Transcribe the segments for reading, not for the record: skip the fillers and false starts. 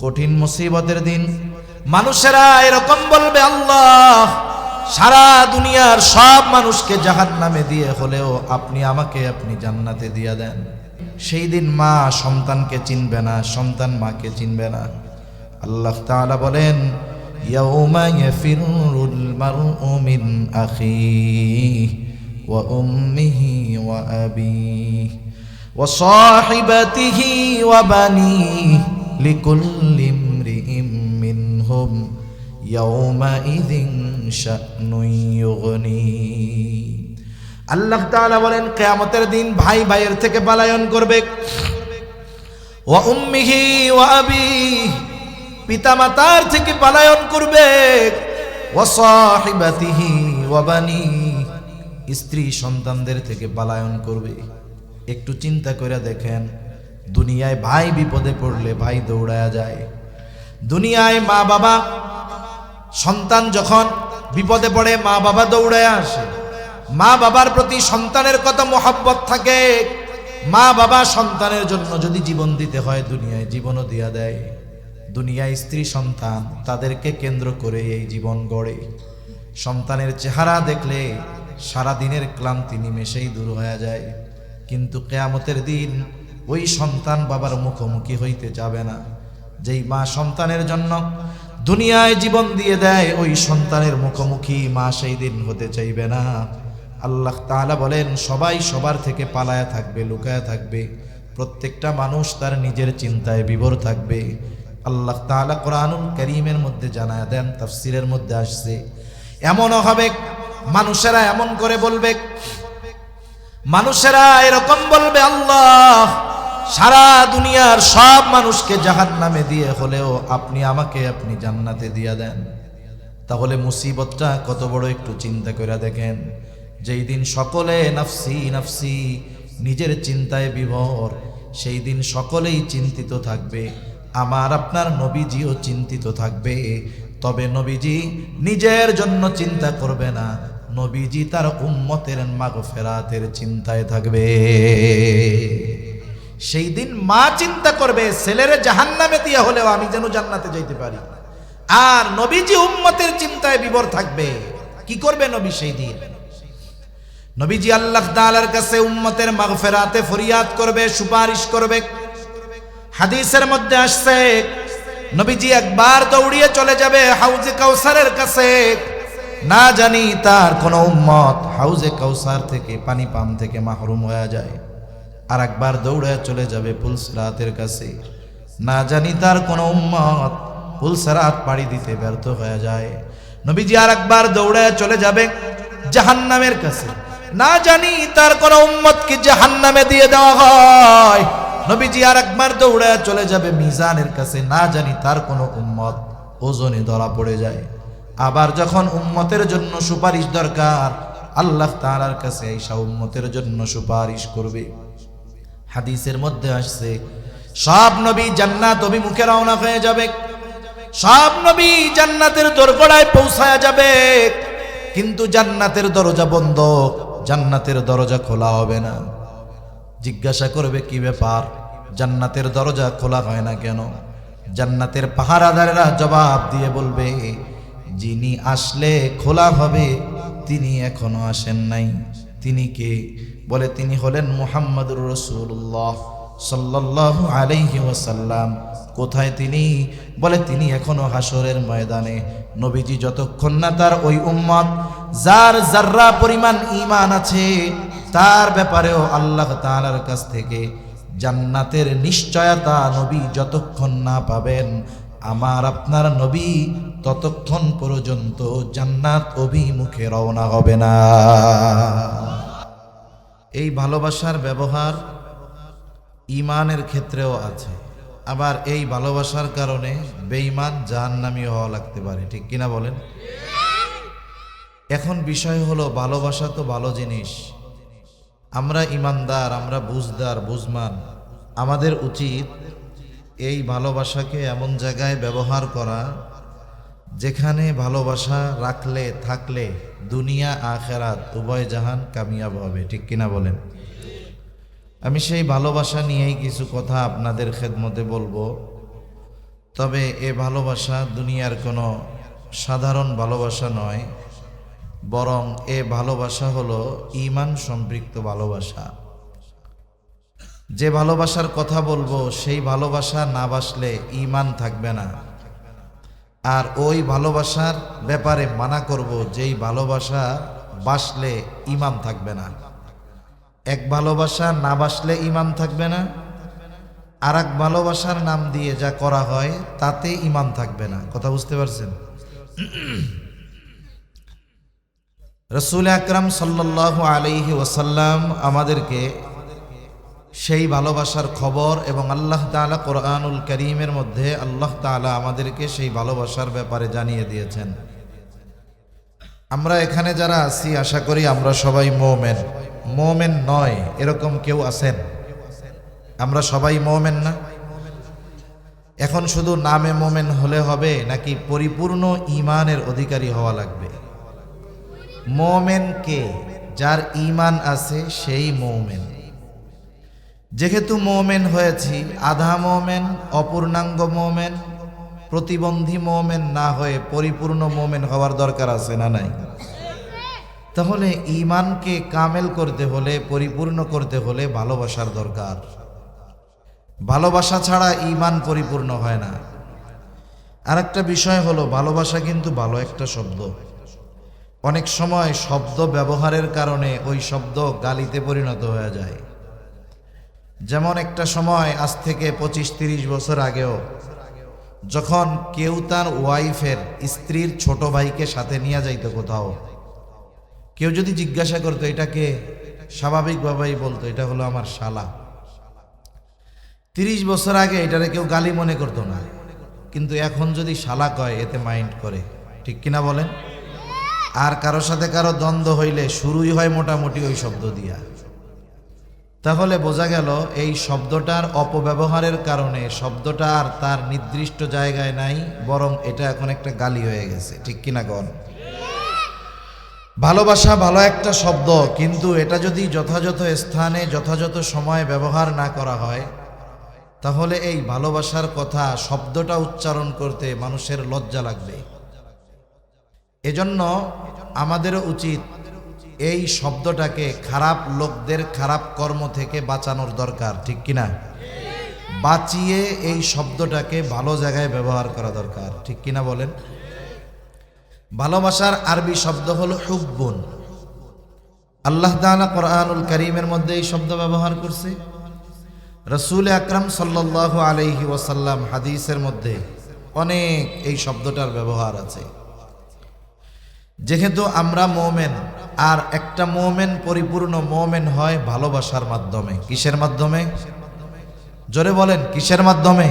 কঠিন মুসিবতের দিন মানুষেরা এরকম বলবে, আল্লাহ সারা দুনিয়ার সব মানুষকে জাহান্নামে দিয়ে হলেও আপনি আমাকে আপনি জান্নাতে দিয়ে দেন। সেই দিন মা সন্তানকে চিনবে না, সন্তান মাকে চিনবে না। আল্লাহ তাআলা বলেন, ইয়াউমা ইয়াফিরুল মারউ মিন আখিহি ওয়া উম্মিহি ওয়া আবিহি ওয়া সাহিবাতিহি ওয়া বানিহি লিকুল্লি ইমরিইম মিনহুম ইয়াউমাইযিন শা'নুন ইউগনি। আল্লাহ তাআলা বলেন, কিয়ামতের দিন ভাই ভাইয়ের থেকে পলায়ন করবে। ওয়া উম্মিহি ওয়া আবিহি, পিতামাতার থেকে পলায়ন করবে। ওয়া সাহিবাতিহি ওয়া বানিহি, স্ত্রী সন্তানদের থেকে পলায়ন করবে। একটু চিন্তা করে দেখেন, দুনিয়ায় ভাই বিপদে পড়লে ভাই দৌড়ায়া যায়। দুনিয়ায় মা বাবা, সন্তান যখন বিপদে পড়ে মা বাবা দৌড়ায় আসে। মা বাবার প্রতি সন্তানের কত মহব্বত থাকে। মা বাবা সন্তানের জন্য যদি জীবন দিতে হয় দুনিয়ায় জীবনও দিয়া দেয়। দুনিয়ায় স্ত্রী সন্তান তাদেরকে কেন্দ্র করে এই জীবন গড়ে। সন্তানের চেহারা দেখলে সারা দিনের ক্লান্তি নিমেষেই দূর হয়ে যায়। কিন্তু কিয়ামতের দিন ওই সন্তান বাবার মুখোমুখি হইতে যাবে না। যেই মা সন্তানের জন্য দুনিয়ায় জীবন দিয়ে দেয়, ওই সন্তানের মুখোমুখি মা সেই দিন হতে চাইবে না। আল্লাহ তাআলা বলেন, সবাই সবার থেকে পালায়া থাকবে, লুকায়া থাকবে। প্রত্যেকটা মানুষ তার নিজের চিন্তায় বিভোর থাকবে। আল্লাহ তাআলা কোরআনুল কারীমের মধ্যে জানায়া দেন, তাফসীরের মধ্যে আসছে, এমনও হবে মানুষেরা এমন করে বলবে, মানুষেরা এরকম বলবে, আল্লাহ সারা দুনিয়ার সব মানুষকে জাহান্নামে দিয়ে হলেও আপনি আমাকে আপনি জান্নাতে দিয়ে দেন। তাহলে মুসিবতটা কত বড় একটু চিন্তা করে দেখেন। যেই দিন সকলে নাফসি নাফসি নিজের চিন্তায় বিভোর, সেই দিন সকলেই চিন্তিত থাকবে। আমার আপনার নবীজিও চিন্তিত থাকবে। তবে নবীজি নিজের জন্য চিন্তা করবে না, নবীজি তার উম্মতের মাগফিরাতের চিন্তায় থাকবে। সেই দিন মা চিন্তা করবে, ছেলের জাহান্নামে দিয়ে হলেও আমি যেন জান্নাতে যাইতে পারি। আর নবীজি উম্মতের চিন্তায় বিভোর থাকবে। কি করবে নবী সেই দিন? নবীজি আল্লাহ তাআলার কাছে উম্মতের মাগফিরাতে ফরিয়াদ করবে, সুপারিশ করবে। হাদিসের মধ্যে আসছে, নবীজি একবার দৌড়িয়ে চলে যাবে হাউজে কাউসারের কাছে। না জানি তার কোন উম্মত হাউজে কাউসার থেকে পানি পান থেকে মাহরুম হয়ে যায়। আর একবার দৌড়ে চলে যাবে পুলসিরাতের কাছে। না জানি তার কোন উম্মত পুলসিরাত পাড়ি দিতে ব্যর্থ হয়ে যায়। নবীজি আর একবার দৌড়ে চলে যাবে জাহান্নামের কাছে। না জানি তার কোন উম্মতকে জাহান্নামে দিয়ে দেওয়া হয়। নবীজি আর একবার দৌড়ে চলে যাবে মিজানের কাছে। না জানি তার কোন উম্মত ওজনে ধরা পড়ে যায়। আবার যখন উম্মতের জন্য সুপারিশ দরকার, আল্লাহ তাআলার কাছে আয়েশা উম্মতের জন্য সুপারিশ করবে। হাদিসের মধ্যে আসছে, সব নবী জান্নাত অভিমুখে রওনা হয়ে যাবে। সব নবী জান্নাতের দোরগোড়ায় পৌঁছায়া যাবে। কিন্তু জান্নাতের দরজা বন্ধ, জান্নাতের দরজা খোলা হবে না। জিজ্ঞাসা করবে, কি ব্যাপার, জান্নাতের দরজা খোলা হয় না কেন? জান্নাতের পাহারাদারেরা জবাব দিয়ে বলবে, যিনি আসলে খোলা হবে তিনি এখনো আসেন নাই। তিনি কে? বলে, তিনি হলেন মুহাম্মদুর রাসূলুল্লাহ সাল্লাল্লাহু আলাইহি ওয়াসাল্লাম। কোথায় তিনি? বলে, তিনি এখনো হাসরের ময়দানে। নবীজি যতক্ষণ না তার ওই উম্মত যার যাররা পরিমাণ ঈমান আছে তার ব্যাপারেও আল্লাহ তাআলার কাছ থেকে জান্নাতের নিশ্চয়তা নবী যতক্ষণ না পাবেন, আমার আপনার নবী ততক্ষণ পর্যন্ত জান্নাত অভিমুখে রওনা হবে না। এই ভালোবাসার ব্যবহার ঈমানের ক্ষেত্রেও আছে। আবার এই ভালোবাসার কারণে বেঈমান জাহান্নামী হওয়া লাগতে পারে। ঠিক কিনা বলেন? এখন বিষয় হলো, ভালোবাসা তো ভালো জিনিস। আমরা ঈমানদার, আমরা বুঝদার, বুঝমান। আমাদের উচিত এই ভালোবাসাকে এমন জায়গায় ব্যবহার করা যেখানে ভালোবাসা রাখলে থাকলে দুনিয়া আখেরাত উভয় জাহান কামিয়াব হবে। ঠিক কিনা বলেন? আমি সেই ভালোবাসা নিয়েই কিছু কথা আপনাদের খেদমতে বলবো। তবে এ ভালোবাসা দুনিয়ার কোনো সাধারণ ভালোবাসা নয়, বরং এ ভালোবাসা হলো ঈমান সম্পৃক্ত ভালোবাসা। যে ভালোবাসার কথা বলবো সেই ভালোবাসা না বাসলে ঈমান থাকবে না, আর ওই ভালোবাসার ব্যাপারে মানা করব যেই ভালোবাসা বাসলে ঈমান থাকবে না। এক ভালোবাসা না বাসলে ঈমান থাকবে না, আর এক ভালোবাসার নাম দিয়ে যা করা হয় তাতে ঈমান থাকবে না। কথা বুঝতে পারছেন? রাসূল আকরাম সাল্লাল্লাহু আলাইহি ওয়াসাল্লাম আমাদেরকে সেই ভালোবাসার খবর এবং আল্লাহ তাআলা কোরআনুল কারীমের মধ্যে আল্লাহ তাআলা আমাদেরকে সেই ভালোবাসার ব্যাপারে জানিয়ে দিয়েছেন। আমরা এখানে যারা আছি আশা করি আমরা সবাই মুমিন। মুমিন নয় এরকম কেউ আছেন? আমরা সবাই মুমিন না? এখন শুধু নামে মুমিন হলে হবে নাকি পরিপূর্ণ ঈমানের অধিকারী হওয়া লাগবে? মুমিন কে? যার ঈমান আছে সেই মুমিন। যেহেতু মুমিন হয়েছি, আধা মুমিন, অপূর্ণাঙ্গ মুমিন, প্রতিবন্ধী মুমিন না হয়ে পরিপূর্ণ মুমিন হওয়ার দরকার আছে না নাই? তাহলে ঈমানকে কামেল করতে হলে, পরিপূর্ণ করতে হলে ভালোবাসার দরকার। ভালোবাসা ছাড়া ঈমান পরিপূর্ণ হয় না। আরেকটা বিষয় হলো, ভালোবাসা কিন্তু ভালো একটা শব্দ। অনেক সময় শব্দ ব্যবহারের কারণে ওই শব্দ গালিতে পরিণত হয়ে যায়। যেমন একটা সময়, আজ থেকে 25-30 বছর আগেও, যখন কেউ তার ওয়াইফের, স্ত্রীর ছোট ভাইকে সাথে নিয়ে যাইতো কোথাও, কেউ যদি জিজ্ঞাসা করতো এটাকে, স্বাভাবিকভাবেই বলতো এটা হলো আমার শালা। 30 বছর আগে এটারে কেউ গালি মনে করতো না, কিন্তু এখন যদি শালা কয় এতে মাইন্ড করে। ঠিক কিনা বলেন? আর কারোর সাথে কারো দ্বন্দ্ব হইলে শুরুই হয় মোটামুটি ওই শব্দ দিয়া। তাহলে বোঝা গেল এই শব্দটার অপব্যবহারের কারণে শব্দটা আর তার নির্দিষ্ট জায়গায় নাই, বরং এটা এখন একটা গালি হয়ে গেছে। ঠিক কিনা গণ? ভালোবাসা ভালো একটা শব্দ, কিন্তু এটা যদি যথাযথ স্থানে যথাযথ সময়ে ব্যবহার না করা হয়, তাহলে এই ভালোবাসার কথা, শব্দটা উচ্চারণ করতে মানুষের লজ্জা লাগবে। এজন্য আমাদেরও উচিত এই শব্দটাকে খারাপ লোকদের খারাপ কর্ম থেকে বাঁচানোর দরকার। ঠিক কিনা? বাঁচিয়ে এই শব্দটাকে ভালো জায়গায় ব্যবহার করা দরকার। ঠিক কিনা বলেন? ভালোবাসার আরবি শব্দ হলো হুব্বুন। আল্লাহ তাআলা কোরআনুল কারীমের মধ্যে এই শব্দ ব্যবহার করছে। রাসূল আকরাম সাল্লাল্লাহু আলাইহি ওয়াসাল্লাম হাদিসের মধ্যে অনেক এই শব্দটার ব্যবহার আছে। যেহেতু আমরা মুমিন, আর একটা মুমিন পরিপূর্ণ মুমিন হয় ভালোবাসার মাধ্যমে। কিসের মাধ্যমে? জোরে বলেন, কিসের মাধ্যমে?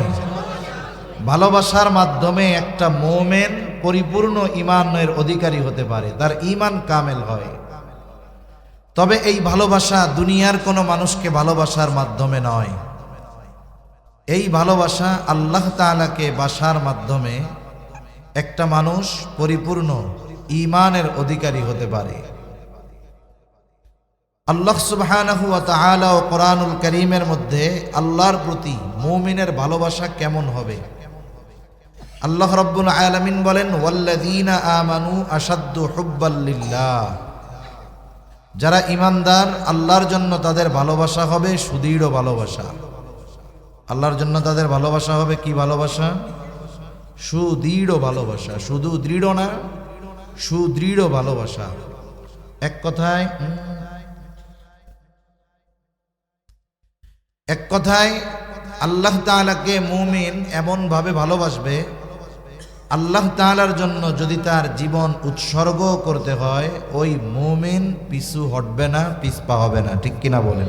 ভালোবাসার মাধ্যমে একটা মুমিন পরিপূর্ণ ঈমানের অধিকারী হতে পারে, তার ঈমান কামেল হয়। তবে এই ভালোবাসা দুনিয়ার কোনো মানুষকে ভালোবাসার মাধ্যমে নয়। এই ভালোবাসা আল্লাহ তাআলাকে বাসার মাধ্যমে একটা মানুষ পরিপূর্ণ ঈমানের অধিকারী হতে পারে। আল্লাহ সুবহানাহু ওয়া তাআলা ও কোরআনুল কারীমের মধ্যে আল্লাহর প্রতি মুমিনের ভালোবাসা কেমন হবে? আল্লাহ রাব্বুল আলামিন বলেন, ওয়াল্লাযীনা আমানু আশাদ্দু হুব্বাল লিল্লাহ। যারা ঈমানদার, আল্লাহর জন্য তাদের ভালোবাসা হবে সুদৃঢ় ভালোবাসা। আল্লাহর জন্য তাদের ভালোবাসা হবে কি ভালোবাসা? সুদৃঢ় ভালোবাসা। শুধু দৃঢ় না, সুদৃঢ় ভালোবাসা। এক কথায় আল্লাহ তাআলাকে মুমিন এমন ভাবে ভালোবাসবে, আল্লাহ তাআলার জন্য যদি তার জীবন উৎসর্গ করতে হয়, ওই মুমিন পিছু হটবে না, পিছপা হবে না। ঠিক কিনা বলেন?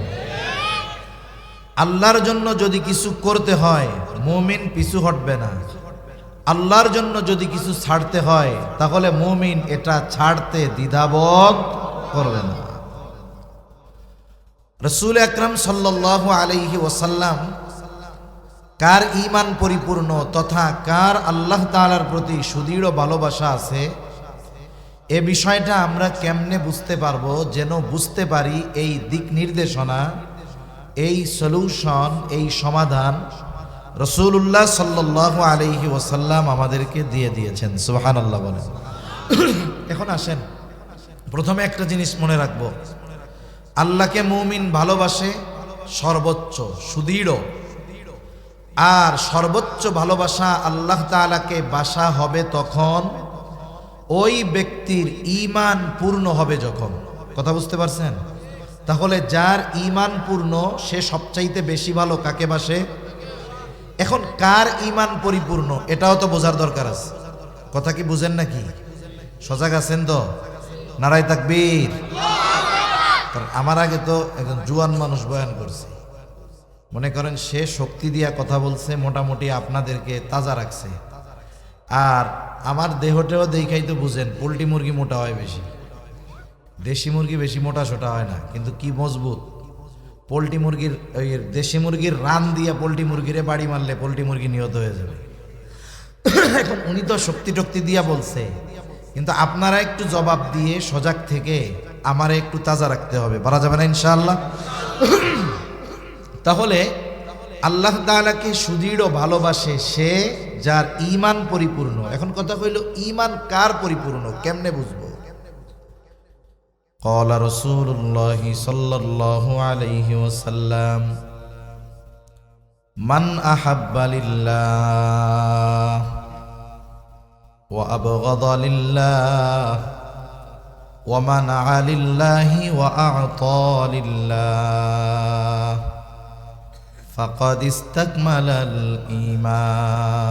আল্লাহর জন্য যদি কিছু করতে হয়, মুমিন পিছু হটবে না। আল্লাহর জন্য যদি কিছু ছাড়তে হয়, তাহলে মুমিন এটা ছাড়তে দ্বিধাবোধ করবে না। রাসূল আকরাম সাল্লাল্লাহু আলাইহি ওয়াসাল্লাম কার ঈমান পরিপূর্ণ তথা কার আল্লাহ তাআলার প্রতি সুদৃঢ় ভালোবাসা আছে, এ বিষয়টা আমরা কেমনে বুঝতে পারবো? যেন বুঝতে পারি এই দিক নির্দেশনা, এই সলিউশন, এই সমাধান রাসূলুল্লাহ সাল্লাল্লাহু আলাইহি ওয়াসাল্লাম আমাদেরকে দিয়ে দিয়েছেন। সুবহানাল্লাহ বলেন। এখন আসেন, প্রথমে একটা জিনিস মনে রাখবো, আল্লাহকে মুমিন ভালোবাসে সর্বোচ্চ সুদৃঢ়, আর সর্বোচ্চ ভালোবাসা আল্লাহ তাআলাকে বাসা হবে তখন ওই ব্যক্তির ঈমান পূর্ণ হবে যখন। কথা বুঝতে পারছেন? তাহলে যার ঈমান পূর্ণ সে সবচাইতে বেশি ভালো কাকে বাসে? এখন কার ঈমান পরিপূর্ণ এটাও তো বোঝার দরকার আছে। কথা কি বুঝেন নাকি? সজাগ আছেন তো? নারায়ে তাকবীর। কারণ আমার আগে তো একজন জুয়ান মানুষ বয়ান করছে, মনে করেন সে শক্তি দিয়া কথা বলছে, মোটামুটি আপনাদেরকে তাজা রাখছে। আর আমার দেহটাও দেখাই তো বুঝেন, পোল্ট্রি মুরগি মোটা হয় বেশি, দেশি মুরগি বেশি মোটা সোটা হয় না, কিন্তু কি মজবুত। পোল্ট্রি মুরগির ওই দেশি মুরগির রান দিয়া পোল্ট্রি মুরগিরে বাড়ি মারলে পোল্ট্রি মুরগি নিহত হয়ে যাবে। এখন উনি তো শক্তি টক্তি দিয়া বলছে, কিন্তু আপনারা একটু জবাব দিয়ে সজাগ থেকে আমারে একটু তাজা রাখতে হবে, পারা যাবে না ইনশাআল্লাহ? তাহলে আল্লাহ তাআলাকে সুদৃঢ় ভালোবাসে সে যার ঈমান পরিপূর্ণ। এখন কথা কইল, ঈমান কার পরিপূর্ণ, কেমনে বুঝবো? قال رسول الله صلى الله عليه وسلم من أحب لله وأبغض لله ومنع لله وأعطى لله فقد استكمل الإيمان।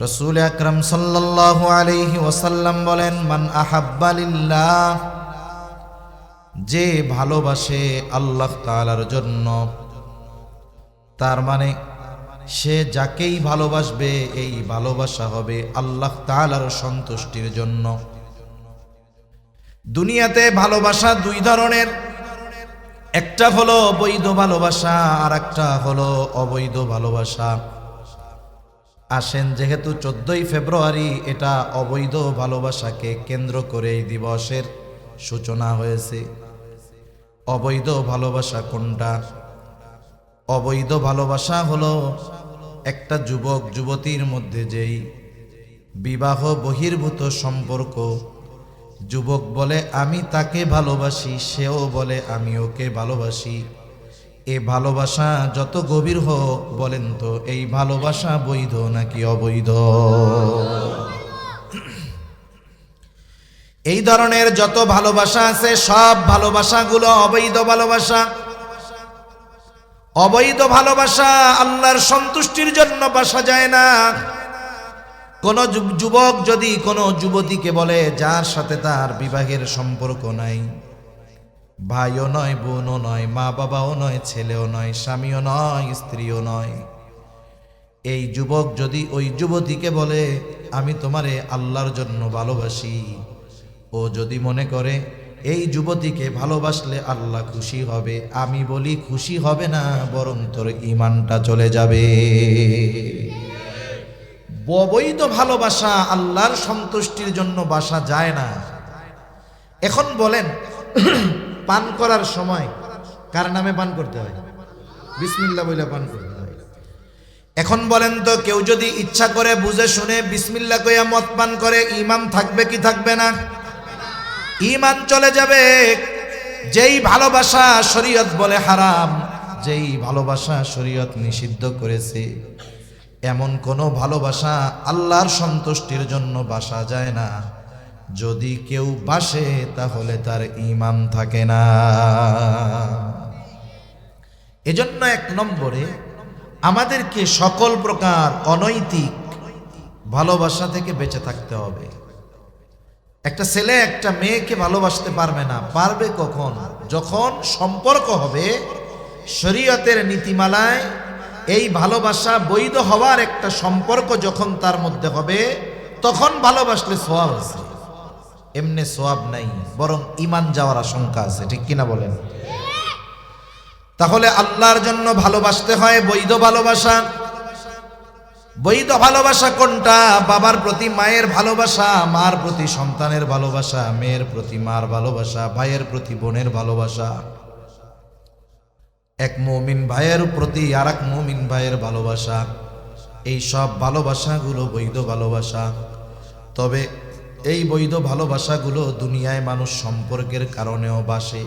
রাসূল আকরাম সাল্লাল্লাহু আলাইহি ওয়াসাল্লাম বলেন, মান আহাব্বা লিল্লাহ, যে ভালোবাসে আল্লাহ তাআলার জন্য, তার মানে সে যাকেই ভালোবাসবে এই ভালোবাসা হবে আল্লাহ তাআলার সন্তুষ্টির জন্য। দুনিয়াতে ভালোবাসা দুই ধরনের, একটা হলো বৈধ ভালোবাসা আর একটা হলো অবৈধ ভালোবাসা। আসেন, যেহেতু 14ই ফেব্রুয়ারি এটা অবৈধ ভালোবাসাকে কেন্দ্র করে এই দিবসের সূচনা হয়েছে। অবৈধ ভালোবাসা কোনটা? অবৈধ ভালোবাসা হলো একটা যুবক যুবতীর মধ্যে যেই বিবাহ বহির্ভূত সম্পর্ক, যুবক বলে আমি তাকে ভালোবাসি, সেও বলে আমি ওকে ভালোবাসি। এ ভালোবাসা যত গভীর হোক, বলেন তো এই ভালোবাসা বৈধ নাকি অবৈধ? এই ধরনের যত ভালোবাসা আছে সব ভালোবাসাগুলো অবৈধ ভালোবাসা। অবৈধ ভালোবাসা আল্লাহর সন্তুষ্টির জন্য বাসা যায় না। কোন যুবক যদি কোনো যুবতীকে বলে যার সাথে তার বিবাহের সম্পর্ক নাই, ভাইও নয়, বোনও নয়, মা বাবাও নয়, ছেলেও নয়, স্বামীও নয়, স্ত্রীও নয়, এই যুবক যদি ওই যুবতীকে বলে আমি তোমারে আল্লাহর জন্য ভালোবাসি, ও যদি মনে করে এই যুবতীকে ভালোবাসলে আল্লাহ খুশি হবে, আমি বলি খুশি হবে না, বরং তোর ঈমানটা চলে যাবে। অবৈধ ভালোবাসা আল্লাহর সন্তুষ্টির জন্য বাসা যায় না। এখন বলেন, পান করার সময় কার নামে পান করতে হয়? বিসমিল্লাহ বলে পান করতে হয়। এখন বলেন তো, কেউ যদি ইচ্ছা করে বুঝে শুনে বিসমিল্লাহ কইয়া মদ পান করে, ঈমান থাকবে কি থাকবে না? ঈমান চলে যাবে। যেই ভালোবাসা শরীয়ত বলে হারাম, যেই ভালোবাসা শরীয়ত নিষিদ্ধ করেছে, এমন কোনো ভালোবাসা আল্লাহর সন্তুষ্টির জন্য বাসা যায় না। যদি কেউ বাসে তাহলে তার ঈমান থাকে না। এজন্য এক নম্বরে আমাদেরকে সকল প্রকার অনৈতিক ভালোবাসা থেকে বেঁচে থাকতে হবে। একটা ছেলে একটা মেয়েকে ভালোবাসতে পারবে না। পারবে কখন? যখন সম্পর্ক হবে শরীয়তের নীতিমালায় এই ভালোবাসা বৈধ হওয়ার একটা সম্পর্ক যখন তার মধ্যে হবে, তখন ভালোবাসলে সওয়াব আছে। এমনি সওয়াব নাই, বরং ঈমান যাওয়ার আশঙ্কা আছে। ঠিক কিনা বলেন? তাহলে আল্লাহর জন্য ভালোবাসতে হয় বৈধ ভালোবাসা। বৈধ ভালোবাসা কোনটা? বাবার প্রতি মায়ের ভালোবাসা, মার প্রতি সন্তানের ভালোবাসা, মেয়ের প্রতি মার ভালোবাসা, ভাইয়ের প্রতি বোনের ভালোবাসা। এক মুমিন ভাইয়ের প্রতি আর এক মুমিন ভাইয়ের ভালোবাসা, এই সব ভালোবাসাগুলো বৈধ ভালোবাসা। তবে এই বৈধ ভালোবাসাগুলো দুনিয়ায় মানুষ সম্পর্কের কারণেও বাসে।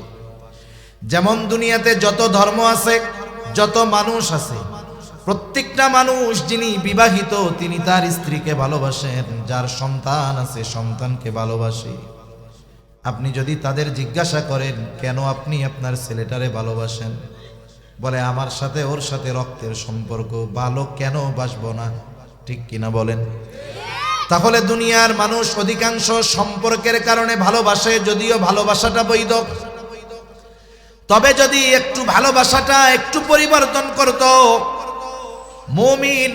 যেমন দুনিয়াতে যত ধর্ম আছে, যত মানুষ আছে, প্রত্যেকটা মানুষ যিনি বিবাহিত তিনি তার স্ত্রীকে ভালোবাসেন, যার সন্তান আছে সন্তানকে ভালোবাসে। আপনি যদি তাদের জিজ্ঞাসা করেন কেন আপনি আপনার ছেলেটারে ভালোবাসেন, বলে আমার সাথে ওর সাথে রক্তের সম্পর্ক, ভালো কেন বাসবো না? ঠিক কিনা বলেন? তাহলে দুনিয়ার মানুষ অধিকাংশ সম্পর্কের কারণে ভালোবাসে, যদিও ভালোবাসাটা বৈধ। তবে যদি একটু ভালোবাসাটা একটু পরিবর্তন করত, মুমিন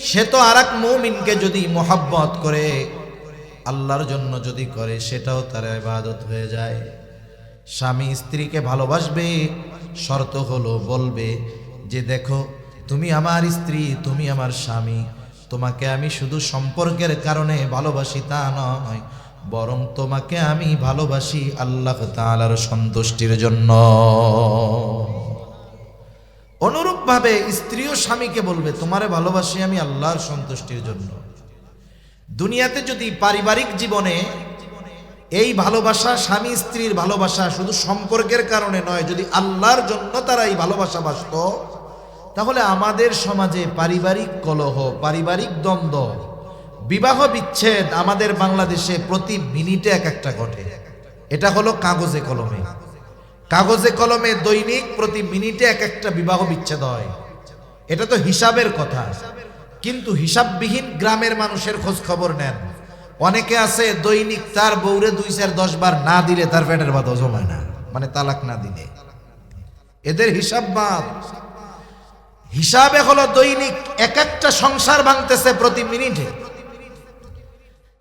সে তো আর এক মুমিনকে যদি মোহাব্বত করে আল্লাহর জন্য যদি করে, সেটাও তার ইবাদত হয়ে যায়। স্বামী স্ত্রীকে ভালোবাসবে, শর্ত হলো বলবে যে দেখো তুমি আমার স্ত্রী, তুমি আমার স্বামী, তোমাকে আমি শুধু সম্পর্কের কারণে ভালোবাসি তা নয়, বরং তোমাকে আমি ভালোবাসি আল্লাহ তাআলার সন্তুষ্টির জন্য। অনুরূপভাবে স্ত্রীও স্বামীকে বলবে তোমারে ভালোবাসি আমি আল্লাহর সন্তুষ্টির জন্য। দুনিয়াতে যদি পারিবারিক জীবনে এই ভালোবাসা, স্বামী স্ত্রীর ভালোবাসা শুধু সম্পর্কের কারণে নয়, যদি আল্লাহর জন্য তারা এই ভালোবাসা বাসত, তাহলে আমাদের সমাজে পারিবারিক কলহ, পারিবারিক দ্বন্দ্ব, বিবাহ বিচ্ছেদ আমাদের বাংলাদেশে প্রতি মিনিটে এক একটা ঘটে। এটা হলো কাগজে কলমে, কাগজে কলমে দৈনিক প্রতি মিনিটে এক একটা বিবাহ বিচ্ছেদ হয়। এটা তো হিসাবের কথা, কিন্তু হিসাববিহীন গ্রামের মানুষের খোঁজ খবর নেন। অনেকে আছে দৈনিক তার বউরে 2-4-10 বার না দিলে তার পেটের ভাত হজম হয় না, মানে তালাক না দিলে। এদের হিসাব বাদ, হিসাবে হলো দৈনিক এক একটা সংসার ভাঙতেছে প্রতি মিনিটে।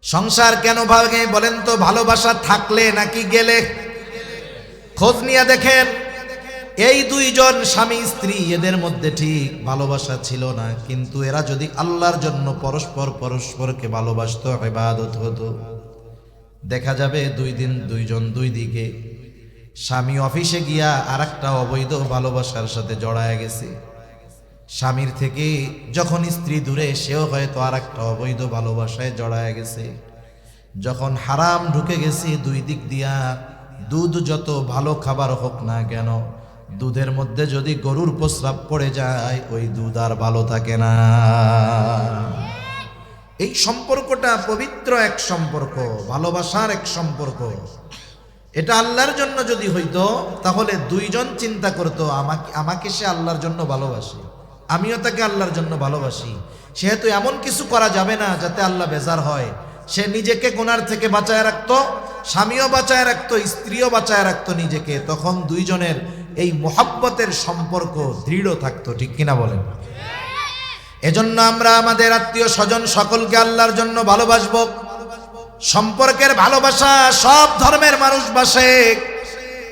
সংসার কেন ভাঙে বলেন তো? ভালোবাসা থাকলে নাকি গেলে? খোঁজ নিয়ে দেখেন, এই দুইজন স্বামী স্ত্রী এদের মধ্যে ঠিক ভালোবাসা ছিল না, কিন্তু এরা যদি আল্লাহর জন্য পরস্পর পরস্পরকে ভালোবাসতো, ইবাদত হতো, দেখা যাবে 2 দিন দুইজন দুই দিকে। স্বামী অফিসে গিয়া আর একটা অবৈধ ভালোবাসার সাথে জড়ায় গেছে, স্বামীর থেকে যখন স্ত্রী দূরে, সেও হয়তো আর একটা অবৈধ ভালোবাসায় জড়ায় গেছে। যখন হারাম ঢুকে গেছে, 2 দিক দিয়া দুধ যত ভালো খাবার হোক না কেন, দুধের মধ্যে যদি গরুর প্রস্রাব পড়ে যায়, ওই দুধ আর ভালো থাকে না। এই সম্পর্কটা পবিত্র এক সম্পর্ক, ভালোবাসার এক সম্পর্ক। এটা আল্লাহর জন্য যদি হইতো, তাহলে দুইজন চিন্তা করতো আমাকে সে আল্লাহর জন্য ভালোবাসে, আমিও তাকে আল্লাহর জন্য ভালোবাসি। সেহেতু এমন কিছু করা যাবে না যাতে আল্লাহ বেজার হয়। সে নিজেকে গুনার থেকে বাঁচায় রাখতো, স্বামীও বাঁচায় রাখতো, স্ত্রীও বাঁচায় রাখতো নিজেকে। তখন দুইজনের এই মোহাব্বতের সম্পর্ক দৃঢ় থাকতো। ঠিক কিনা বলেন? এজন্য আমরা আমাদের আত্মীয় স্বজন সকলকে আল্লাহর জন্য ভালোবাসবো। সম্পর্কের ভালোবাসা সব ধর্মের মানুষ বাসে,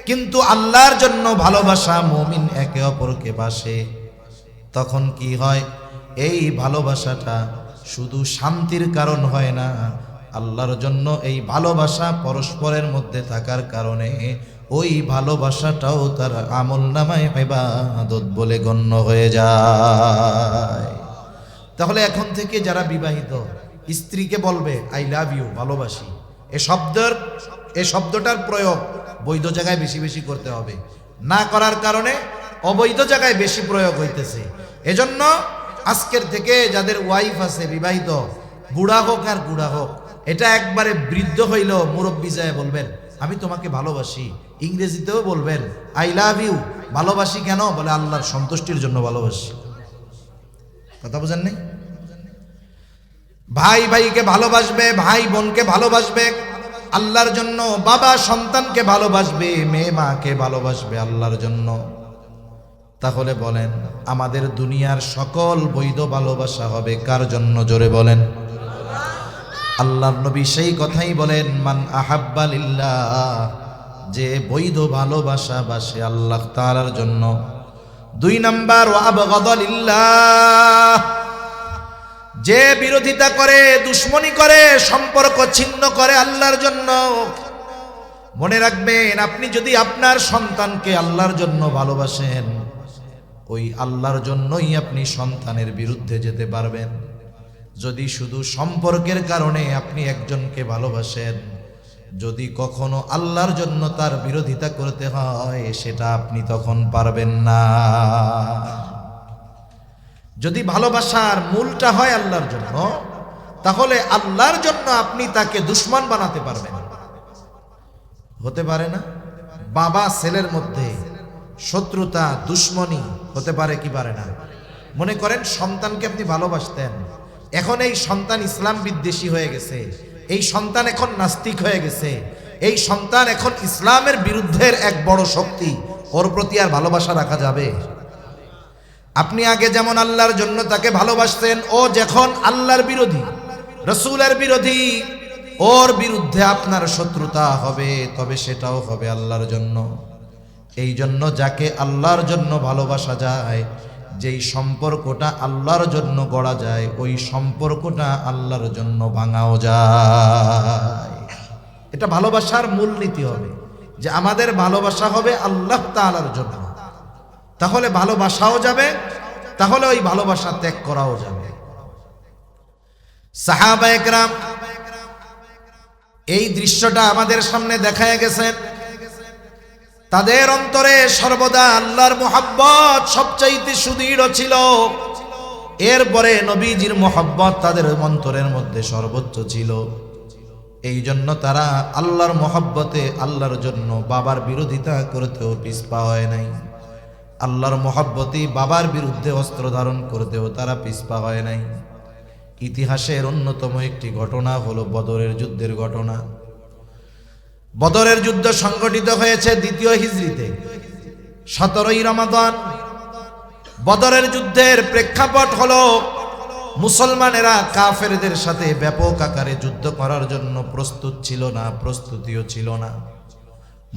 কিন্তু আল্লাহর জন্য ভালোবাসা মুমিন একে অপরকে বাসে। তখন কি হয়? এই ভালোবাসাটা শুধু শান্তির কারণ হয় না, আল্লাহর জন্য এই ভালোবাসা পরস্পরের মধ্যে থাকার কারণে ওই ভালোবাসাটাও তার আমলনামায় ইবাদত বলে গণ্য হয়ে যায়। তাহলে এখন থেকে যারা বিবাহিত, স্ত্রীকে বলবে আই লাভ ইউ, ভালোবাসি। এই শব্দটার প্রয়োগ বৈধ জায়গায় বেশি বেশি করতে হবে, না করার কারণে অবৈধ জায়গায় বেশি প্রয়োগ হইতেছে। এজন্য আজকের থেকে যাদের ওয়াইফ আছে বিবাহিত, বুড়া হোক আর বুড়া হোক, এটা একবারে বৃদ্ধ হইলেও মুরব্বি যায় বলবেন আমি তোমাকে ভালোবাসি। ইংরেজিতেও বলবেন আই লাভ ইউ। ভালোবাসি কেন? বলে আল্লাহর সন্তুষ্টির জন্য ভালোবাসি। কথা বুঝেন নাই? ভাই ভাইকে ভালোবাসবে, ভাই বোনকে ভালোবাসবে আল্লাহর জন্য, বাবা সন্তানকে ভালোবাসবে, মেয়ে মাকে ভালোবাসবে আল্লাহর জন্য। তাহলে বলেন আমাদের দুনিয়ার সকল বৈধ ভালোবাসা হবে কার জন্য? জোরে বলেন। আল্লাহর নবী সেই কথাই বলেন, মান আহাব্বা লিল্লাহ, যে বৈধ ভালোবাসা বাসে আল্লাহ তাআলার জন্য। 2 নাম্বার, ওয়া আবগাদা লিল্লাহ, যে বিরোধিতা করে, দুশ্মনী করে, সম্পর্ক ছিন্ন করে আল্লাহর জন্য। মনে রাখবেন, আপনি যদি আপনার সন্তানকে আল্লাহর জন্য ভালোবাসেন, ওই আল্লাহর জন্যই আপনি সন্তানের বিরুদ্ধে যেতে পারবেন। যদি শুধু সম্পর্কের কারণে আপনি একজনকে ভালোবাসেন, যদি কখনো আল্লাহর জন্য তার বিরোধিতা করতে হয়, সেটা আপনি তখন পারবেন না। যদি ভালোবাসার মূলটা হয় আল্লাহর জন্য, তাহলে আল্লাহর জন্য আপনি তাকে দুশমন বানাতে পারবেন। হতে পারে না? বাবা ছেলের মধ্যে শত্রুতা, দুশমনি হতে পারে কি পারে না? মনে করেন সন্তানকে আপনি ভালোবাসতেন, এখন এই সন্তান ইসলাম বিদ্বেষী হয়ে গেছে, এই সন্তান এখন নাস্তিক হয়ে গেছে, এই সন্তান এখন ইসলামের বিরুদ্ধের এক বড় শক্তি, ওর প্রতি আর ভালোবাসা রাখা যাবে? আপনি আগে যেমন আল্লাহর জন্য তাকে ভালোবাসতেন, ও যখন আল্লাহর বিরোধী, রাসূলের বিরোধী, ওর বিরুদ্ধে আপনার শত্রুতা হবে, তবে সেটাও হবে আল্লাহর জন্য। এই জন্য যাকে আল্লাহর জন্য ভালোবাসা যায়, যেই সম্পর্কটা আল্লাহর জন্য গড়া যায়, ওই সম্পর্কটা আল্লাহর জন্য ভাঙাও যায়। এটা ভালোবাসার মূলনীতি হবে যে আমাদের ভালোবাসা হবে আল্লাহ তাআলার জন্য। তাহলে ভালোবাসাও যাবে, তাহলে ওই ভালোবাসা ত্যাগ করাও যাবে। সাহাবায়ে কেরাম এই দৃশ্যটা আমাদের সামনে দেখায় গেছেন। তাদের অন্তরে সর্বদা আল্লাহর মুহাব্বত সবচাইতে সুদৃঢ় ছিল। এরপরে নবীজির মুহাব্বত তাদের অন্তরের মধ্যে সর্বোচ্চ ছিল। এই জন্য তারা আল্লাহর মুহাব্বতে, আল্লাহর জন্য বাবার বিরোধিতা করতেও পিছপা হয় নাই। আল্লাহর মুহাব্বতে বাবার বিরুদ্ধে অস্ত্র ধারণ করতেও তারা পিছপা হয় নাই। ইতিহাসের অন্যতম একটি ঘটনা হলো বদরের যুদ্ধের ঘটনা। বদরের যুদ্ধ সংগঠিত হয়েছে ২য় হিজরিতে, ১৭ই রমাদান। বদরের যুদ্ধের প্রেক্ষাপট হলো মুসলমানেরা কাফেরদের সাথে ব্যাপক আকারে যুদ্ধ করার জন্য প্রস্তুত ছিল না, প্রস্তুতিও ছিল না।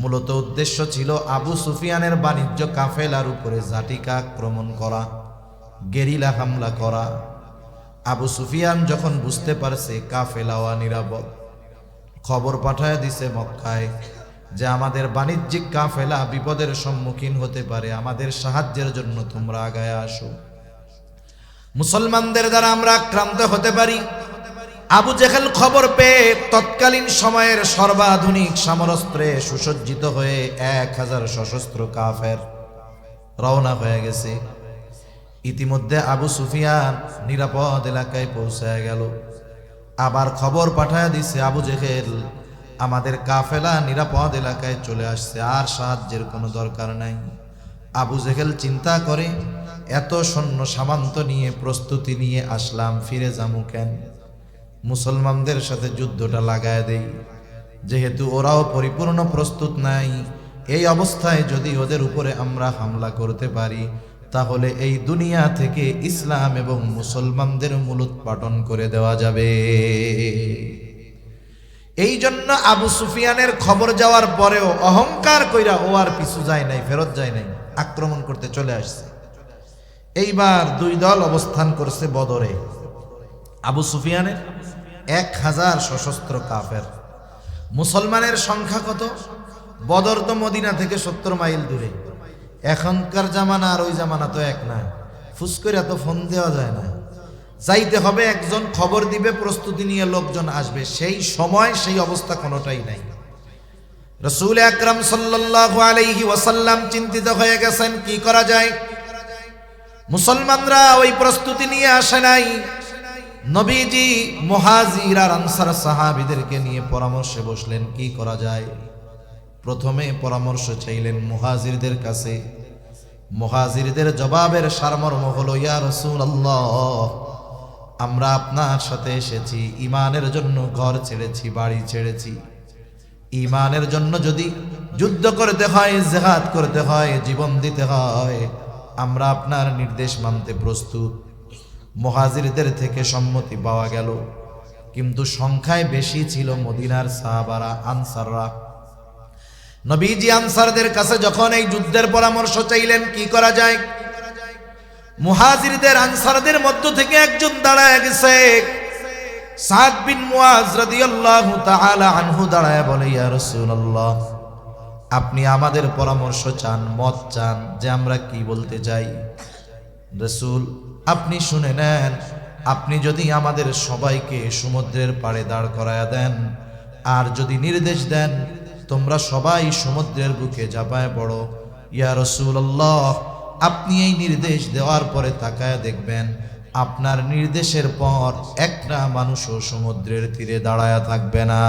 মূলত উদ্দেশ্য ছিল আবু সুফিয়ানের বাণিজ্য কাফেলার উপরে ঝাটিকা আক্রমণ করা, গেরিলা হামলা করা। আবু সুফিয়ান যখন বুঝতে পারছে কাফেলাও নিরাপদ, খবর পাঠায় দিছে মক্কায় যে আমাদের বাণিজ্যিক কাফেলা বিপদের সম্মুখীন হতে পারে, আমাদের সাহায্যের জন্য তোমরা আগায় আসো, মুসলমানদের দ্বারা আমরা আক্রান্ত হতে পারি। আবু জেহেল খবর পেয়ে তৎকালীন সময়ের সর্বাধুনিক সমরাস্ত্রে সুসজ্জিত হয়ে ১,০০০ সশস্ত্র কাফের রওনা হয়ে গেছে। ইতিমধ্যে আবু সুফিয়ান নিরাপদ এলাকায় পৌঁছায় গেল। আবার খবর পাঠায় দিছে আবু জেহেল আমাদের কাফেলা নিরাপদ এলাকায় চলে আসছে, আর সাহায্যের কোনো দরকার নাই। আবু জেহেল চিন্তা করে, এত সৈন্য সামন্ত নিয়ে প্রস্তুতি নিয়ে আসলাম, ফিরে যামু কেন? মুসলমানদের সাথে যুদ্ধটা লাগায় দেই, যেহেতু ওরাও পরিপূর্ণ প্রস্তুত নাই। এই অবস্থায় যদি ওদের উপরে আমরা হামলা করতে পারি, তাহলে এই দুনিয়া থেকে ইসলাম এবং মুসলমানদের মূলোৎপাটন করে দেওয়া যাবে। এই জন্য আবু সুফিয়ানের খবর যাওয়ার পরেও অহংকার কইরা ও আর পিছু যায় নাই, ফেরত যায় নাই, আক্রমণ করতে চলে আসছে। এইবার দুই দল অবস্থান করছে বদরে। আবু সুফিয়ানের ১,০০০ সশস্ত্র কাফের, মুসলমানের সংখ্যা কত? বদর তো মদিনা থেকে ৭০ মাইল দূরে। এখনকার জামানা আর ওই জামানা তো এক না, ফুস করে এত ফোন দেওয়া যায় না, যাইতে হবে, একজন খবর দিবে, প্রস্তুতি নিয়ে লোকজন আসবে। সেই সময় সেই অবস্থা কোনোটাই নাই। রাসূল আকরাম সাল্লাল্লাহু আলাইহি ওয়াসাল্লাম চিন্তিত হয়ে গেছেন, কি করা যায়। মুসলমানরা ওই প্রস্তুতি নিয়ে আসে নাই। নবীজি মুহাজির আর আনসার সাহাবীদেরকে নিয়ে পরামর্শে বসলেন, কি করা যায়। প্রথমে পরামর্শ চাইলেন মুহাজিরদের কাছে। মুহাজিরদের জবাবের সারমর্ম হলো, ইয়া রাসূলুল্লাহ, আমরা আপনার সাথে এসেছি, ঈমানের জন্য ঘর ছেড়েছি, বাড়ি ছেড়েছি। ঈমানের জন্য যদি যুদ্ধ করতে হয়, জিহাদ করতে হয়, জীবন দিতে হয়, আমরা আপনার নির্দেশ মানতে প্রস্তুত। মুহাজিরদের থেকে সম্মতি পাওয়া গেল, কিন্তু সংখ্যায় বেশি ছিল মদিনার সাহাবারা, আনসাররা। নবীজি আনসারদের কাছে যখন এই যুদ্ধের পরামর্শ চাইলেন, কি করা যায়, মুহাজিরদের আনসারদের মধ্য থেকে একজন দাঁড়ায় গেছে। সাদ বিন মুআজ রাদিয়াল্লাহু তাআলা আনহু দাঁড়ায় বলে, ইয়া রাসূলুল্লাহ, আপনি আমাদের পরামর্শ চান, মত চান যে আমরা কি বলতে চাই। রাসূল আপনি শুনে নেন, আপনি যদি আমাদের সবাইকে সমুদ্রের পাড়ে দাঁড় করায়া দেন আর যদি নির্দেশ দেন তোমরা সবাই সমুদ্রের বুকে ঝাঁপায় পড়ো, ইয়া রাসূলুল্লাহ আপনি এই নির্দেশ দেওয়ার পরে তাকায় দেখবেন আপনার নির্দেশের পর একটা মানুষও সমুদ্রের তীরে দাঁড়ায়া থাকবে না।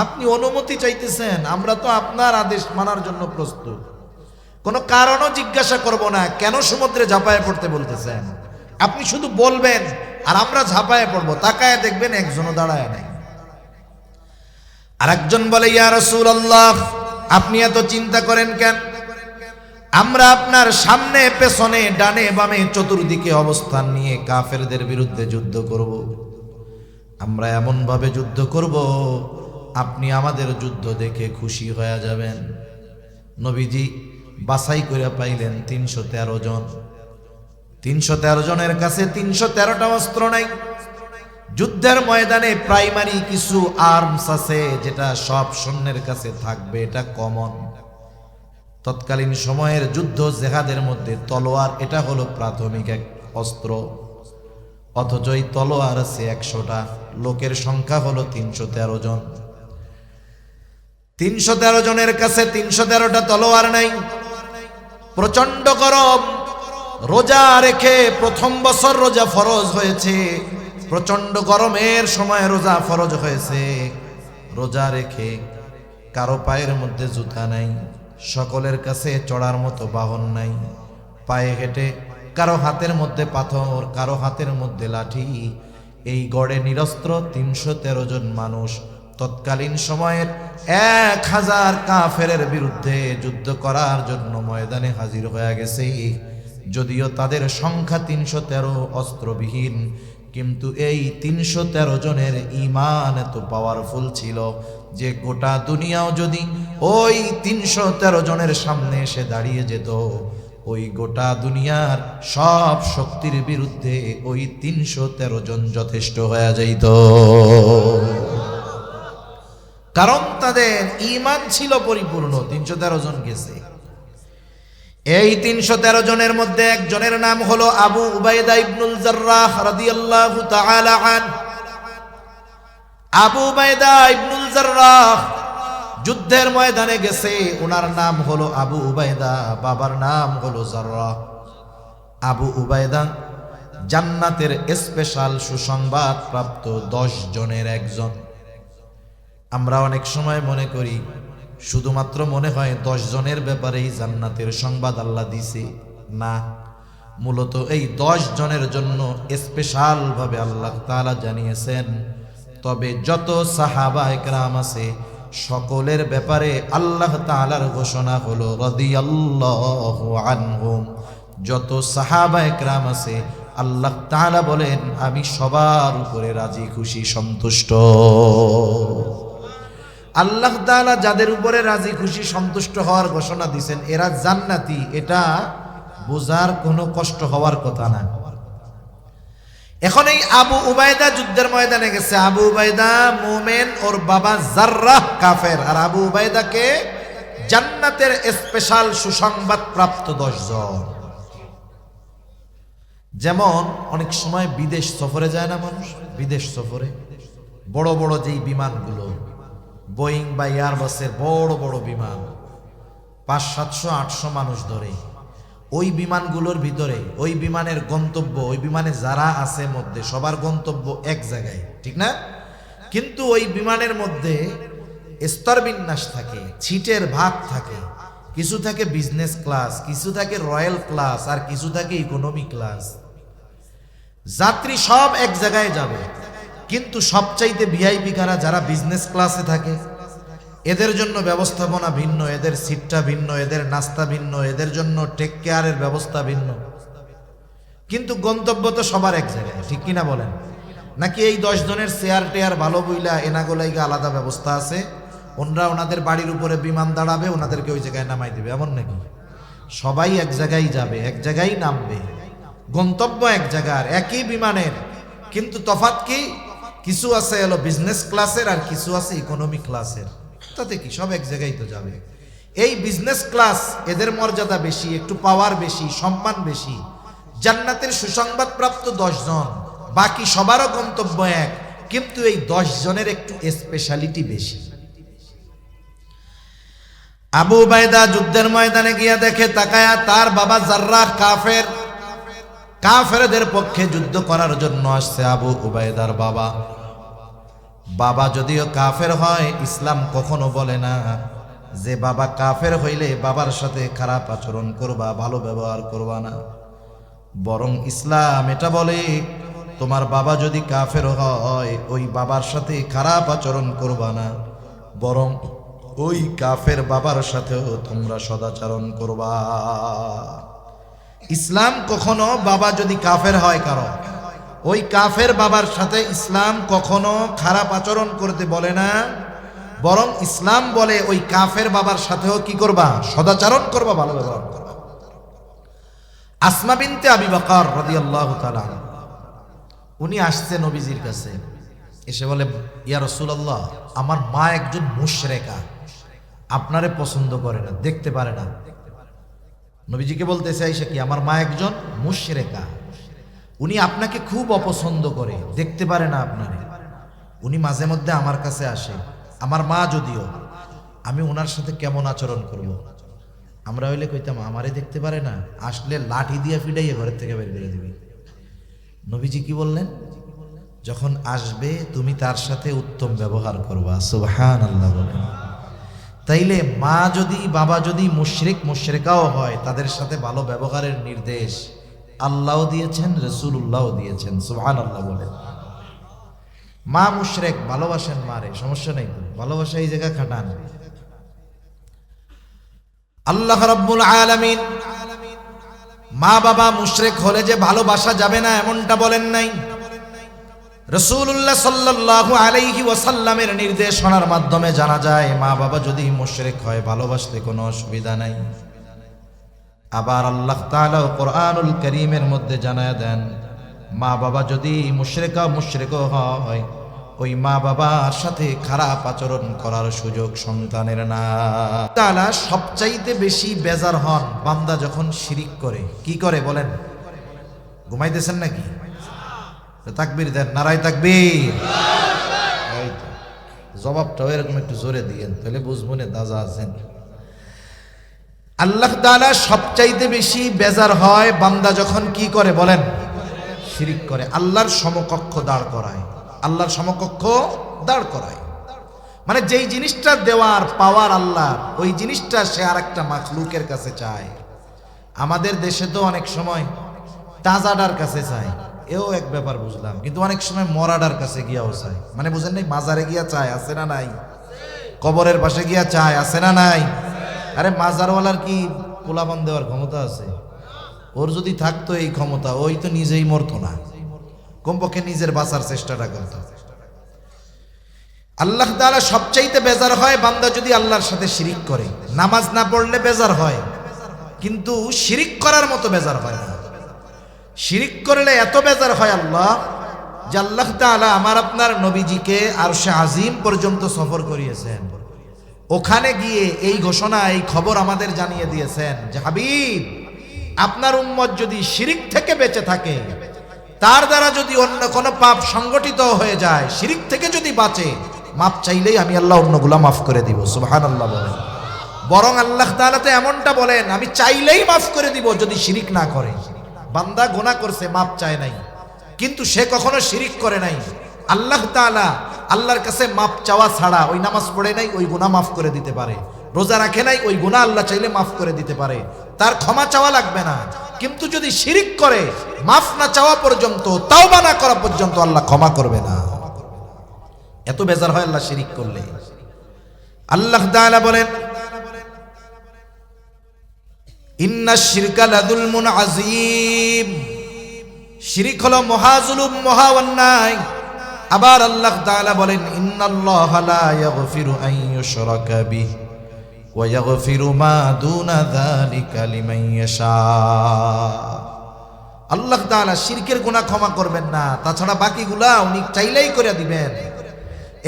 আপনি অনুমতি চাইতেছেন, আমরা তো আপনার আদেশ মানার জন্য প্রস্তুত। কোনো কারণও জিজ্ঞাসা করব না, কেন সমুদ্রে ঝাঁপায় পড়তে বলতেছেন। আপনি শুধু বলবেন আর আমরা ঝাঁপায় পড়বো, তাকায় দেখবেন একজনও দাঁড়ায় নাই। আর একজন বলে, ইয়া রাসূলুল্লাহ আপনি এত চিন্তা করেন কেন? আমরা আপনার সামনে পেছনে ডানে বামে চতুর্দিকে অবস্থান নিয়ে কাফেরদের বিরুদ্ধে যুদ্ধ করব। আমরা এমন ভাবে যুদ্ধ করব আপনি আমাদের যুদ্ধ দেখে খুশি হয়ে যাবেন। নবীজি বাছাই করে পাইলেন 313 জন। 313 জনের কাছে 313টা অস্ত্র নাই। যুদ্ধের ময়দানে প্রাইমারি কিছু আর্মস আছে যেটা সব সৈন্যের কাছে থাকবে, এটা কমন। তৎকালীন সময়ের যুদ্ধ জেহাদের মধ্যে তলোয়ার এটা হলো প্রাথমিক এক অস্ত্র, অথচ এই তলোয়ার আছে 100টা, লোকের সংখ্যা হলো 313 জন। 313 জনের কাছে 313টা তলোয়ার নাই। প্রচন্ড গরম, রোজা রেখে প্রথম বছর রোজা ফরজ হয়েছে, প্রচন্ড গরমের সময় রোজা ফরজ হয়েছে। রোজা রেখে কারো পায়ের মধ্যে জুতা নাই, সকলের কাছে চড়ার মতো বাহন নাই, পায়ে হেঁটে, কারো হাতের মধ্যে পাথর, কারো হাতের মধ্যে লাঠি। এই গড়ে নিরস্ত্র 313 জন মানুষ তৎকালীন সময়ের 1000 কাফেরের বিরুদ্ধে যুদ্ধ করার জন্য ময়দানে হাজির হয়ে গেছে। যদিও তাদের সংখ্যা 313, অস্ত্রবিহীন, কিন্তু এই 313 জনের ঈমান এত পাওয়ারফুল ছিল যে গোটা দুনিয়াও যদি ওই 313 জনের সামনে এসে দাঁড়িয়ে যেত, ওই গোটা দুনিয়ার সব শক্তির বিরুদ্ধে ওই 313 জন যথেষ্ট হয়ে যাইত। কারণ তাদের ঈমান ছিল পরিপূর্ণ। 313 জন গেছে। এই 313 জনের মধ্যে একজনের নাম হলো আবু উবাইদা ইবনুল জাররাহ রাদিয়াল্লাহু তাআলা আন। আবু উবাইদা ইবনুল জাররাহ যুদ্ধের ময়দানে গেছে। ওনার নাম হলো আবু উবাইদা, বাবার নাম হলো জাররাহ। আবু উবাইদা জান্নাতের স্পেশাল সুসংবাদ প্রাপ্ত 10 জনের একজন। আমরা অনেক সময় মনে করি, শুধুমাত্র মনে হয় 10 জনের ব্যাপারেই জান্নাতের সংবাদ আল্লাহ দিছে। না, মূলত এই 10 জনের জন্য স্পেশাল ভাবে আল্লাহ তাআলা জানিয়েছেন। তবে যত সাহাবা একরাম আছে সকলের ব্যাপারে আল্লাহ তাআলার ঘোষণা হলো রাদিয়াল্লাহু আনহুম। যত সাহাবা একরাম আছে আল্লাহ তাআলা বলেন আমি সবার উপরে রাজি খুশি সন্তুষ্ট। আল্লাহ তাআলা যাদের উপরে রাজি খুশি সন্তুষ্ট হওয়ার ঘোষণা দিয়েছেন এরা জান্নাতি, এটা বোঝার কোনো কষ্ট হওয়ার কথা না। এখন এই আবু উবাইদা যুদ্ধের ময়দানে গেছে। আবু উবাইদা মুমিন, ওর বাবা জাররাহ কাফের। আর আবু উবাইদাকে জান্নাতের স্পেশাল সুসংবাদ প্রাপ্ত 10 জন। যেমন অনেক সময় বিদেশ সফরে যায় না মানুষ, বিদেশ সফরে বড় বড় যেই বিমানগুলো, বোয়িং বা এয়ারবাসের বড় বড় বিমান, 500-700-800 মানুষ ধরে, ওই বিমানগুলোর ভিতরে ওই বিমানের গন্তব্য, ওই বিমানে যারা আছে মধ্যে সবার গন্তব্য এক জায়গায়, ঠিক না? কিন্তু ওই বিমানের মধ্যে স্তরবিন্যাস থাকে, ছিটের ভাগ থাকে। কিছু থাকে বিজনেস ক্লাস, কিছু থাকে রয়্যাল ক্লাস, আর কিছু থাকে ইকোনমি ক্লাস। যাত্রী সব এক জায়গায় যাবে, কিন্তু সবচাইতে ভিআইপি কারা? যারা বিজনেস ক্লাসে থাকে। এদের জন্য ব্যবস্থাপনা ভিন্ন, এদের সিটটা ভিন্ন, এদের নাস্তা ভিন্ন, এদের জন্য টেক কেয়ারের ব্যবস্থা ভিন্ন, কিন্তু গন্তব্য তো সবার এক জায়গায়, ঠিক কিনা বলেন? নাকি এই 10 জনের চেয়ার টেয়ার ভালো বইলা এনাগোলাইগা আলাদা ব্যবস্থা আছে, ওনারা ওনাদের বাড়ির উপরে বিমান দাঁড়াবে, ওনাদেরকে ওই জায়গায় নামাই দেবে, এমন নাকি? সবাই এক জায়গায় যাবে, এক জায়গায় নামবে, গন্তব্য এক জায়গার, একই বিমানের, কিন্তু তফাৎ কি? কিছু আছে হলো বিজনেস ক্লাসের আর কিছু আছে ইকোনমি ক্লাসের। তাতে কি, সব এক জায়গায় তো যাবে। এই বিজনেস ক্লাস, এদের মর্যাদা বেশি, একটু পাওয়ার বেশি, সম্মান বেশি। জান্নাতের সুসংবাদ প্রাপ্ত 10 জন, বাকি সবারও গন্তব্য এক, কিন্তু এই 10 জনের একটু স্পেশালিটি বেশি। আবু উবাইদা যুদ্ধের ময়দানে গিয়া দেখে, তাকায়া তার বাবা জাররাহ কাফের, কাফেরদের পক্ষে যুদ্ধ করার জন্য আসছে আবু উবাইদার বাবা। বাবা যদিও কাফের হয়, ইসলাম কখনো বলে না যে বাবা কাফের হইলে বাবার সাথে খারাপ আচরণ করবা, ভালো ব্যবহার করবা না। বরং ইসলাম এটা বলে, তোমার বাবা যদি কাফের হয়, ওই বাবার সাথে খারাপ আচরণ করবা না, বরং ওই কাফের বাবার সাথেও তোমরা সদাচরণ করবা। ইসলাম কখনো বাবা যদি কাফের হয় কারো, ওই কাফের বাবার সাথে ইসলাম কখনো খারাপ আচরণ করতে বলে না, বরং ইসলাম বলে ওই কাফের বাবার সাথেও কি করবা, সদাচরণ করবা, ভালো ব্যবহার করবা। আসমা বিনতে আবি বকর রাদিয়াল্লাহু তাআলা, উনি আসছে নবীজির কাছে, এসে বলে, ইয়া রাসূলুল্লাহ, আমার মা একজন মুশরিকা, আপনারে পছন্দ করে না, দেখতে পারে না। নবীজিকে বলতেছে আয়েশা কি, আমার মা একজন মুশরিকা, উনি আপনাকে খুব অপছন্দ করে, দেখতে পারে না আপনারে, উনি মাঝে মধ্যে আমার কাছে আসে, আমার মা যদিও, আমি ওনার সাথে কেমন আচরণ করব? আমরা হইলে কইতাম, আমারে দেখতে পারে না, আসলে লাঠি দিয়ে ফিডাইয়ে ঘরের থেকে বের করে দিবি। নবীজি কি বললেন, যখন আসবে তুমি তার সাথে উত্তম ব্যবহার করবা। সুবহানাল্লাহ বলেন। তাইলে মা যদি, বাবা যদি মুশরিক মুশরিকাও হয়, তাদের সাথে ভালো ব্যবহারের নির্দেশ আল্লাহও দিয়েছেন, রাসূলুল্লাহও দিয়েছেন। সুবহানাল্লাহ বলেন। মা মুশরিক, ভালোবাসেন মারে, সমস্যা নেই, ভালোবাসা এই জায়গা খাটান। আল্লাহ রাব্বুল আলামিন মা বাবা মুশরিক হলে যে ভালোবাসা যাবে না এমনটা বলেন নাই। রাসূলুল্লাহ সাল্লাল্লাহু আলাইহি ওয়াসাল্লামের নির্দেশনার মাধ্যমে জানা যায়, মা বাবা যদি মুশরিক হয়, ভালোবাসতে কোনো অসুবিধা নাই। আবার আল্লাহ তাআলা কোরআনুল কারীমের মধ্যে জানায় দেন, মা বাবা যদি মুশরিক হয়, ওই মা বাবার সাথে খারাপ আচরণ করার সুযোগ সন্তানের না। তাআলা সবচাইতে বেশি বেজার হন বান্দা যখন শিরিক করে। কি করে বলেন? ঘুমাইতেছেন নাকি? তাকবীর দেন, নারায়ে তাকবীর। এই তো জবাবটাও এরকম একটু জোরে দিয়েন, তাহলে বুঝবো না দাজা আছেন। আল্লাহ তাআলা সবচাইতে বেশি বেজার হয় বান্দা যখন কি করে বলেন? শিরিক করে, আল্লাহর সমকক্ষ দাঁড় করায়, আল্লাহর সমকক্ষ দাঁড় করায়। মানে যেই জিনিসটা দেওয়ার পাওয়ার আল্লাহর, ওই জিনিসটা সে আর একটা মাখলুকের কাছে চায়। আমাদের দেশে তো অনেক সময় তাজাডার কাছে চায়, এও এক ব্যাপার বুঝলাম, কিন্তু অনেক সময় মরাডার কাছে গিয়াও চায়। মানে বুঝেন নাই, মাজারে গিয়া চায়, আছে না নাই? কবরের পাশে গিয়া চায়, আছে না নাই? আরে মাজারওয়ালার কি পোলাপান দেওয়ার ক্ষমতা আছে? ওর যদি থাকতো এই ক্ষমতা, ওই তো নিজেই মরতো না, কমপক্ষে নিজের বাঁচার চেষ্টাটা করত। আল্লাহ তাআলা সবচাইতে বেজার হয় বান্দা যদি আল্লাহর সাথে শিরিক করে। নামাজ না পড়লে বেজার হয়, কিন্তু শিরিক করার মতো বেজার হয় না। শিরিক করলে এত বেজার হয় আল্লাহ, যে আল্লাহ তাআলা আমার আপনার নবীজিকে আরশে আজিম পর্যন্ত সফর করিয়েছেন। ওখানে গিয়ে এই ঘোষণা, এই খবর আমাদের জানিয়ে দিয়েছেন যে হাবিব, আপনার উম্মত যদি শিরিক থেকে বেঁচে থাকে, তার দ্বারা যদি অন্য কোনো পাপ সংগঠিত হয়ে যায়, শিরিক থেকে যদি বাঁচে, মাপ চাইলেই আমি আল্লাহ অন্যগুলা মাফ করে দিব। সুবহানাল্লাহ বলেন। বরং আল্লাহ তাআলা তো এমনটা বলেন, আমি চাইলেই মাফ করে দিব যদি শিরিক না করে। বান্দা গুনাহ করছে, মাপ চায় নাই, কিন্তু সে কখনো শিরিক করে নাই। আল্লাহ তাআলা আল্লাহর কাছে মাপ চাওয়া ছাড়া, ওই নামাজ পড়ে নাই, ওই গুনাহ মাফ করে দিতে পারে। রোজা রাখে নাই, ওই গুনাহ আল্লাহ চাইলে মাফ করে দিতে পারে, তার ক্ষমা চাওয়া লাগবে না। কিন্তু যদি শিরিক করে, মাফ না চাওয়া পর্যন্ত, তাওবা না করা পর্যন্ত আল্লাহ ক্ষমা করবে না। এত বেজার হয় আল্লাহ শিরিক করলে। আল্লাহ তাআলা বলেন, ইন্নাশ শিরকা লাযুলমুন আযীম, শিরিক হলো মহাজুলুম, মহা অন্যায়। আবার আল্লাহ তাআলা বলেন, ইন্নাল্লাহা লা ইয়াগফিরু আন ইউশরাকা বিহি ওয়া ইয়াগফিরু মা দুনা যালিকা লিমান ইয়াশা। আল্লাহ তাআলা শিরকের গুনাহ ক্ষমা করবেন না, তাছাড়া বাকিগুলা উনি চাইলেই করে দিবেন।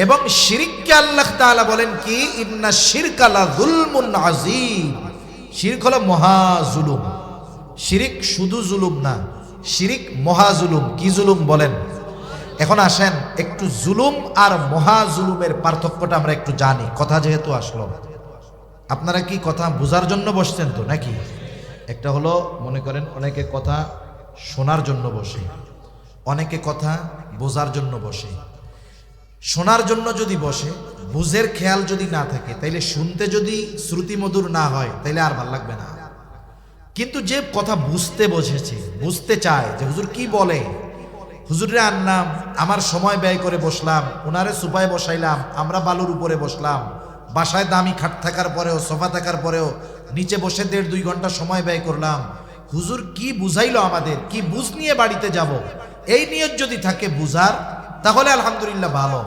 এবং শিরিককে আল্লাহ তাআলা বলেন কি, ইন্না শিরকা লা যুলমুন আযীম, শিরক হলো মহা জুলুম। শিরিক শুধু জুলুম না, শিরিক মহা জুলুম। কি জুলুম বলেন? এখন আসেন একটু জুলুম আর মহা জুলুমের পার্থক্যটা আমরা একটু জানি। কথা যেহেতু আসলো, আপনারা কি কথা বোঝার জন্য বসছেন তো নাকি? একটা হলো মনে করেন অনেকে কথা শোনার জন্য বসে, অনেকে কথা বোঝার জন্য বসে। শোনার জন্য যদি বসে, বুঝের খেয়াল যদি না থাকে, তাইলে শুনতে যদি শ্রুতিমধুর না হয়, তাইলে আর ভাল লাগবে না। কিন্তু যে কথা বুঝতে বসেছে, বুঝতে চায় যে হুজুর কি বলে, হুজুরে আনলাম, আমার সময় ব্যয় করে বসলাম, ওনারে সুপায় বসাইলাম, আমরা বালুর উপরে বসলাম, বাসায় দামি খাট থাকার পরেও, সোফা থাকার পরেও নিচে বসে 1.5-2 ঘন্টা সময় ব্যয় করলাম, হুজুর কি বুঝাইলো আমাদের, কি বুঝ নিয়ে বাড়িতে যাব, এই নিয়ত যদি থাকে বুঝার, তাহলে আলহামদুলিল্লাহ ভালো।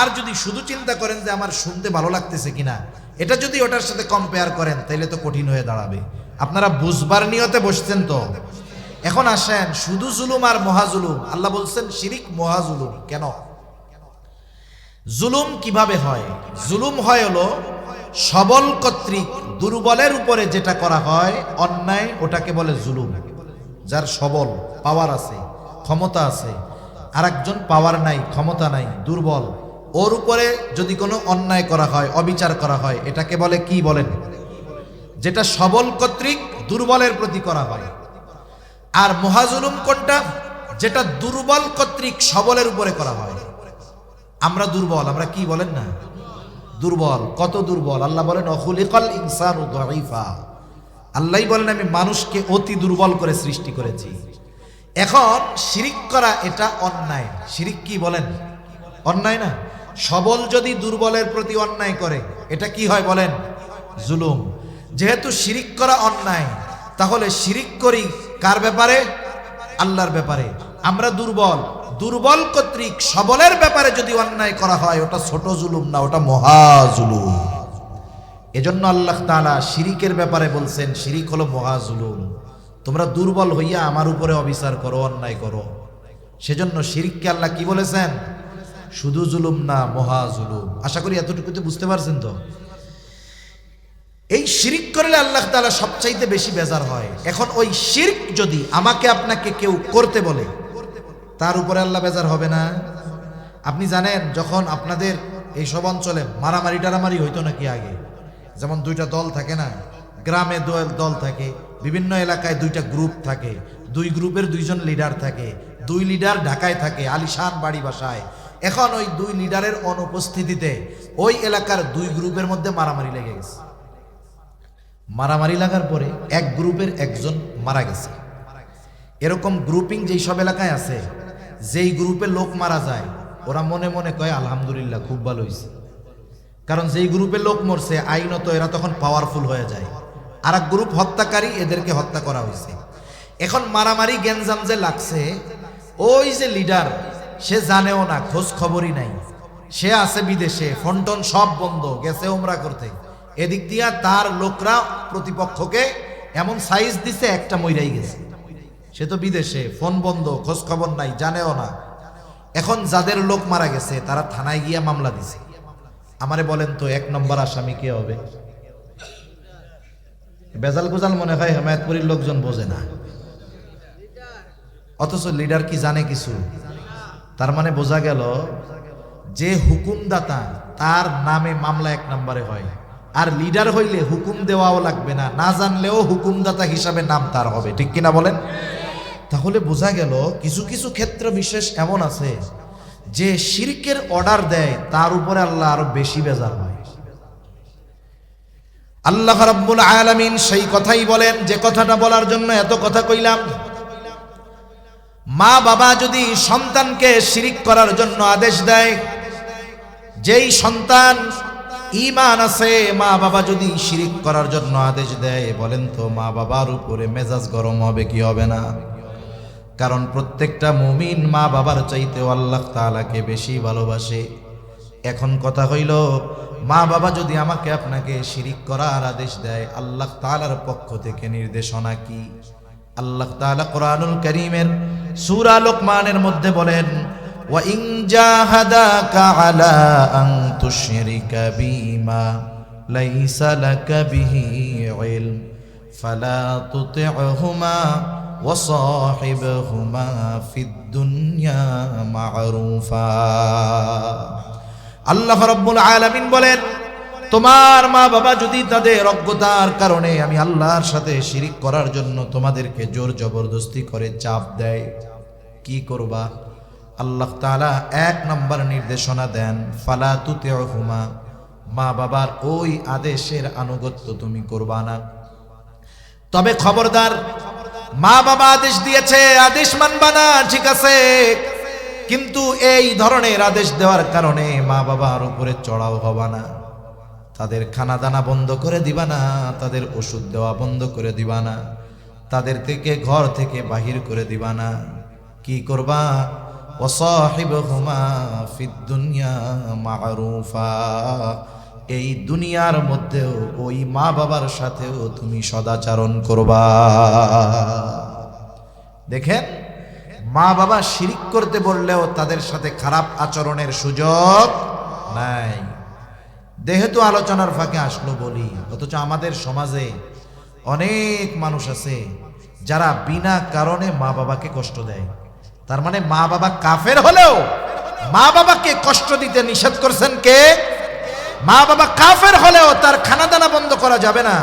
আর যদি শুধু চিন্তা করেন যে আমার শুনতে ভালো লাগতেছে কিনা, এটা যদি ওটার সাথে কম্পেয়ার করেন, তাইলে তো কঠিন হয়ে দাঁড়াবে। আপনারা বুঝবার নিয়তে বসছেন তো? এখন আসেন, শুধু জুলুম আর মহাজুলুম, আল্লাহ বলছেন শিরিক মহাজুলুম। কেন? জুলুম কিভাবে হয়? জুলুম হয় হলো সবল কর্তৃক দুর্বলের উপরে যেটা করা হয় অন্যায়, ওটাকে বলে জুলুম। যার সবল পাওয়ার আছে, ক্ষমতা আছে, আর একজন পাওয়ার নাই, ক্ষমতা নাই, দুর্বল, ওর উপরে যদি কোনো অন্যায় করা হয়, অবিচার করা হয়, এটাকে বলে কি বলেন? যেটা সবল কর্তৃক দুর্বলের প্রতি করা হয়। আর মহাজুলুম কোনটা? যেটা দুর্বল কর্তৃক সবলের উপরে করা হয়। আমরা দুর্বল, আমরা কি বলেন না, দুর্বল। কত দুর্বল? আল্লাহ বলেন অখুলিকাল ইনসানু দাঈফা, আল্লাহই বলেন আমি মানুষকে অতি দুর্বল করে সৃষ্টি করেছি। এখন শিরিক করা এটা অন্যায়। শিরিক কি বলেন? অন্যায় না? সবল যদি দুর্বলের প্রতি অন্যায় করে, এটা কি হয় বলেন? জুলুম। যেহেতু শিরিক করা অন্যায়, তাহলে শিরিক করি কার ব্যাপারে? আল্লাহর ব্যাপারে। আমরা দুর্বল, দুর্বল কর্তৃক সবলের ব্যাপারে যদি অন্যায় করা হয়, ওটা ছোট জুলুম না, ওটা মহা জুলুম। এজন্য আল্লাহ তাআলা শিরিকের ব্যাপারে বলছেন শিরিক হলো মহা জুলুম। তোমরা দুর্বল হইয়া আমার উপরে অবিচার করো, অন্যায় করো। সেজন্য শিরিককে আল্লাহ কি বলেছেন? শুধু জুলুম না, মহা জুলুম। আশা করি এতটুকুতে বুঝতে পারছেন তো? এই শিরিক করলে আল্লাহ তাআলা সবচাইতে বেশি বেজার হয়। এখন ওই শিরক যদি আমাকে আপনাকে কেউ করতে বলে, তার উপরে আল্লাহ বেজার হবে না? আপনি জানেন যখন আপনাদের এই সব অঞ্চলে মারামারি টারামারি হইতো নাকি আগে? যেমন দুইটা দল থাকে না, গ্রামে দল থাকে, বিভিন্ন এলাকায় দুইটা গ্রুপ থাকে, দুই গ্রুপের দুইজন লিডার থাকে, দুই লিডার ঢাকায় থাকে আলিশান বাড়ি বাসায়। এখন ওই দুই লিডারের অনুপস্থিতিতে ওই এলাকার দুই গ্রুপের মধ্যে মারামারি লেগে গেছে। মারামারি লাগার পরে এক গ্রুপের একজন মারা গেছে। এরকম গ্রুপিং যেই সব এলাকায় আছে, যেই গ্রুপে লোক মারা যায়, ওরা মনে মনে কয় আলহামদুলিল্লাহ খুব ভালো হয়েছে। কারণ যেই গ্রুপে লোক মরছে, আইনত এরা তখন পাওয়ারফুল হয়ে যায়। আর এক গ্রুপ হত্যাকারী, এদেরকে হত্যা করা হয়েছে। এখন মারামারি গ্যাঞ্জাম যে লাগছে, ওই যে লিডার, সে জানেও না, খোঁজ খবরই নাই, সে আছে বিদেশে, ফোনটোন সব বন্ধ, গেছে উমরা করতে। এদিক দিয়া তার লোকরা প্রতিপক্ষকে এমন সাইজ দিছে, একটা মইরাই গেছে। সে তো বিদেশে, ফোন বন্ধ, খোঁজ খবর নাই, জানেও না। এখন যাদের লোক মারা গেছে তারা থানায় গিয়া মামলা দিছে। আমারে বলেন তো 1 নম্বর আসামি কে হবে? বেজাল গুজাল মনে হয় হেমায়েতপুরীর লোকজন বোঝে না, অথচ লিডার কি জানে কিছু? তার মানে বোঝা গেল যে হুকুমদাতা, তার নামে মামলা 1 নম্বরে হয়। আর লিডার হইলে হুকুম দেওয়াও লাগবে না, না জানলেও হুকুমদাতা হিসাবে নাম তার হবে। ঠিক কিনা বলেন? তাহলে বোঝা গেল কিছু কিছু ক্ষেত্র বিশেষ এমন আছে যে শিরকের অর্ডার দেয়, তার উপরে আল্লাহ আরো বেশি বেজার হয়। আল্লাহ রাব্বুল আলামিন সেই কথাই বলেন যে কথাটা বলার জন্য এত কথা কইলাম। মা বাবা যদি সন্তানকে শিরিক করার জন্য আদেশ দেয়, যেই সন্তান ঈমান আছে, মা বাবা যদি শিরিক করার জন্য আদেশ দেয়, বলেন তো মা বাবার উপরে মেজাজ গরম হবে কি হবে না? কারণ প্রত্যেকটা মুমিন মা বাবার চাইতেও আল্লাহ তাআলাকে বেশি ভালোবাসে। এখন কথা হইল, মা বাবা যদি আমাকে আপনাকে শিরিক করার আদেশ দেয়, আল্লাহ তাআলার পক্ষ থেকে নির্দেশনা কি? আল্লাহ তাআলা কোরআনুল কারীমের সূরা লোকমানের মধ্যে বলেন, ওয়া ইন জাহাদাকা আলা আন তুশরিকা বিমা লাইসা লাকা বিহি ইলম ফালা তুতি'হুমা ওয়া সাহিবহুমা ফিদ দুনিয়া মা'রুফা। আল্লাহ রাব্বুল আলামিন বলেন, তোমার মা বাবা যদি তাদের অজ্ঞতার কারণে আমি আল্লাহর সাথে শিরিক করার জন্য তোমাদেরকে জোর জবরদস্তি করে চাপ দেয়, কি করবা? আল্লাহ তাআলা ১ নম্বর নির্দেশনা দেন, ফালা তুতি'হুমা, মা বাবার ওই আদেশের আনুগত্য তুমি করবা না। তবে খবরদার, মা বাবা আদেশ দিয়েছে, আদেশ মানবা না, ঠিক আছে, কিন্তু এই ধরনের আদেশ দেওয়ার কারণে মা বাবার উপরে চড়াও হবা না। তাদের খানা দানা বন্ধ করে দিবা না, তাদের ওষুধ দেওয়া বন্ধ করে দিবা না, তাদের থেকে ঘর থেকে বাহির করে দিবা না। কি করবা? ওয়াসাহিবহুমা ফিদ দুনিয়া মা'রুফা, এই দুনিয়ার মধ্যেও ওই মা বাবার সাথেও তুমি সদাচরণ করবা। দেখেন, মা বাবা শিরিক করতে বললেও তাদের সাথে খারাপ আচরণের সুযোগ নাই। যেহেতু আলোচনার ফাঁকে আসলো বলি, অথচ আমাদের সমাজে অনেক মানুষ আছে যারা বিনা কারণে মা বাবাকে কষ্ট দেয়। তার মানে মা বাবা কাফের হলেও মা বাবাকে কষ্ট দিতে নিষেধ করছেন কে? মা বাবা কাফের হলেও তার খানা দানা বন্ধ করা যাবে না,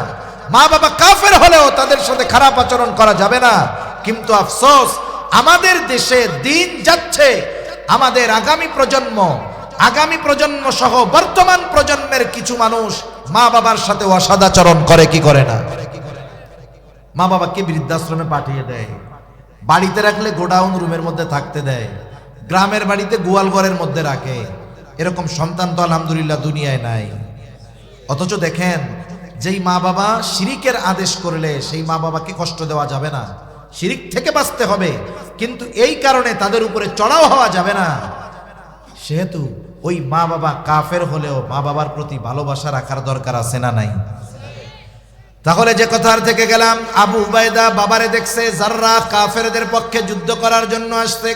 মা বাবা কাফের হলেও তাদের সাথে খারাপ আচরণ করা যাবে না। কিন্তু আফসোস, আমাদের দেশে দিন যাচ্ছে, আমাদের আগামী প্রজন্ম সহ বর্তমান প্রজন্মের কিছু মানুষ মা বাবার সাথে অসদাচরণ করে, কি করে না? মা বাবাকে বৃদ্ধাশ্রমে পাঠিয়ে দেয়, বাড়িতে রাখলে গোডাউন রুমের মধ্যে থাকতে দেয়, গ্রামের বাড়িতে গোয়াল ঘরের মধ্যে রাখে। এরকম সন্তান তো আলহামদুলিল্লাহ দুনিয়ায় নাই। অথচ দেখেন, যেই মা বাবা শিরিকের আদেশ করলে সেই মা বাবাকে কষ্ট দেওয়া যাবে না, শিরিক থেকে বাঁচতে হবে, কিন্তু এই কারণে তাদের উপরে চড়াও হওয়া যাবে না। সেহেতু ওই মা বাবা কাফের হলেও মা বাবার প্রতি ভালোবাসা রাখার দরকার আছে না নাই? তাহলে যে কথার থেকে গেলাম, আবু উবাইদা বাবারে দেখছে যাররা কাফেরদের পক্ষে যুদ্ধ করার জন্য আসছে।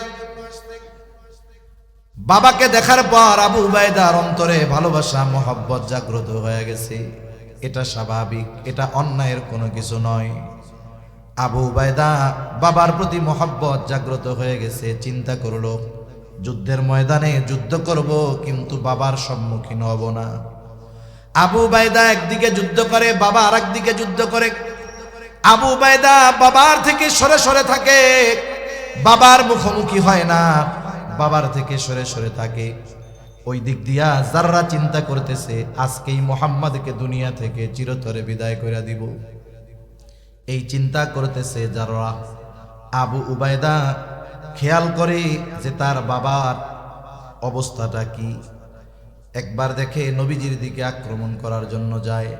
বাবাকে দেখার পর আবু উবাইদার অন্তরে ভালোবাসা মহব্বত জাগ্রত হয়ে গেছে। এটা স্বাভাবিক, এটা অন্যায়ের কোনো কিছু নয়। আবু উবাইদা বাবার প্রতি মহব্বত জাগ্রত হয়ে গেছে, চিন্তা করলো যুদ্ধের ময়দানে যুদ্ধ করব, কিন্তু বাবার সম্মুখীন হব না। আবু উবাইদা একদিকে যুদ্ধ করে, বাবা আর একদিকে যুদ্ধ করে। আবু উবাইদা বাবার থেকে সরে সরে থাকে, বাবার মুখোমুখি হয় না, বাবার থেকে সরে সরে থাকে। ওই দিক দিয়া যাররা চিন্তা করতেছে আজকেই মুহাম্মদকে দুনিয়া থেকে চিরতরে বিদায় করে দিব, এই চিন্তা করতেছে যারা। আবু উবাইদা খেয়াল করে যে তার বাবার অবস্থাটা কি। একবার দেখে নবীজির দিকে আক্রমণ করার জন্য যায়,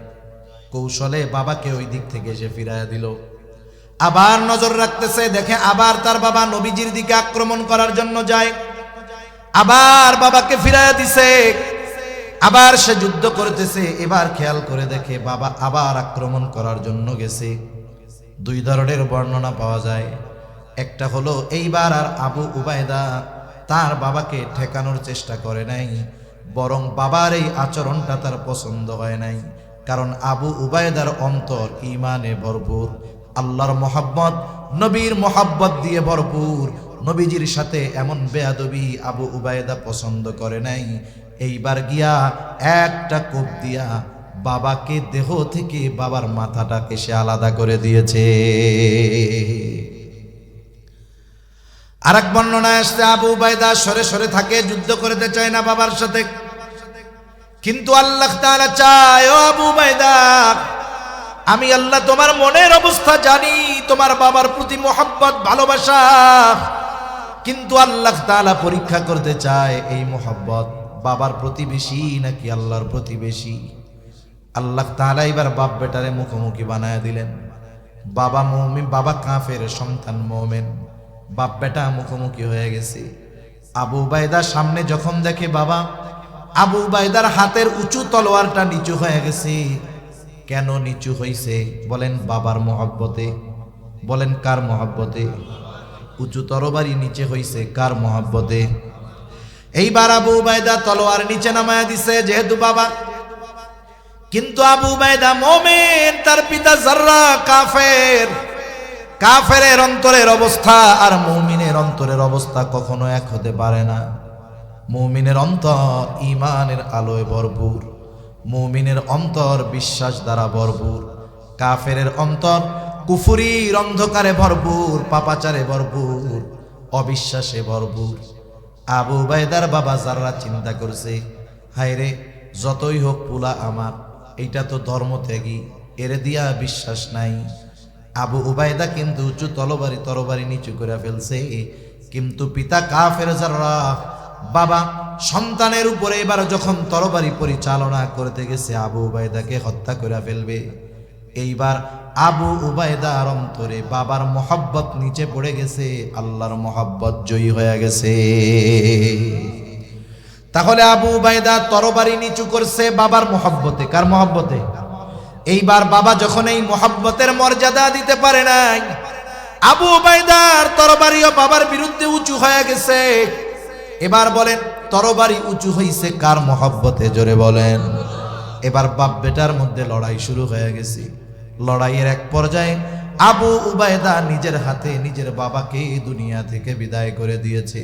কৌশলে বাবাকে ওই দিক থেকে এসে ফিরাইয়া দিল। আবার নজর রাখতেছে, দেখে আবার তার বাবা নবীজির দিকে আক্রমণ করার জন্য যায়, আবার বাবাকে ফিরাইয়া দিছে, আবার সে যুদ্ধ করতেছে। এবার খেয়াল করে দেখে বাবা আবার আক্রমণ করার জন্য গেছে। দুই ধরনের বর্ণনা পাওয়া যায়। একটা হলো এইবার আর আবু উবাইদা তার বাবাকে ঠেকানোর চেষ্টা করে নাই, বরং বাবার এই আচরণটা তার পছন্দ হয় নাই। কারণ আবু উবাইদার অন্তর ঈমানে ভরপুর, আল্লাহর মহব্বত, নবীর মহব্বত দিয়ে ভরপুর। নবীজির সাথে এমন বেয়াদবি আবু উবাইদা পছন্দ করে নাই। এইবার গিয়া একটা কোপ দিয়া বাবাকে দেহ থেকে বাবার মাথাটাকে সে আলাদা করে দিয়েছে। আরেক বর্ণনায় আসছে আবু উবাইদা সরে সরে থাকে, যুদ্ধ করতে চায় না বাবার সাথে। কিন্তু আল্লাহ তাআলা চায়, ও আবু উবাইদা, আমি আল্লাহ তোমার মনের অবস্থা জানি, তোমার বাবার প্রতি মহব্বত ভালোবাসা, কিন্তু আল্লাহ তাআলা পরীক্ষা করতে চায় এই মহব্বত বাবার প্রতি বেশি নাকি আল্লাহর প্রতি বেশি। আল্লাহ তাআলা এবার বাপ বেটারে মুখোমুখি বানায় দিলেন। বাবা মুমিন, বাবা কাফের, সন্তান মুমিন, বাপ বেটা মুখোমুখি হয়ে গেছে। আবু উবাইদা সামনে যখন দেখে বাবা, আবু উবাইদার হাতের উঁচু তলোয়ারটা নিচু হয়ে গেছে। কেন নিচু হইছে? বলেন বাবার মহব্বতে। বলেন কার মহব্বতে? উঁচু তরবারি নিচে হইছে কার মহব্বতে? এইবার আবু উবাইদা তলোয়ার নিচে নামায়া দিছে যেহেতু বাবা, কিন্তু আবু উবাইদা মুমিন, তার পিতা জাররা কাফের। কাফেরের অন্তরের অবস্থা আর মুমিনের অন্তরের অবস্থা কখনো এক হতে পারে না। মুমিনের অন্তর ঈমানের আলোয় ভরপুর, মুমিনের অন্তর বিশ্বাস দ্বারা ভরপুর। কাফেরের অন্তর কুফরির অন্ধকারে ভরপুর, পাপাচারে ভরপুর, অবিশ্বাসে ভরপুর। আবু উবাইদার বাবা জাররা চিন্তা করছে, হায়রে যতই হোক পুলা আমার, এইটা তো ধর্ম ত্যাগী, এরে দিয়া বিশ্বাস নাই। আবু উবাইদা কিন্তু উঁচু তরবারি নিচু করে ফেলছে, কিন্তু পিতা কাফের জাররা বাবা সন্তানের উপরে এবার যখন তরবারি পরিচালনা করতে গেছে আবু উবাইদাকে হত্যা করে ফেলবে। এইবার আবু উবাইদার অন্তরে বাবার মহব্বত নিচে পড়ে গেছে, আল্লাহর মহব্বত জয়ী হয়ে গেছে। তাহলে আবু উবাইদা তরবারি নিচু করছে বাবার মহব্বতে। কার মহব্বতে? এইবার বাবা যখন এই মহব্বতের মর্যাদা দিতে পারে নাই, আবু উবাইদার তরবারিও বাবার বিরুদ্ধে উঁচু হয়ে গেছে। এবার বলেন তরবারি উঁচু হইছে কার মহব্বতে? জোরে বলেন। এবার বাপ বেটার মধ্যে লড়াই শুরু হয়ে গেছে। লড়াইয়ের এক পর্যায়ে আবু উবাইদা নিজের হাতে নিজের বাবাকে দুনিয়া থেকে বিদায় করে দিয়েছে।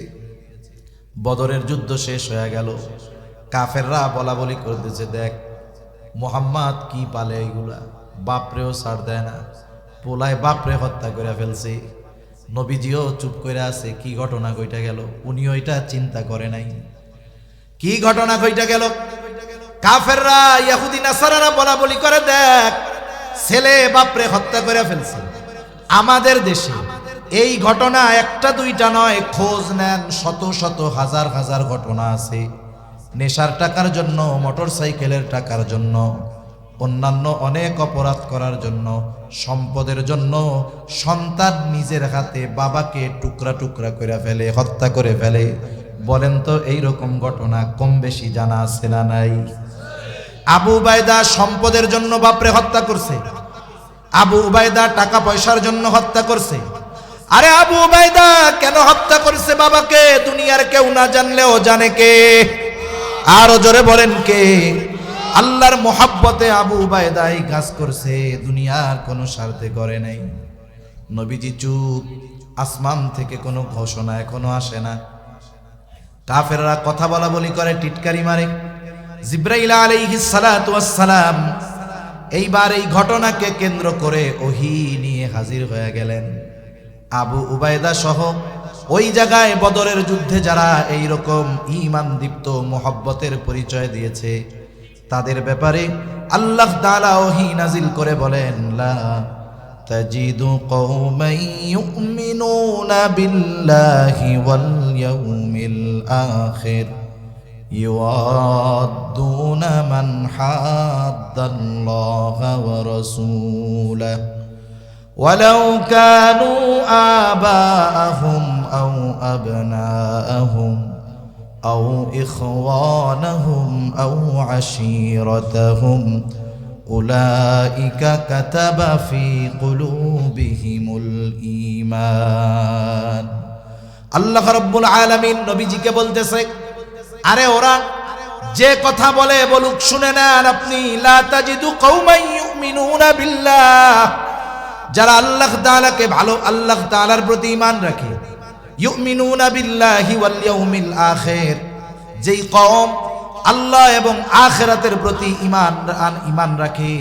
বদরের যুদ্ধ শেষ হয়ে গেল। কাফেররা বলা বলি করতেছে, দেখ মুহাম্মদ কি পালে এইগুলা, বাপরেও ছাড় দেয় না, পোলায় বাপরে হত্যা করে ফেলছে। নবীজিও চুপ করে আছে, কি ঘটনা কইটা গেল? উনিও এটা চিন্তা করে নাই, কি ঘটনা কইটা গেল। কাফেররা ইহুদি নাসারারা বলা বলি করে, দেখ ছেলে বাপরে হত্যা করে ফেলছে। আমাদের দেশে এই ঘটনা একটা দুইটা নয়, খোঁজ নেন শত শত হাজার হাজার ঘটনা আছে। নেশার টাকার জন্য, মোটর সাইকেলের টাকার জন্য, অন্যান্য অনেক অপরাধ করার জন্য, সম্পদের জন্য সন্তান নিজের হাতে বাবাকে টুকরা টুকরা করে ফেলে, হত্যা করে ফেলে। বলেন তো এই রকম ঘটনা কম বেশি জানা আছে না নাই? আবু উবাইদা সম্পদের জন্য বাপরে হত্যা করছে, আবু উবাইদা টাকা পয়সার জন্য হত্যা করছে। আরে আবু উবাইদা কেন হত্যা করছে বাবাকে? দুনিয়ার কেউ না জানলেও জানে কে? আরো জোরে বলেন কে? আল্লাহর মোহাব্বতে আবু উবাইদা এই কাজ করছে, দুনিয়ার কোনো স্বার্থে করে নাই। নবীজি চুপ, আসমান থেকে কোনো ঘোষণা এখনো আসে না। কাফেররা কথা বলা বলি করে, টিটকারি মারে। জিব্রাইল আলাইহিস সালাতু ওয়াস সালাম এইবার এই ঘটনাকে কেন্দ্র করে ওহী নিয়ে হাজির হয়ে গেলেন। আবু উবাইদা সহ ওই জায়গায় বদরের যুদ্ধে যারা এই রকম ঈমান দীপ্ত মোহব্বতের পরিচয় দিয়েছে, তাদের ব্যাপারে আল্লাহ তাআলা ওহী নাজিল করে বলেন, লা তাজিদু কওমান ইউমিনুনা বিল্লাহি ওয়াল ইয়াউমিল আখির ইউআদ্দুনা মান হাদ্দাল্লাহা ওয়া রাসূলাহু ওয়ালাউ কানু আবাআহুম আও আবনাআহুম আও ইখওয়ানাহুম আও আশীরাতাহুম উলাইকা কাতাবা ফি কুলুবিহিমুল ঈমান। আল্লাহ রাব্বুল আলামিন নবীজিকে বলতেছে, আরে ওরা যে কথা বলে বলুক, শুনে নেন আপনি। লা তাজিদু কওমান ইউমিনুনা বিল্লাহ, যারা আল্লাহ তাআলাকে ভালো, আল্লাহ তাআলার প্রতি ঈমান রাখে, ইউমিনুনা বিল্লাহি ওয়াল ইয়াউমিল আখির, যেই কওম আল্লাহ এবং আখিরাতের প্রতি ঈমান রাখে,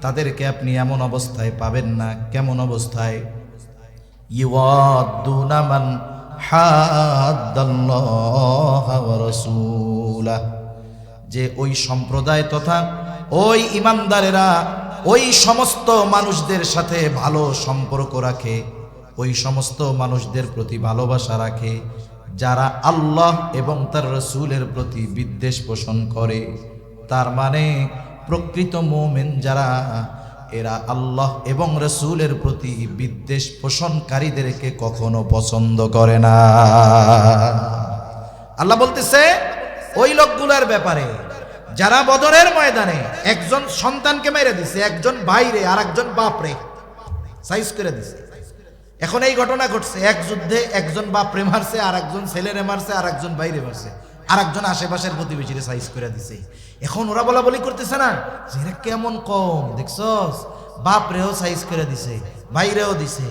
তাদেরকে আপনি এমন অবস্থায় পাবেন না। কেমন অবস্থায়? ইউআদ্দুনা মান হাদ্দাল্লাহা ওয়া রাসূলাহু, যে ওই সম্প্রদায় তথা ওই ঈমানদারেরা ওই সমস্ত মানুষদের সাথে ভালো সম্পর্ক রাখে, ওই সমস্ত মানুষদের প্রতি ভালোবাসা রাখে যারা আল্লাহ এবং তার রাসূলের প্রতি বিদ্বেষ পোষণ করে। তার মানে প্রকৃত মুমিন যারা, এরা আল্লাহ এবং রাসূলের প্রতি বিদ্বেষ পোষণকারীদেরকে কখনো পছন্দ করে না। আল্লাহ বলতেছে ওই লোকগুলোর ব্যাপারে যারা বদরের ময়দানে একজন সন্তানকে মেরে দিছে, একজন ভাইরে আর একজন বাপরে সাইজ করে দিছে। এখন এই ঘটনা ঘটছে, এক যুদ্ধে একজন বাপরে মারছে, আর একজন ছেলেরে মারছে, আর একজন ভাইরে মারছে। আরেকজন আশেপাশের প্রতিবেশীরে সাইজ করে দিছে। এখন ওরা বলা বলি করতেছে না যে এরা কেমন কম, দেখছস বাপ রেও সাইজ করে দিছে, ভাইরেও দিছে,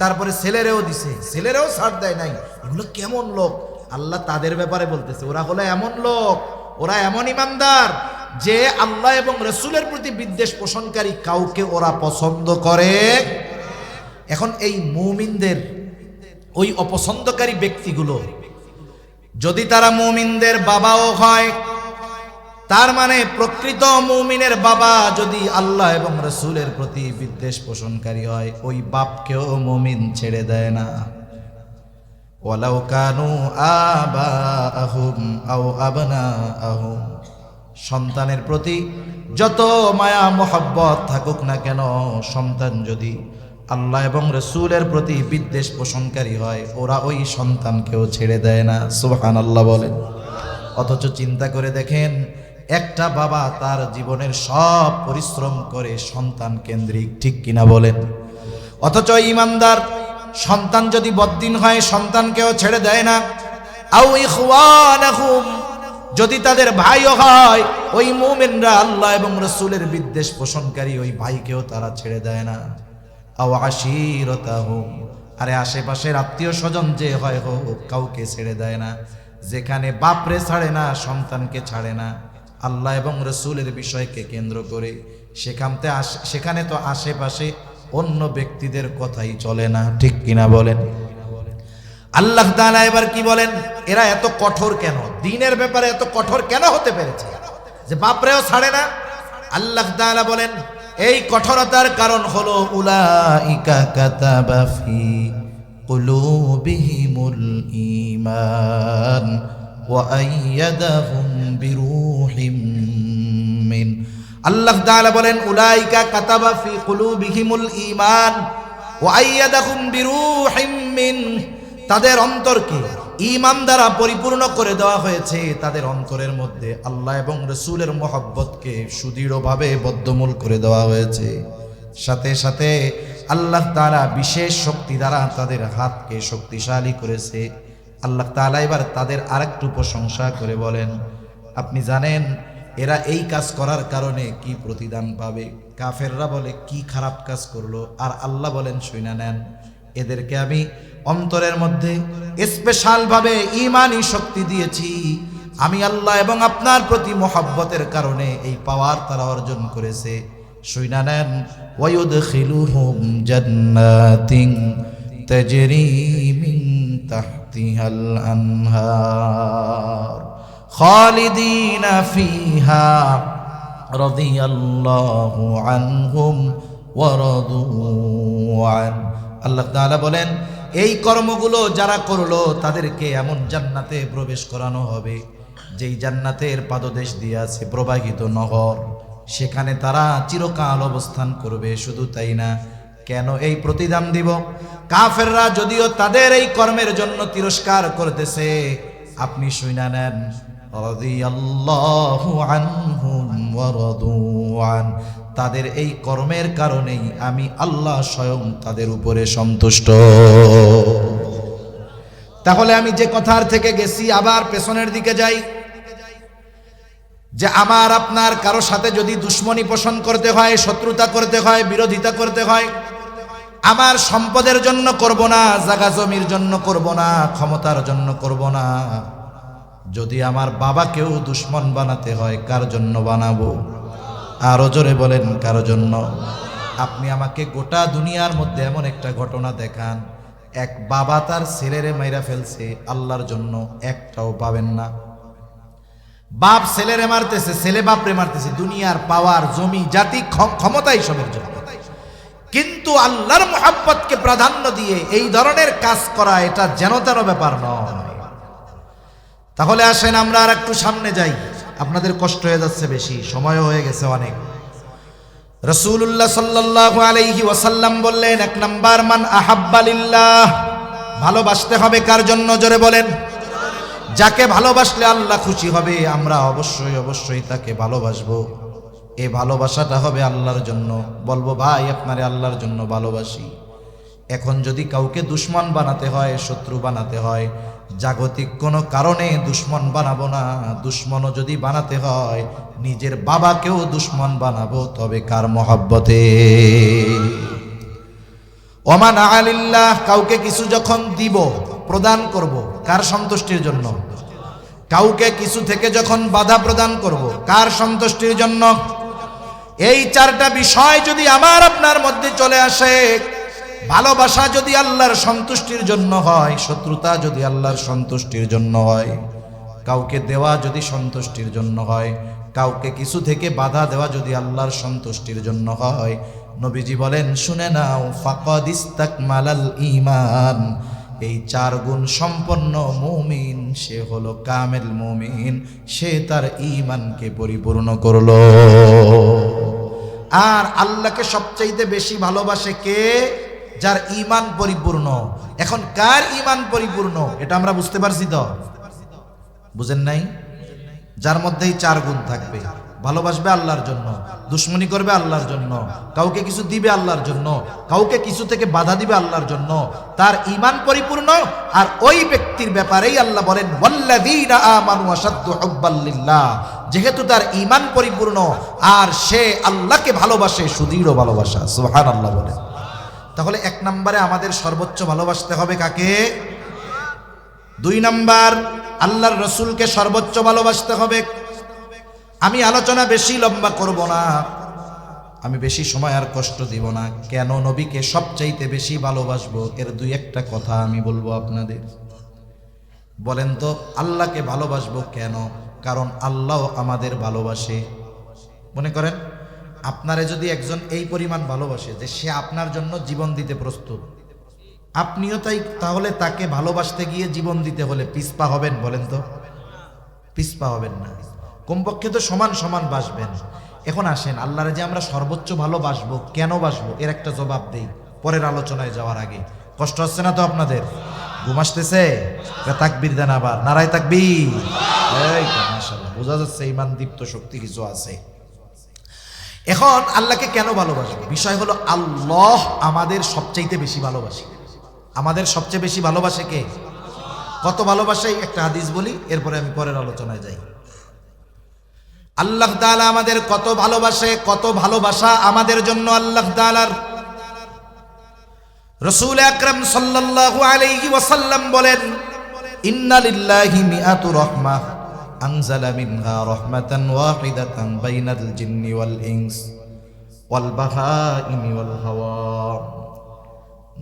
তারপরে ছেলেরেও দিছে, ছেলেরেও ছাড় দেয় নাই, এগুলো কেমন লোক। আল্লাহ তাদের ব্যাপারে বলতেছে ওরা হলো এমন লোক, ওরা এমন ইমানদার যে আল্লাহ এবং রসুলের প্রতি বিদ্বেষ পোষণকারী কাউকে ওরা পছন্দ করে। এখন এই মুমিনদের ওই অপছন্দকারী ব্যক্তিগুলো যদি তারা মুমিনদের বাবাও হয়, তার মানে প্রকৃত মুমিনের বাবা যদি আল্লাহ এবং রসুলের প্রতি বিদ্বেষ পোষণকারী হয়, ওই বাপকেও মুমিন ছেড়ে দেয় না। ওয়ালাউ কানু আবাআহুম আও আবনাআহুম, সন্তানের প্রতি যত মায়া মোহাব্বত থাকুক না কেন, সন্তান যদি আল্লাহ এবং রসুলের প্রতি বিদ্বেষ পোষণকারী হয়, ওরা ওই সন্তানকেও ছেড়ে দেয় না। সুবহানাল্লাহ বলেন। অথচ চিন্তা করে দেখেন, একটা বাবা তার জীবনের সব পরিশ্রম করে সন্তান কেন্দ্রিক, ঠিক কিনা বলেন? অথচ ঈমানদার সন্তান যদি বদ্দিন হয় সন্তানকেও ছেড়ে দেয় না। আও ইখওয়ানাহুম, যদি তাদের ভাইও হয়, ওই মুমিনরা আল্লাহ এবং রসুলের বিদ্বেষ পোষণকারী ওই ভাইকেও তারা ছেড়ে দেয় না। আও আশিরতাহুম, আরে আশেপাশের আত্মীয় স্বজন যে হয় হোক, কাউকে ছেড়ে দেয় না। যেখানে বাপরে ছাড়ে না, সন্তানকে ছাড়ে না, আল্লাহ এবং রসুলের বিষয়কে কেন্দ্র করে সেখানে তো আশেপাশে অন্য ব্যক্তিদের কথাই চলে না, ঠিক কিনা বলেন? আল্লাহ তাআলা এবার কি বলেন, এরা এত কঠোর কেন, দ্বীনের ব্যাপারে এত কঠোর কেন হতে পেরেছে যে বাপরেও ছাড়ে না? আল্লাহ তাআলা বলেন এই কঠোরতার কারণ হলো উলাইকা কাতাবা ফি কুলুবিহিমুল ঈমান ওয়া আইয়াদাহুম বিরূহিম মিন। আল্লাহ তাআলা বলেন উলাইকা কাতাবা ফি কুলুবিহিমুল ঈমান ওয়া আইয়াদাহুম বিরূহিম মিন, তাদের অন্তরকে ঈমান দ্বারা পরিপূর্ণ করে দেওয়া হয়েছে, তাদের অন্তরের মধ্যে আল্লাহ এবং রসুলের মহব্বতকে সুদৃঢ়ভাবে বদ্ধমূল করে দেওয়া হয়েছে। সাথে সাথে আল্লাহ তাআলা বিশেষ শক্তি দ্বারা তাদের হাতকে শক্তিশালী করেছে। আল্লাহ তাআলা এবার তাদের আরেকটু প্রশংসা করে বলেন, আপনি জানেন এরা এই কাজ করার কারণে কি প্রতিদান পাবে? কাফেররা বলে কি খারাপ কাজ করলো, আর আল্লাহ বলেন শুইনা নেন, এদেরকে আমি অন্তরের মধ্যে স্পেশাল ভাবে ঈমানি শক্তি দিয়েছি। আমি আল্লাহ এবং আপনার প্রতি মহব্বতের কারণে এই পাওয়ার তারা অর্জন করেছে। শুইনা নেন, ওয়ায়ুদখিলুহুম জান্নাতিন তাজরি মিন তাহতিহাল আনহার খালিদিনা ফিহা রাদিয়াল্লাহু আনহুম ওয়া রাদু আন। আল্লাহ তাআলা বলেন এই কর্মগুলো যারা করলো তাদেরকে এমন জান্নাতে প্রবেশ করানো হবে যেই জান্নাতের পাদদেশ দিয়ে আছে প্রবাহিত নহর, সেখানে তারা চিরকাল অবস্থান করবে। শুধু তাই না, কেন এই প্রতিদান দিব? কাফেররা যদিও তাদের এই কর্মের জন্য তিরস্কার করতেছে, আপনি শুইনা নেন, রাদিয়াল্লাহু আনহুম ওয়া রাদু আন, তাদের এই কর্মের কারণেই আমি আল্লাহ স্বয়ং তাদের উপরে সন্তুষ্ট। তাহলে আমি যে কথার থেকে গেছি আবার পেছনের দিকে যাই, যে আমার আপনার কারো সাথে যদি দুশ্মনী পোষণ করতে হয়, শত্রুতা করতে হয়, বিরোধিতা করতে হয়, আমার সম্পদের জন্য করব না, জায়গা জমির জন্য করব না, ক্ষমতার জন্য করব না। যদি আমার বাবাকেও দুশ্মন বানাতে হয়, কার জন্য বানাবো? আরো জোরে বলেন, কার জন্য? আপনি আমাকে গোটা দুনিয়ার মধ্যে এমন একটা ঘটনা দেখান, এক বাবা তার ছেলেরে মাইরা ফেলছে, আল্লাহর জন্য একটাও পাবেন না। বাপ ছেলেরে মারতেছে, ছেলে বাপরে মারতেছে, দুনিয়ার পাওয়ার, জমি, জাতি, ক্ষমতা এইসবের জন্য। কিন্তু আল্লাহর মুহাব্বতকে প্রাধান্য দিয়ে এই ধরনের কাজ করা এটা যেন তেন ব্যাপার নয়। তাহলে আসেন আমরা আর একটু সামনে যাই, আপনাদের কষ্ট হয়ে যাচ্ছে বেশি, সময় হয়ে গেছে অনেক। রাসূলুল্লাহ সাল্লাল্লাহু আলাইহি ওয়াসাল্লাম বললেন, এক নাম্বার, মান আহাব্বা লিল্লাহ, ভালোবাসতে হবে কার জন্য? জোরে বলেন। যাকে ভালোবাসলে আল্লাহ খুশি হবে, আমরা অবশ্যই অবশ্যই তাকে ভালোবাসবো। এই ভালোবাসাটা হবে আল্লাহর জন্য। বলবো ভাই আপনারে আল্লাহর জন্য ভালোবাসি। এখন যদি কাউকে দুশ্মন বানাতে হয়, শত্রু বানাতে হয়, জাগতিক কোনো কারণে দুশ্মন বানাবো না। দুশ্মনও যদি বানাতে হয় নিজের বাবাকেও দুশ্মন বানাবো, তবে কার মহব্বতে? ওমান আলিল্লাহ, কাউকে কিছু যখন দিব, প্রদান করব, কার সন্তুষ্টির জন্য? কাউকে কিছু থেকে যখন বাধা প্রদান করব, কার সন্তুষ্টির জন্য? এই চারটা বিষয় যদি আমার আপনার মধ্যে চলে আসে, ভালোবাসা যদি আল্লাহর সন্তুষ্টির জন্য হয়, শত্রুতা যদি আল্লাহর সন্তুষ্টির জন্য হয়, কাউকে দেওয়া যদি সন্তুষ্টির জন্য হয়, কাউকে কিছু থেকে বাধা দেওয়া যদি আল্লাহর সন্তুষ্টির জন্য হয়, নবীজি বলেন শুনে নাও, ফাকাদ ইস্তাকমালাল ঈমান, এই চার গুণ সম্পন্ন মুমিন, সে হলো কামেল মুমিন, সে তার ঈমানকে পরিপূর্ণ করলো। আর আল্লাহকে সবচাইতে বেশি ভালোবাসে কে? যার ঈমান পরিপূর্ণ। এখন কার ঈমান পরিপূর্ণ এটা আমরা বুঝতে পারছি তো? বুঝেন নাই? যার মধ্যেই চার গুণ থাকবে, ভালোবাসবে আল্লাহর জন্য, দুশ্মনী করবে আল্লাহর জন্য, কাউকে কিছু দিবে আল্লাহর জন্য, কাউকে কিছু থেকে বাধা দিবে আল্লাহর জন্য, তার ঈমান পরিপূর্ণ। আর ওই ব্যক্তির ব্যাপারেই আল্লাহ বলেন ওয়াল্লাযীনা আমানু আশাদ্দু হুব্বাল লিল্লাহ, যেহেতু তার ঈমান পরিপূর্ণ আর সে আল্লাহকে ভালোবাসে, সুদৃঢ় ভালোবাসা। সুবহানাল্লাহ বলেন। তাহলে এক নম্বরে আমাদের সর্বোচ্চ ভালোবাসতে হবে কাকে? দুই নাম্বার, আল্লাহর রসুলকে সর্বোচ্চ ভালোবাসতে হবে। আমি আলোচনা বেশি লম্বা করব না, আমি বেশি সময় আর কষ্ট দিব না। কেন নবীকে সবচাইতে বেশি ভালোবাসবো এর দুই একটা কথা আমি বলবো আপনাদের। বলেন তো আল্লাহকে ভালোবাসবো কেন? কারণ আল্লাহ আমাদের ভালোবাসে। মনে করেন আপনারে যদি একজন এই পরিমাণ ভালোবাসে যে সে আপনার জন্য জীবন দিতে প্রস্তুত, আপনিও তাই, তাহলে তাকে ভালোবাসতে গিয়ে জীবন দিতে হলে পিছপা হবেন? বলেন তো পিছপা হবেন না, কমপক্ষে তো সমান সমান বাসবেন। এখন আসেন আল্লাহরে যে আমরা সর্বোচ্চ ভালোবাসবো, কেন বাসবো এর একটা জবাব দেই পরের আলোচনায় যাওয়ার আগে। কষ্ট হচ্ছে না তো আপনাদের? ঘুম আসতেছে? তাকবীর দেন আবার, নারায়ে তাকবীর। এই তো মাশাআল্লাহ, বোঝা যাচ্ছে ঈমান দীপ্ত শক্তি কিছু আছে। এখন আল্লাহকে কেন ভালোবাসবো? বিষয় হলো আল্লাহ আমাদের সবচাইতে বেশি ভালোবাসে। আমাদের সবচেয়ে বেশি ভালোবাসে কে? কত ভালোবাসে একটা হাদিস বলি, এরপরে আমি পরের আলোচনায় যাই। আল্লাহ তাআলা আমাদের কত ভালোবাসে, কত ভালোবাসা আমাদের জন্য আল্লাহ তাআলার। রাসূল আকরাম সাল্লাল্লাহু আলাইহি ওয়াসাল্লাম বলেন ইন্না লিল্লাহি মিআতু রাহমাহ আনজালা মিনহা রাহমাতান ওয়াহিদাতান বাইনাল জিন্নি ওয়াল ইনস ওয়াল বাহাইমি ওয়াল হাওয়া।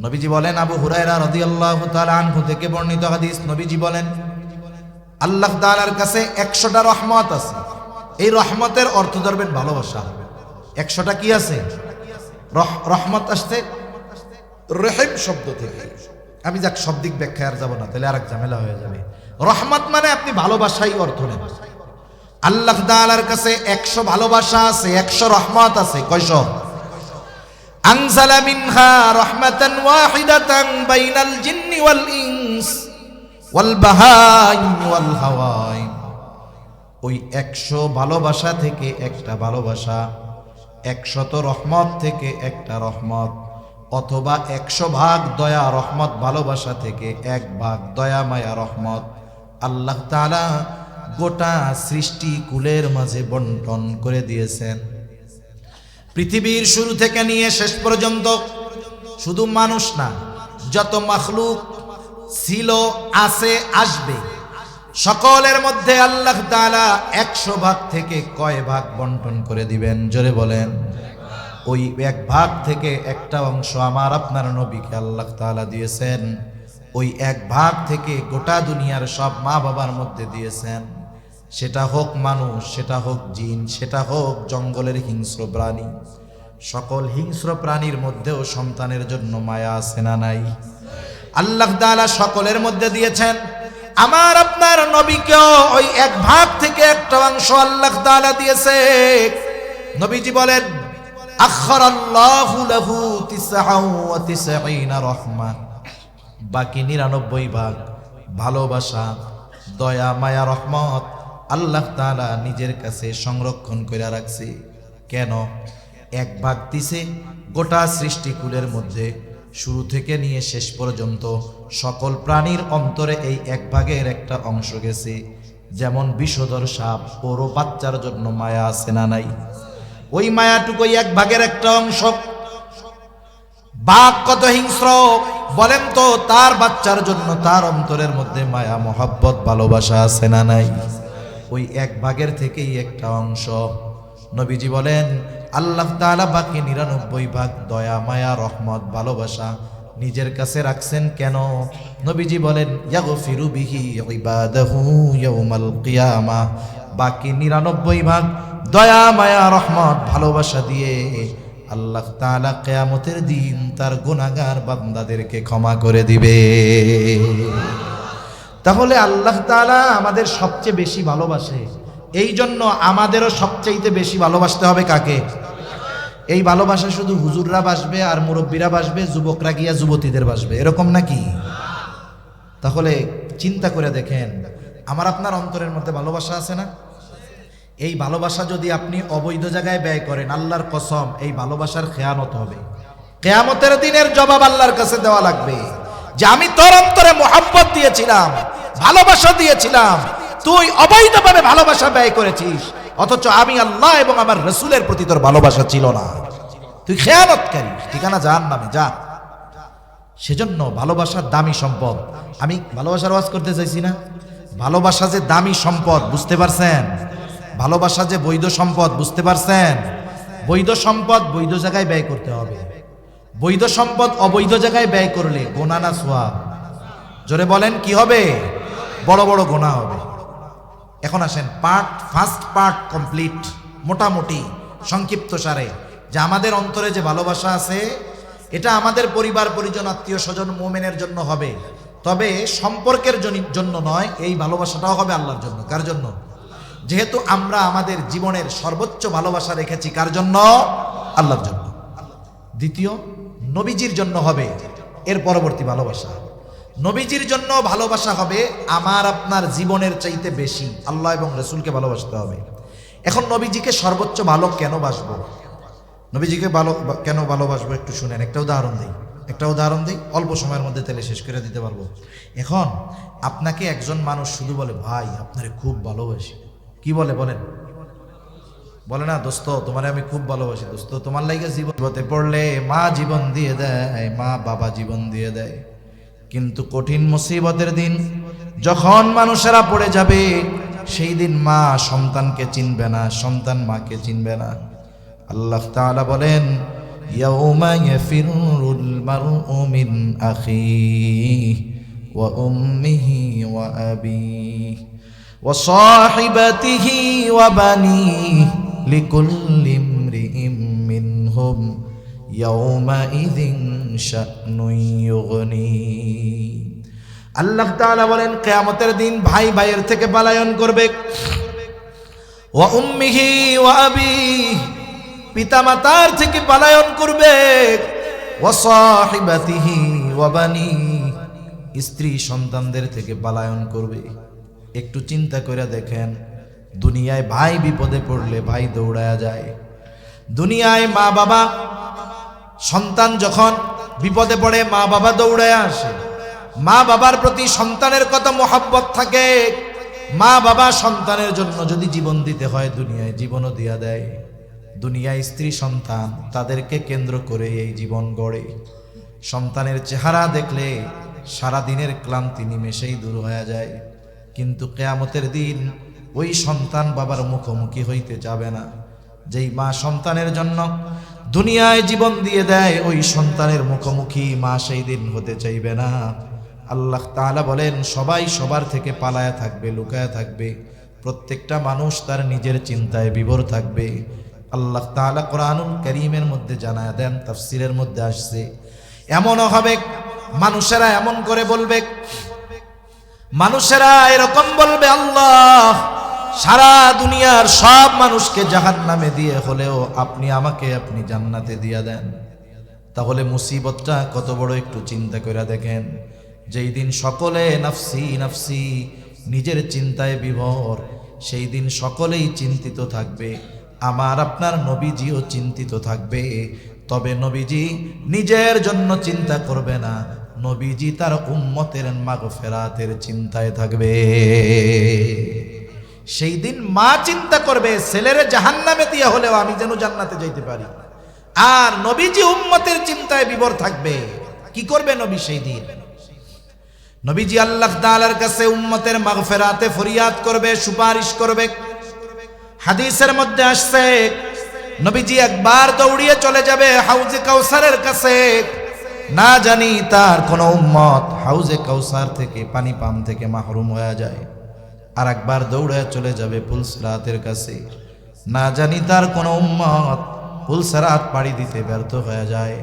নবীজি বলেন, আবু হুরায়রা রাদিয়াল্লাহু তাআলা আনহু থেকে বর্ণিত হাদিস, নবীজি বলেন আল্লাহ তাআলার কাছে 100টা রহমত আছে। এই রহমতের অর্থ ধরবেন ভালোবাসা। 100টা কি আছে? রহমত আসছে রহিম শব্দ থেকে। আমি যাক শব্দিক ব্যাখ্যা আর যাব না, তাহলে আরেক ঝামেলা হয়ে যাবে। রহমত মানে আপনি ভালোবাসাই অর্থ নেন। আল্লাহ তাআলার কাছে 100 ভালোবাসা আছে, 100 রহমত আছে। কয়শো? আনজালা মিনহা রাহমাতান ওয়াহিদাতান বাইনাল জিন্নি ওয়াল ইনস ওয়াল বাহাইম ওয়াল হাওয়াইম। ওই 100 ভালোবাসা থেকে একটা ভালোবাসা, 100 রহমত থেকে একটা রহমত, অথবা 100 ভাগ দয়া রহমত ভালোবাসা থেকে 1 ভাগ দয়া মায়া রহমত আল্লাহ তাআলা গোটা সৃষ্টি কুলের মাঝে বন্টন করে দিয়েছেন। পৃথিবীর শুরু থেকে নিয়ে শেষ পর্যন্ত শুধু মানুষ না, যত মাখলুক ছিল, আছে, আসবে, সকলের মধ্যে আল্লাহ তাআলা 100 ভাগ থেকে কয় ভাগ বন্টন করে দিবেন? জোরে বলেন। ওই 1 ভাগ থেকে একটা অংশ আমার আপনার নবীকে আল্লাহ তাআলা দিয়েছেন। ওই 1 ভাগ থেকে গোটা দুনিয়ার সব মা বাবার মধ্যে দিয়েছেন। সেটা হোক মানুষ, সেটা হোক জিন, সেটা হোক জঙ্গলের হিংস্র প্রাণী। সকল হিংস্র প্রাণীর মধ্যেও সন্তানের জন্য মায়া আছে না নাই? আল্লাহ তাআলা সকলের মধ্যে দিয়েছেন। আমার আপনার নবীকেও ওই 1 ভাগ থেকে একটা অংশ আল্লাহ তাআলা দিয়েছে। নবীজি বলেন আখরাল্লাহু লাহু 99 রাহমা, বাকি 99 ভাগ ভালোবাসা, দয়া, মায়া, রহমত আল্লাহ তাআলা নিজের কাছে সংরক্ষণ করে রাখছে। কেন? 1 ভাগ দিছে গোটা সৃষ্টিকুলের মধ্যে, শুরু থেকে নিয়ে শেষ পর্যন্ত সকল প্রাণীর অন্তরে এই এক ভাগের একটা অংশ গেছে। যেমন বিষধর সাপ, ওরও বাচ্চার জন্য মায়া আছে না নাই? ওই মায়াটুকুই এক ভাগের একটা অংশ। বাঘ কত হিংস্র বলেন তো, তার বাচ্চার জন্য তার অন্তরের মধ্যে মায়া মহব্বত ভালোবাসা আছে না নাই? ওই এক ভাগের থেকেই একটা অংশ। নবীজি বলেন আল্লাহ তাআলা বাকি 99 ভাগ দয়া মায়া রহমত ভালোবাসা নিজের কাছে রাখছেন কেন? নবীজি বলেন ইয়াগফিরু বিহি ইবাদাহু ইয়াউমাল কিয়ামা। বাকি 99 ভাগ দয়া মায়া রহমত ভালোবাসা দিয়ে আল্লাহ তাআলা কিয়ামতের দিন তার গুনাহগার বান্দাদেরকে ক্ষমা করে দিবে। তাহলে আল্লাহ তাআলা আমাদের সবচেয়ে বেশি ভালোবাসে, এই জন্য আমাদেরও সবচাইতে বেশি ভালোবাসতে হবে কাকে? এই ভালোবাসা শুধু হুজুররা বাসবে আর মুরব্বীরা বাসবে, যুবকরা গিয়া যুবতীদের বাসবে, এরকম নাকি? তাহলে চিন্তা করে দেখেন, আমার আপনার অন্তরের মধ্যে ভালোবাসা আছে না? এই ভালোবাসা যদি আপনি অবৈধ জায়গায় ব্যয় করেন, আল্লাহর কসম এই ভালোবাসার খেয়ানত হবে। কিয়ামতের দিনের জবাব আল্লাহর কাছে দেওয়া লাগবে যে আমি তোর অন্তরে মোহাব্বত দিয়েছিলাম, ভালোবাসা দিয়েছিলাম, তুই অবৈধভাবে ভালোবাসা ব্যয় করেছিস, অথচ আমি আল্লাহ এবং আমার রাসূলের প্রতি তোর ভালোবাসা ছিল না, তুই খেয়ানতকারী, ঠিকানা জাহান্নামে যা। সেজন্য ভালোবাসার দামি সম্পদ। আমি ভালোবাসার ওয়াজ করতে চাইছি না, ভালোবাসা যে দামি সম্পদ বুঝতে পারছেন? ভালোবাসা যে বৈধ সম্পদ বুঝতে পারছেন? বৈধ সম্পদ বৈধ জায়গায় ব্যয় করতে হবে। বৈধ সম্পদ অবৈধ জায়গায় ব্যয় করলে গোনা না সওয়াব? জোরে বলেন কি হবে? বড় বড় গোনা হবে। এখন আসেন ফার্স্ট পার্ট কমপ্লিট, মোটামুটি সংক্ষিপ্ত সারে, যে আমাদের অন্তরে যে ভালোবাসা আছে এটা আমাদের পরিবার পরিজন আত্মীয় স্বজন মুমিনের জন্য হবে, তবে সম্পর্কের জন্য নয়, এই ভালোবাসাটাও হবে আল্লাহর জন্য। কার জন্য? যেহেতু আমরা আমাদের জীবনের সর্বোচ্চ ভালোবাসা রেখেছি কার জন্য? আল্লাহর জন্য। দ্বিতীয়, নবীজির জন্য হবে এর পরবর্তী ভালোবাসা। নবীজির জন্য ভালোবাসা হবে আমার আপনার জীবনের চাইতে বেশি, আল্লাহ এবং রাসূলকে ভালোবাসতে হবে। এখন নবীজিকে সর্বোচ্চ ভালো কেন বাসবো, নবীজিকে কেন ভালোবাসবো একটু শুনেন। একটা উদাহরণ দিই, অল্প সময়ের মধ্যে তাহলে শেষ করে দিতে পারবো। এখন আপনাকে একজন মানুষ শুধু বলে ভাই আপনারে খুব ভালোবাসি, কি বলে বলেন? বলে না দোস্ত তোমারে আমি খুব ভালোবাসি, দোস্ত তোমার লাইগা জীবনে পড়লে মা জীবন দিয়ে দেয়, মা বাবা জীবন দিয়ে দেয়, কিন্তু কঠিন মুসিবতের দিন যখন মানুষেরা পড়ে যাবে সেই দিন মা সন্তানকে চিনবে না, সন্তান মাকে চিনবে না। আল্লাহ তাআলা বলেন ইয়াউমা ইয়াফিরুল মারউ মিন আখিহি ওয়া উম্মিহি ওয়া আবিহি ওয়া সাহিবাতিহি ওয়া বানিহি লিকুল্লি ইমরিইম মিনহুম ইয়াউমাইযিন শা'নুন ইউগনি। আল্লাহ তাআলা বলেন কিয়ামতের দিন ভাই ভাইয়ের থেকে পলায়ন করবে, ওয়া উম্মিহি ওয়া আবিহি পিতামাতার থেকে পলায়ন করবে, ওয়া সাহিবাতিহি ওয়া বানিহি স্ত্রী সন্তানদের থেকে পলায়ন করবে। একটু চিন্তা করে দেখেন, দুনিয়ায় ভাই বিপদে পড়লে ভাই দৌড়ায়া যায়, দুনিয়ায় মা বাবা সন্তান যখন বিপদে পড়ে মা বাবা দৌড়ায় আসে, মা বাবার প্রতি সন্তানের কত মহব্বত থাকে, মা বাবা সন্তানের জন্য যদি জীবন দিতে হয় দুনিয়ায় জীবনও দিয়া দেয়। দুনিয়ায় স্ত্রী সন্তান তাদেরকে কেন্দ্র করে এই জীবন গড়ে। সন্তানের চেহারা দেখলে সারা দিনের ক্লান্তি নিমেষেই দূর হয়ে যায়, কিন্তু কিয়ামতের দিন ওই সন্তান বাবার মুখোমুখি হইতে যাবে না। যেই মা সন্তানের জন্য দুনিয়ায় জীবন দিয়ে দেয় ওই সন্তানের মুখোমুখি মা সেই দিন হতে চাইবে না। আল্লাহ তাআলা বলেন সবাই সবার থেকে পালায়া থাকবে, লুকায়া থাকবে, প্রত্যেকটা মানুষ তার নিজের চিন্তায় বিভোর থাকবে। আল্লাহ তাআলা কোরআনুল কারীমের মধ্যে জানায়া দেন, তাফসীরের মধ্যে আসছে এমনও হবে মানুষেরা এমন করে বলবে, মানুষেরা এরকম বলবে আল্লাহ সারা দুনিয়ার সব মানুষকে জাহান্নামে দিয়ে হলেও আপনি আমাকে আপনি জান্নাতে দিয়া দেন। তাহলে মুসিবতটা কত বড় একটু চিন্তা করে দেখেন। যেই দিন সকলে নাফসি নাফসি নিজের চিন্তায় বিভোর, সেই দিন সকলেই চিন্তিত থাকবে, আমার আপনার নবীজিও চিন্তিত থাকবে। তবে নবীজি নিজের জন্য চিন্তা করবে না, নবীজি তার উম্মতের মাগফিরাতের চিন্তায় থাকবে। সেই দিন মা চিন্তা করবে ছেলেরে জাহান্নামে দিয়া হলেও আমি যেন জান্নাতে যাইতে পারি, আর নবীজি উম্মতের চিন্তায় বিভোর থাকবে। কি করবে নবী সেই দিন? নবীজি আল্লাহ তাআলার কাছে উম্মতের মাগফিরাতে ফরিয়াদ করবে, সুপারিশ করবে। হাদিসের মধ্যে আসছে নবীজি একবার দৌড়িয়ে চলে যাবে হাউজে কাউসারের কাছে। না জানি তার কোন উম্মত হাউজে কাউসার থেকে পানি পান থেকে মাহরুম হয়ে যায়। আর একবার দৌড়ে চলে যাবে পুলসিরাতের কাছে। না জানি তার কোন উম্মত পুলসিরাত পাড়ি দিতে ব্যর্থ হয়ে যায়।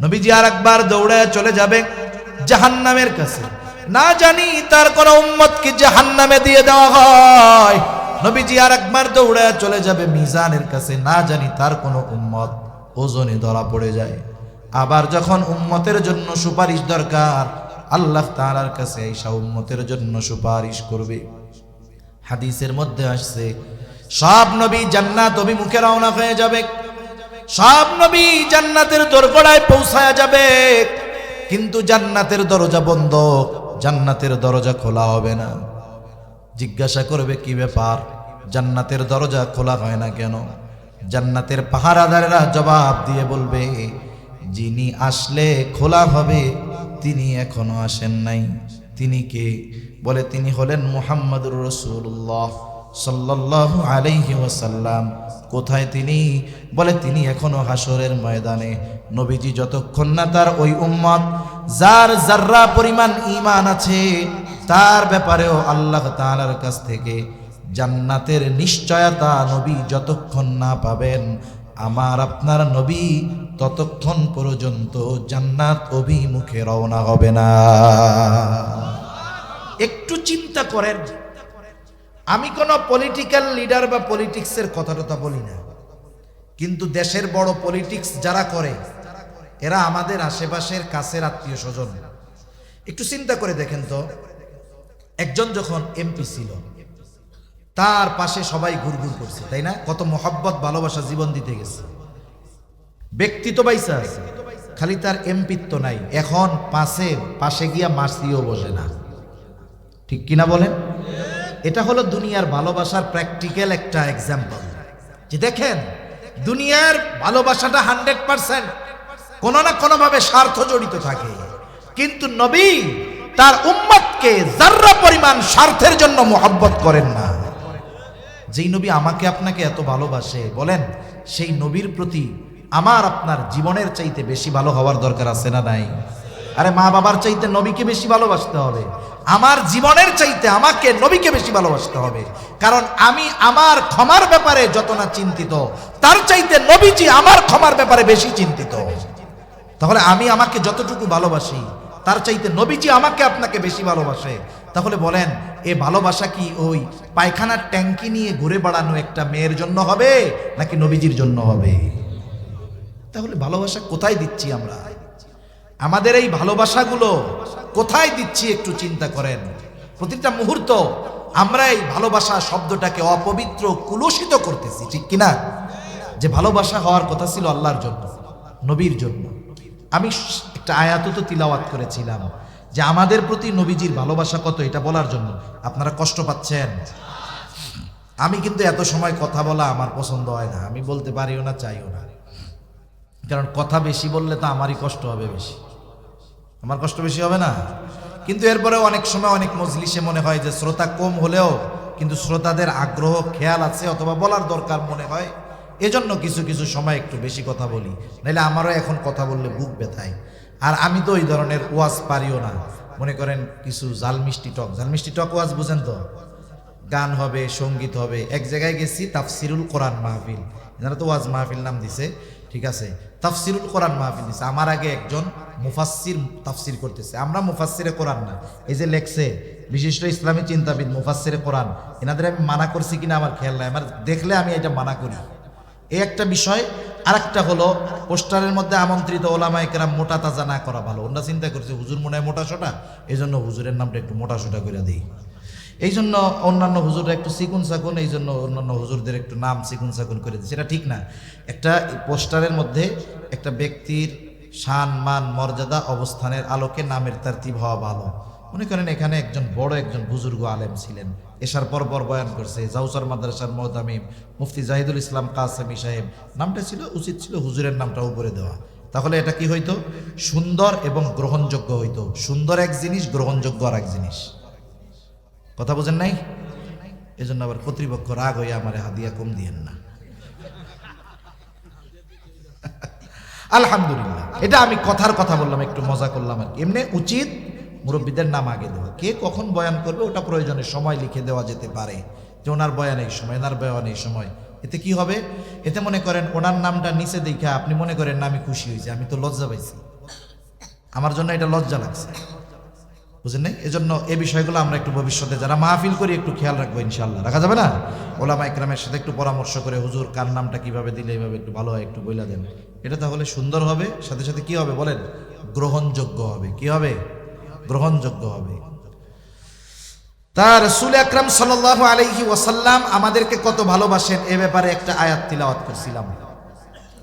নবীজি আর একবার দৌড়ে চলে যাবে জাহান্নামের কাছে। না জানি তার কোন উম্মত কি জাহান্নামে দিয়ে দেওয়া হয়। নবীজি আর একবার দৌড়ে চলে যাবে মিজানের কাছে। না জানি তার কোন উম্মত ওজনে ধরা পড়ে যায়। আবার যখন উম্মতের জন্য সুপারিশ দরকার, আল্লাহ তাআলার কাছে ঈশা উম্মতের জন্য সুপারিশ করবে। হাদিসের মধ্যে আসছে সব নবী জান্নাত অভিমুখে রওনা হয়ে যাবে, সব নবী জান্নাতের দোরগোড়ায় পৌঁছায়া যাবে, কিন্তু জান্নাতের দরজা বন্ধ, জান্নাতের দরজা খোলা হবে না। জিজ্ঞাসা করবে কি ব্যাপার, জান্নাতের দরজা খোলা হয় না কেন? জান্নাতের পাহারাদারেরা জবাব দিয়ে বলবে, যিনি আসলে খোলা হবে তিনি এখনো আসেন নাই। তিনি কে? বলে তিনি হলেন মুহাম্মদুর রাসূলুল্লাহ সাল্লাল্লাহু আলাইহি ওয়াসাল্লাম। কোথায় তিনি? বলে তিনি এখনো হাসরের ময়দানে। নবীজি যতক্ষণ না তার ওই উম্মত যার যাররা পরিমাণ ঈমান আছে তার ব্যাপারেও আল্লাহ তাআলার কাছ থেকে জান্নাতের নিশ্চয়তা নবী যতক্ষণ না পাবেন, আমার আপনার নবী ততক্ষণ পর্যন্ত জান্নাত অভিমুখে রওনা হবে না। একটু চিন্তা করেন, আমি কোনো পলিটিক্যাল লিডার বা পলিটিক্সের কথা বলি না, কিন্তু দেশের বড় পলিটিক্স যারা করে এরা আমাদের আশেপাশের কাছের আত্মীয় স্বজন। একটু চিন্তা করে দেখেন তো, একজন যখন এমপি ছিল তার পাশে সবাই ঘুরঘুর করছে, তাই না? কত মহব্বত ভালোবাসা জীবন দিতে গেছে, ব্যক্তি তো বাইসা আছে, খালি তার এমপিত্ব নাই। এখন পাশে গিয়া মাসিও বসে না, ঠিক কিনা বলেন? এটা হলো দুনিয়ার ভালোবাসার প্র্যাকটিক্যাল একটা এক্সাম্পল। যে দেখেন দুনিয়ার ভালোবাসাটা 100% কোনো না কোনো ভাবে স্বার্থ জড়িত থাকে, কিন্তু নবী তার উম্মতকে যাররা পরিমাণ স্বার্থের জন্য মহব্বত করেন না। যেই নবী আমাকে আপনাকে এত ভালোবাসে, বলেন সেই নবীর প্রতি আমার আপনার জীবনের চাইতে বেশি ভালো হওয়ার দরকার আছে না নাই? আরে মা বাবার চাইতে নবীকে বেশি ভালোবাসতে হবে, আমার জীবনের চাইতে আমাকে নবীকে বেশি ভালোবাসতে হবে। কারণ আমি আমার ক্ষমার ব্যাপারে যত না চিন্তিত, তার চাইতে নবীজি আমার ক্ষমার ব্যাপারে বেশি চিন্তিত। তাহলে আমি আমাকে যতটুকু ভালোবাসি তার চাইতে নবীজি আমাকে আপনাকে বেশি ভালোবাসে। তাহলে বলেন এ ভালোবাসা কি ওই পায়খানার ট্যাঙ্কি নিয়ে ঘুরে বেড়ানো একটা মেয়ের জন্য হবে নাকি নবীজির জন্য হবে? তাহলে ভালোবাসা কোথায় দিচ্ছি আমরা? আমাদের এই ভালোবাসাগুলো কোথায় দিচ্ছি একটু চিন্তা করেন। প্রতিটা মুহূর্ত আমরা এই ভালোবাসা শব্দটাকে অপবিত্র কুলুষিত করতেছি, ঠিক কিনা? যে ভালোবাসা হওয়ার কথা ছিল আল্লাহর জন্য, নবীর জন্য। আমি একটা আয়াত তো তিলাওয়াত করেছিলাম যে আমাদের প্রতি নবীজির ভালোবাসা কত, এটা বলার জন্য। আপনারা কষ্ট পাচ্ছেন? আমি কিন্তু এত সময় কথা বলা আমার পছন্দ হয় না, আমি বলতে পারিও না, চাইও না। কারণ কথা বেশি বললে তো আমারই কষ্ট হবে বেশি, আমার কষ্ট বেশি হবে না? কিন্তু এরপরেও অনেক সময় অনেক মজলিসে মনে হয় যে শ্রোতা কম হলেও কিন্তু শ্রোতাদের আগ্রহ খেয়াল আছে অথবা বলার দরকার মনে হয়, এজন্য কিছু কিছু সময় একটু বেশি কথা বলি। নাহলে আমারও এখন কথা বললে বুক ব্যথায়। আর আমি তো ওই ধরনের ওয়াজ পারিও না। মনে করেন কিছু জাল মিষ্টি টক ওয়াজ বুঝেন তো, গান হবে, সঙ্গীত হবে। এক জায়গায় গেছি তাফসিরুল কোরআন মাহফিল, এনারা তো ওয়াজ মাহফিল নাম দিছে, ঠিক আছে, তাফসিরুল কোরআন মাহফিল দিছে। আমার আগে একজন মুফাসসির তাফসির করতেছে। আমরা মুফাসসিরে কোরআন না, এই যে লেখছে বিশিষ্ট ইসলামী চিন্তাবিদ মুফাসসিরে কোরআন, এনাদের আমি মানা করছি কিনা আমার খেয়াল নাই, আমার দেখলে আমি এটা মানা করি, এই একটা বিষয়। আর একটা হলো পোস্টারের মধ্যে আমন্ত্রিত ওলামায়ে কেরাম মোটা তাজা না করা ভালো। ওনারা চিন্তা করছে হুজুর মনে হয় মোটা সোটা, এই জন্য হুজুরের নামটা একটু মোটা সোটা করে দিই। এই জন্য অন্যান্য হুজুররা একটু চিকুন চাকুন, এই জন্য অন্যান্য হুজুরদের একটু নাম চিকুন চাকুন করে দিচ্ছে। এটা ঠিক না। একটা পোস্টারের মধ্যে একটা ব্যক্তির শান মান মর্যাদা অবস্থানের আলোকে নামের তারতিব হওয়া ভালো। মনে করেন এখানে একজন বড় একজন বুজুর্গ আলেম ছিলেন, এশার পর বয়ান করছে, জাউসার মাদ্রাসার মুহতামিম মুফতি জাহিদুল ইসলাম কাসেমি সাহেব, নামটা ছিল উচিত ছিল হুজুরের নামটা উপরে দেওয়া, তাহলে এটা কি হইতো? সুন্দর এবং গ্রহণযোগ্য হইতো। সুন্দর এক জিনিস, গ্রহণযোগ্য আর এক জিনিস। কথা বোঝেন নাই? এজন্য আবার কর্তৃপক্ষ রাগ হয়ে আমার হাদিয়া কম দিয়েন না। আলহামদুলিল্লাহ, এটা আমি কথার কথা বললাম, একটু মজা করলাম আর কি। এমনি উচিত মুরব্বীদের নাম আগে দেওয়া, কে কখন বয়ান করবে ওটা প্রয়োজনের সময় লিখে দেওয়া যেতে পারে, যে ওনার বয়ান এই সময়, ওনার বয়ান এই সময়। এতে কি হবে? এতে মনে করেন ওনার নামটা নিচে দেখা আপনি মনে করেন না আমি খুশি হয়েছি, আমি তো লজ্জা পাইছি, আমার জন্য এটা লজ্জা লাগছে, বুঝেন নাই? এজন্য এই বিষয়গুলো আমরা একটু ভবিষ্যতে যারা মাহফিল করি একটু খেয়াল রাখবো ইনশাআল্লাহ। রাখা যাবে না? ওলামা ইকরামের সাথে একটু পরামর্শ করে, হুজুর কার নামটা কিভাবে দিলে এইভাবে একটু ভালো হয় একটু বইলা দেন, এটা তাহলে সুন্দর হবে, সাথে সাথে কি হবে বলেন? গ্রহণযোগ্য হবে। কি হবে? গ্রহণযোগ্য হবে। তার রাসূল আকরাম সাল্লাল্লাহু আলাইহি ওয়াসাল্লাম আমাদেরকে কত ভালোবাসেন এ ব্যাপারে একটা আয়াত তিলাওয়াত করছিলাম।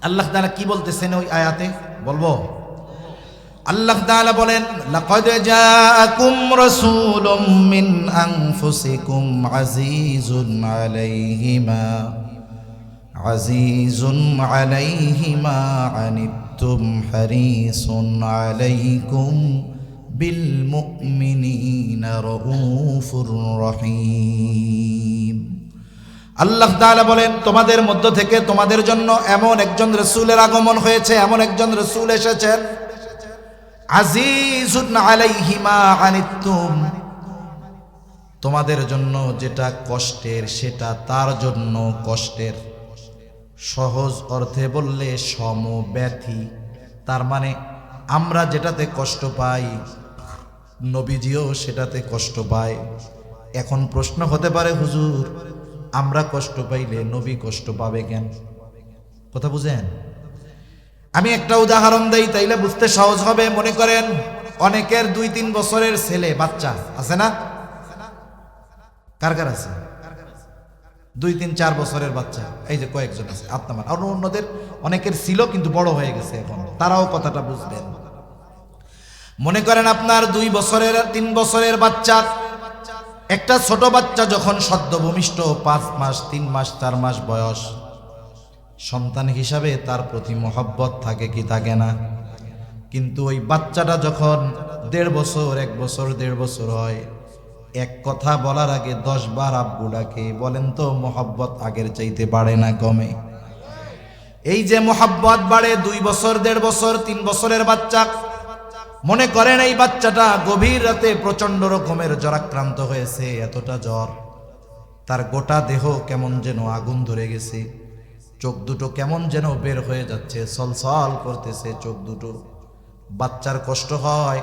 আল্লাহ তাআলা কি বলতেছেন ওই আয়াতে বলবো? আল্লাহ তাআলা বলেন, লাকাদ জাআকুম রাসূলুম মিন আনফুসিকুম আজিজুন আলাইহি মা আনিতুম হারিসুন আলাইকুম বিল মুমিনিনা রাউফুর রহিম। আল্লাহ তাআলা বলেন, তোমাদের মধ্য থেকে তোমাদের জন্য এমন একজন রাসূলের আগমন হয়েছে, এমন একজন রাসূল এসেছেন, আজিজুন আলাইহি মা আনিতুম, তোমাদের জন্য যেটা কষ্টের সেটা তার জন্য কষ্টের। সহজ অর্থে বললে সমব্যথী। তার মানে আমরা যেটাতে কষ্ট পাই নবীজিও সেটাতে কষ্ট পায়। এখন প্রশ্ন হতে পারে, হুজুর আমরা কষ্ট পাইলে নবী কষ্ট পাবে কেন? কথা বুঝেন? আমি একটা উদাহরণ দেই, তাইলে বুঝতে সহজ হবে। মনে করেন অনেকের 2-3 বছরের ছেলে বাচ্চা আছে না? কার কার আছে? 2-3-4 বছরের বাচ্চা, এই যে কয়েকজন আছে আপনার, আর অন্যদের অনেকের ছিল কিন্তু বড় হয়ে গেছে এখন, তারাও কথাটা বুঝবেন। মনে করেন আপনার 2 বছরের 3 বছরের বাচ্চা, একটা ছোট বাচ্চা যখন সদ্য ভূমিষ্ঠ 5 মাস 3 মাস 4 মাস বয়স, সন্তান হিসাবে তার প্রতি মহব্বত থাকে কি থাকে না? কিন্তু ওই বাচ্চাটা যখন 1.5 বছর 1 বছর 1.5 বছর হয়, এক কথা বলার আগে 10 বার আব্বু ডাকে। বলেন তো মহব্বত আগের চাইতে বাড়ে না কমে? এই যে মহব্বত বাড়ে 2 বছর 1.5 বছর 3 বছরের বাচ্চা, মনে করেন এই বাচ্চাটা গভীর রাতে প্রচন্ড রকমের জ্বরাক্রান্ত হয়েছে, এতটা জ্বর তার গোটা দেহ কেমন যেন আগুন ধরে গেছে, চোখ দুটো কেমন যেন বের হয়ে যাচ্ছে, সলসল করতেছে চোখ দুটো। বাচ্চার কষ্ট হয়,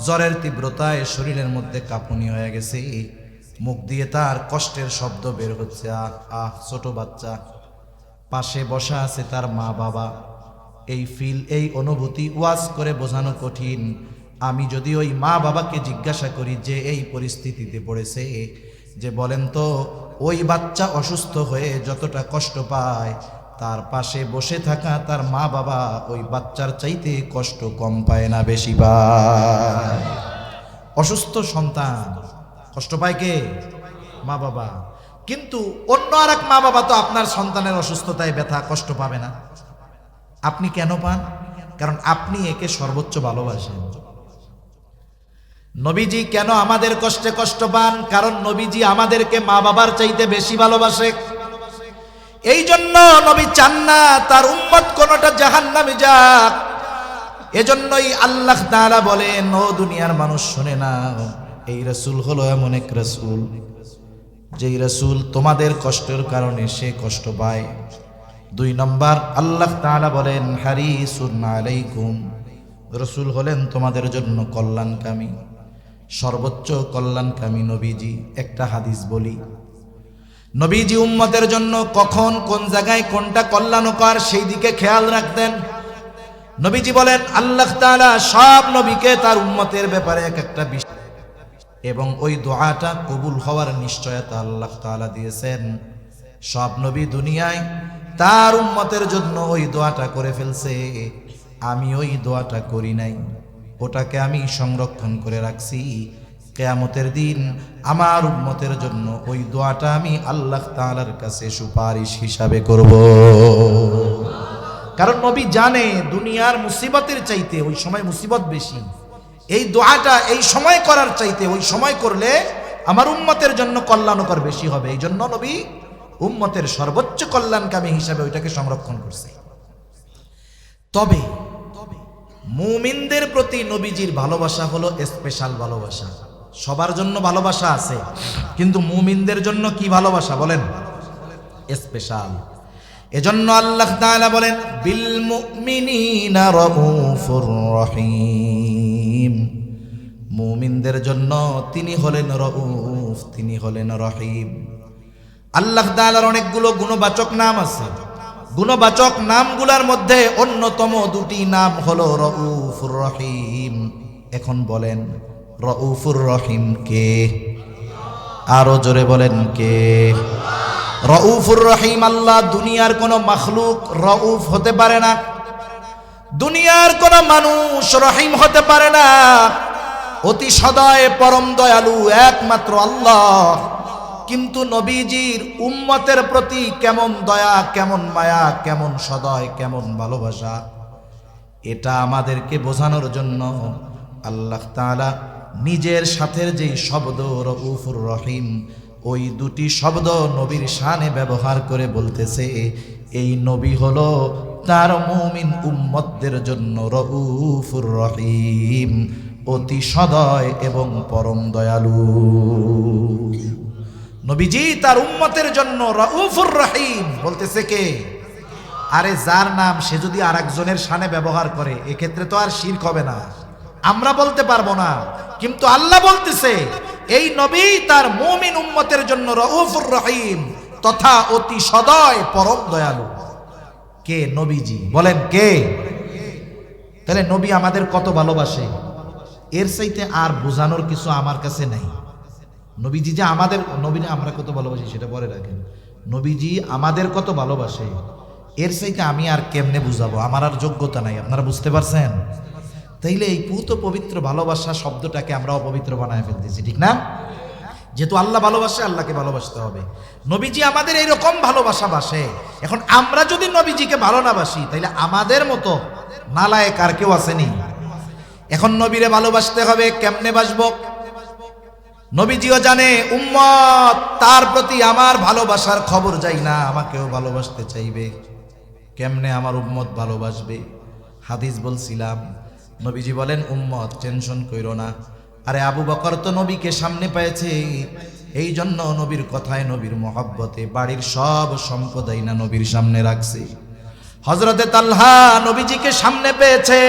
জ্বরের তীব্রতায় শরীরের মধ্যে কাঁপুনি হয়ে গেছে, মুখ দিয়ে তার কষ্টের শব্দ বের হচ্ছে, আহ আহ। ছোট বাচ্চা, পাশে বসা আছে তার মা বাবা। এই অনুভূতি ওয়াজ করে বোঝানো কঠিন। আমি যদি ওই মা বাবাকে জিজ্ঞাসা করি যে এই পরিস্থিতিতে পড়েছে, যে বলেন তো ওই বাচ্চা অসুস্থ হয়ে যতটা কষ্ট পায়, তার পাশে বসে থাকা তার মা বাবা ওই বাচ্চার চাইতে কষ্ট কম পায় না বেশি পায়? অসুস্থ সন্তান কষ্ট পায় কে? মা বাবা। কিন্তু অন্য আর এক মা বাবা তো আপনার সন্তানের অসুস্থতায় ব্যথা কষ্ট পাবে না। আপনি কেন পান? কারণ আপনি একে সর্বোচ্চ ভালোবাসেন। নবীজি কেন আমাদের কষ্টে কষ্ট পান? কারণ নবীজি আমাদেরকে মা বাবার চাইতে বেশি ভালোবাসে। এই জন্য নবী চান না তার উম্মত কোনটা জাহান্নামে যাক। এজন্যই আল্লাহ তাআলা বলেন, ও দুনিয়ার মানুষ শুনে না, এই রাসূল হলো এমন এক রাসূল, যেই রাসূল তোমাদের কষ্টের কারণে সে কষ্ট পায়। 2 নম্বর আল্লাহ তাআলা বলেন, হারিসুন আলাইকুম, রাসূল হলেন তোমাদের জন্য কল্যাণকামী, সর্বোচ্চ কল্যাণকামী নবীজি। একটা হাদিস বলি, নবীজি উম্মতের জন্য কখন কোন জায়গায় কোনটা কল্যাণকর সেই দিকে খেয়াল রাখতেন। নবীজি বলেন, আল্লাহ তাআলা সব নবীকে তার উম্মতের ব্যাপারে এক একটা বিষয় এবং ওই দোয়াটা কবুল হওয়ার নিশ্চয়তা আল্লাহ তাআলা দিয়েছেন। সব নবী দুনিয়ায় তার উম্মতের জন্য ওই দোয়াটা করে ফেলছে, আমি ওই দোয়াটা করি নাই, ওটাকে আমি সংরক্ষণ করে রাখছি। কিয়ামতের দিন আমার উম্মতের জন্য ওই দোয়াটা আমি আল্লাহ তাআলার কাছে সুপারিশ হিসাবে করব। কারণ নবী জানে দুনিয়ার মুসিবতের চাইতে ওই সময় মুসিবত বেশি, এই দোয়াটা এই সময় করার চাইতে ওই সময় করলে আমার উম্মতের জন্য কল্যাণকর বেশি হবে। এই জন্য নবী উম্মতের সর্বোচ্চ কল্যাণকামী হিসাবে ওইটাকে সংরক্ষণ করছে। তবে মুমিনদের প্রতি নবীজির ভালোবাসা হলো স্পেশাল ভালোবাসা। সবার জন্য ভালোবাসা আছে, কিন্তু মুমিনদের জন্য কি ভালোবাসা বলেন? স্পেশাল। এজন্য আল্লাহ তাআলা বলেন বিল মুমিনিনা রাউফুর রহিম, মুমিনদের জন্য তিনি হলেন রাউফ, তিনি হলেন রহিম। আল্লাহ তাআলার অনেকগুলো গুণবাচক নাম আছে, গুণবাচক নামগুলোর মধ্যে অন্যতম দুটি নাম হলো রাউফুর রহিম। এখন বলেন রাউফুর রহিম কে? আরো জোরে বলেন কে? রাউফুর রহিম আল্লাহ। দুনিয়ার কোন মাখলুক রাউফ হতে পারে না, দুনিয়ার কোন মানুষ রহিম হতে পারে না। অতি সদয় পরম দয়ালু একমাত্র আল্লাহ। কিন্তু নবীজির উম্মতের প্রতি কেমন দয়া, কেমন মায়া, কেমন সদয়, কেমন ভালোবাসা, এটা আমাদেরকে বোঝানোর জন্য আল্লাহ তাআলা নিজের সাথে যে শব্দ রাউফুর রহিম, ওই দুটি শব্দ নবীর শানে ব্যবহার করে বলতেছে এই নবী হলো তার মুমিন উম্মতদের জন্য রাউফুর রহিম, অতি সদয় এবং পরম দয়ালু। নবীজি তার উম্মতের জন্য রাউফুর রহিম বলতেছে কে? আরে যার নাম সে যদি আরেকজনের শানে ব্যবহার করে এক্ষেত্রে তো আর শিরক হবে না, আমরা বলতে পারবো না। কিন্তু আল্লাহ বলতেছে এই নবী তার মুমিন উম্মতের জন্য রাউফুর রহিম তথা অতি সদয় পরম দয়ালু। কে? নবীজি। বলেন কে? তাহলে নবী আমাদের কত ভালোবাসে, এর চাইতে আর বোঝানোর কিছু আমার কাছে নাই। নবীজি যে আমাদের, নবী আমরা কত ভালোবাসি সেটা পরে রাখেন, নবীজি আমাদের কত ভালোবাসে এর চাইতে আমি আর কেমনে বুঝাবো, আমার আর যোগ্যতা নাই। আপনারা বুঝতে পারছেন? তাইলে এই পুত পবিত্র ভালোবাসা শব্দটাকে আমরা অপবিত্র বানায় ফেলতেছি, ঠিক না? যেহেতু আল্লাহ ভালোবাসে, আল্লাহকে ভালোবাসতে হবে। নবীজি আমাদের এইরকম ভালোবাসা বাসে। এখন আমরা যদি নবীজিকে ভালো না বাসি তাইলে আমাদের মতো নালায়েক আর কেউ আসেনি। এখন নবীরে ভালোবাসতে হবে, কেমনে বাসবো? নবীজিও জানে উম্মত তার প্রতি আমার ভালোবাসার খবর যাই না, আমাকেও ভালোবাসতে চাইবে। কেমনে আমার উম্মত ভালোবাসবে? হাদিস বলছিলাম, নবীজি বলেন উম্মত টেনশন কইরো না, আরে আবু বকর তো নবীকে সামনে পেয়েছে, এই জন্য নবীর কথায়, নবীর মহব্বতে বাড়ির সব সম্পদাই না নবীর সামনে রাখছে। হযরতে তালহা নবীজিকে সামনে পেয়েছে,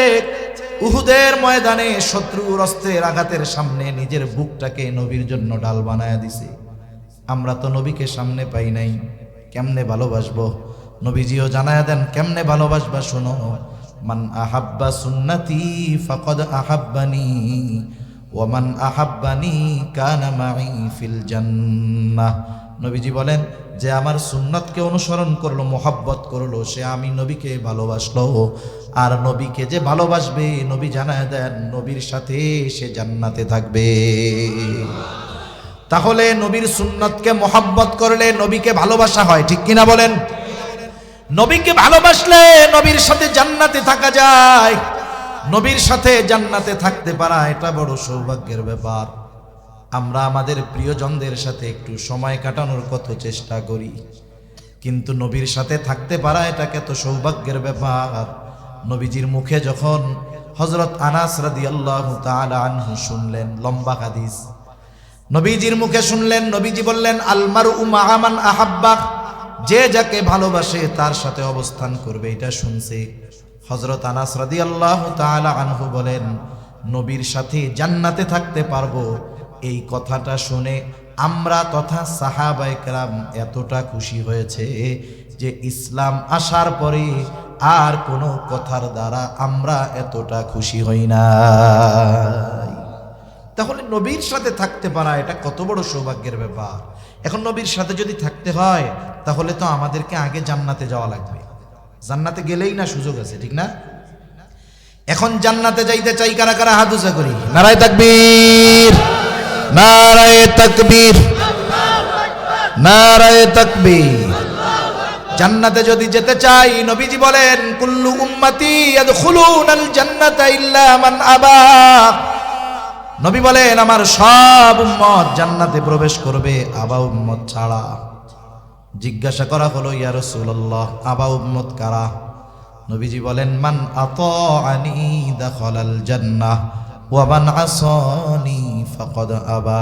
উহুদের ময়দানে শত্রুর অস্ত্রের আঘাতের সামনে নিজের বুকটাকে নবীর জন্য ডাল বানায়া দিছে। আমরা তো নবীকে সামনে পাই নাই, কেমনে ভালোবাসবো? নবীজিও জানায়া দেন কেমনে ভালোবাসবা, শোনো। মান আহাব্বা সুন্নতি ফাকাদ আহাব্বানি ওয়া মান আহাব্বানি কানা মাই ফিল জান্নাহ। নবীজি বলেন যে আমার সুন্নতকে অনুসরণ করলো, মোহাব্বত করলো, সে আমি নবীকে ভালোবাসলো। আর নবীকে যে ভালোবাসবে, নবী জানায় দেন নবীর সাথে সে জান্নাতে থাকবে। তাহলে নবীর সুন্নতকে মোহাব্বত করলে নবীকে ভালোবাসা হয়, ঠিক কিনা বলেন? নবীকে ভালোবাসলে নবীর সাথে জান্নাতে থাকা যায়। নবীর সাথে জান্নাতে থাকতে পারা এটা বড় সৌভাগ্যের ব্যাপার। আমরা আমাদের প্রিয়জনদের সাথে একটু সময় কাটানোর কত চেষ্টা করি, কিন্তু নবীর সাথে থাকতে পারা এটা কত সৌভাগ্যের ব্যাপার। নবীজির মুখে যখন হযরত আনাস রাদিয়াল্লাহু তাআলা আনহু শুনলেন, লম্বা হাদিস, নবীজির মুখে শুনলেন, নবীজি বললেন আল মারউ মা'a মান আহাব্বা, যে যাকে ভালোবাসে তার সাথে অবস্থান করবে। এটা শুনছে হযরত আনাস রাদিয়াল্লাহু তাআলা আনহু বলেন নবীর সাথে জান্নাতে থাকতে পারবো। এই কথাটা শুনে আমরা তথা সাহাবায়ে কেরাম এতটা খুশি হয়েছে যে ইসলাম আসার পরে আর কোনো কথার দ্বারা আমরা এতটা খুশি হই নাই। তাহলে নবীর সাথে থাকতে পারা এটা কত বড় সৌভাগ্যের ব্যাপার। এখন নবীর সাথে যদি থাকতে হয় তাহলে তো আমাদেরকে আগে জান্নাতে যাওয়া লাগবে। জান্নাতে গেলেই না সুযোগ আছে, ঠিক না? এখন জান্নাতে যাইতে চাই কারা কারা? হাত উঁচা করি। নারায়ে তাকবীর, নারায়ে তাকবীর, নারায়ে তাকবীর। জান্নাতে যদি যেতে চাই, নবীজি বলেন কুল্লু উম্মতি ইয়াদখুলুনাল জান্নাতা ইল্লা মান আবা। নবী বলেন আমার সব উম্মত জান্নাতে প্রবেশ করবে, আবা উম্মত ছাড়া। জিজ্ঞাসা করা হলো ইয়া রাসূলুল্লাহ, আবা উম্মত কারা? নবীজি বলেন মান আতাআনি দাখালাল জান্নাহ ওয়া মান আসানি ফাকাদ আবা।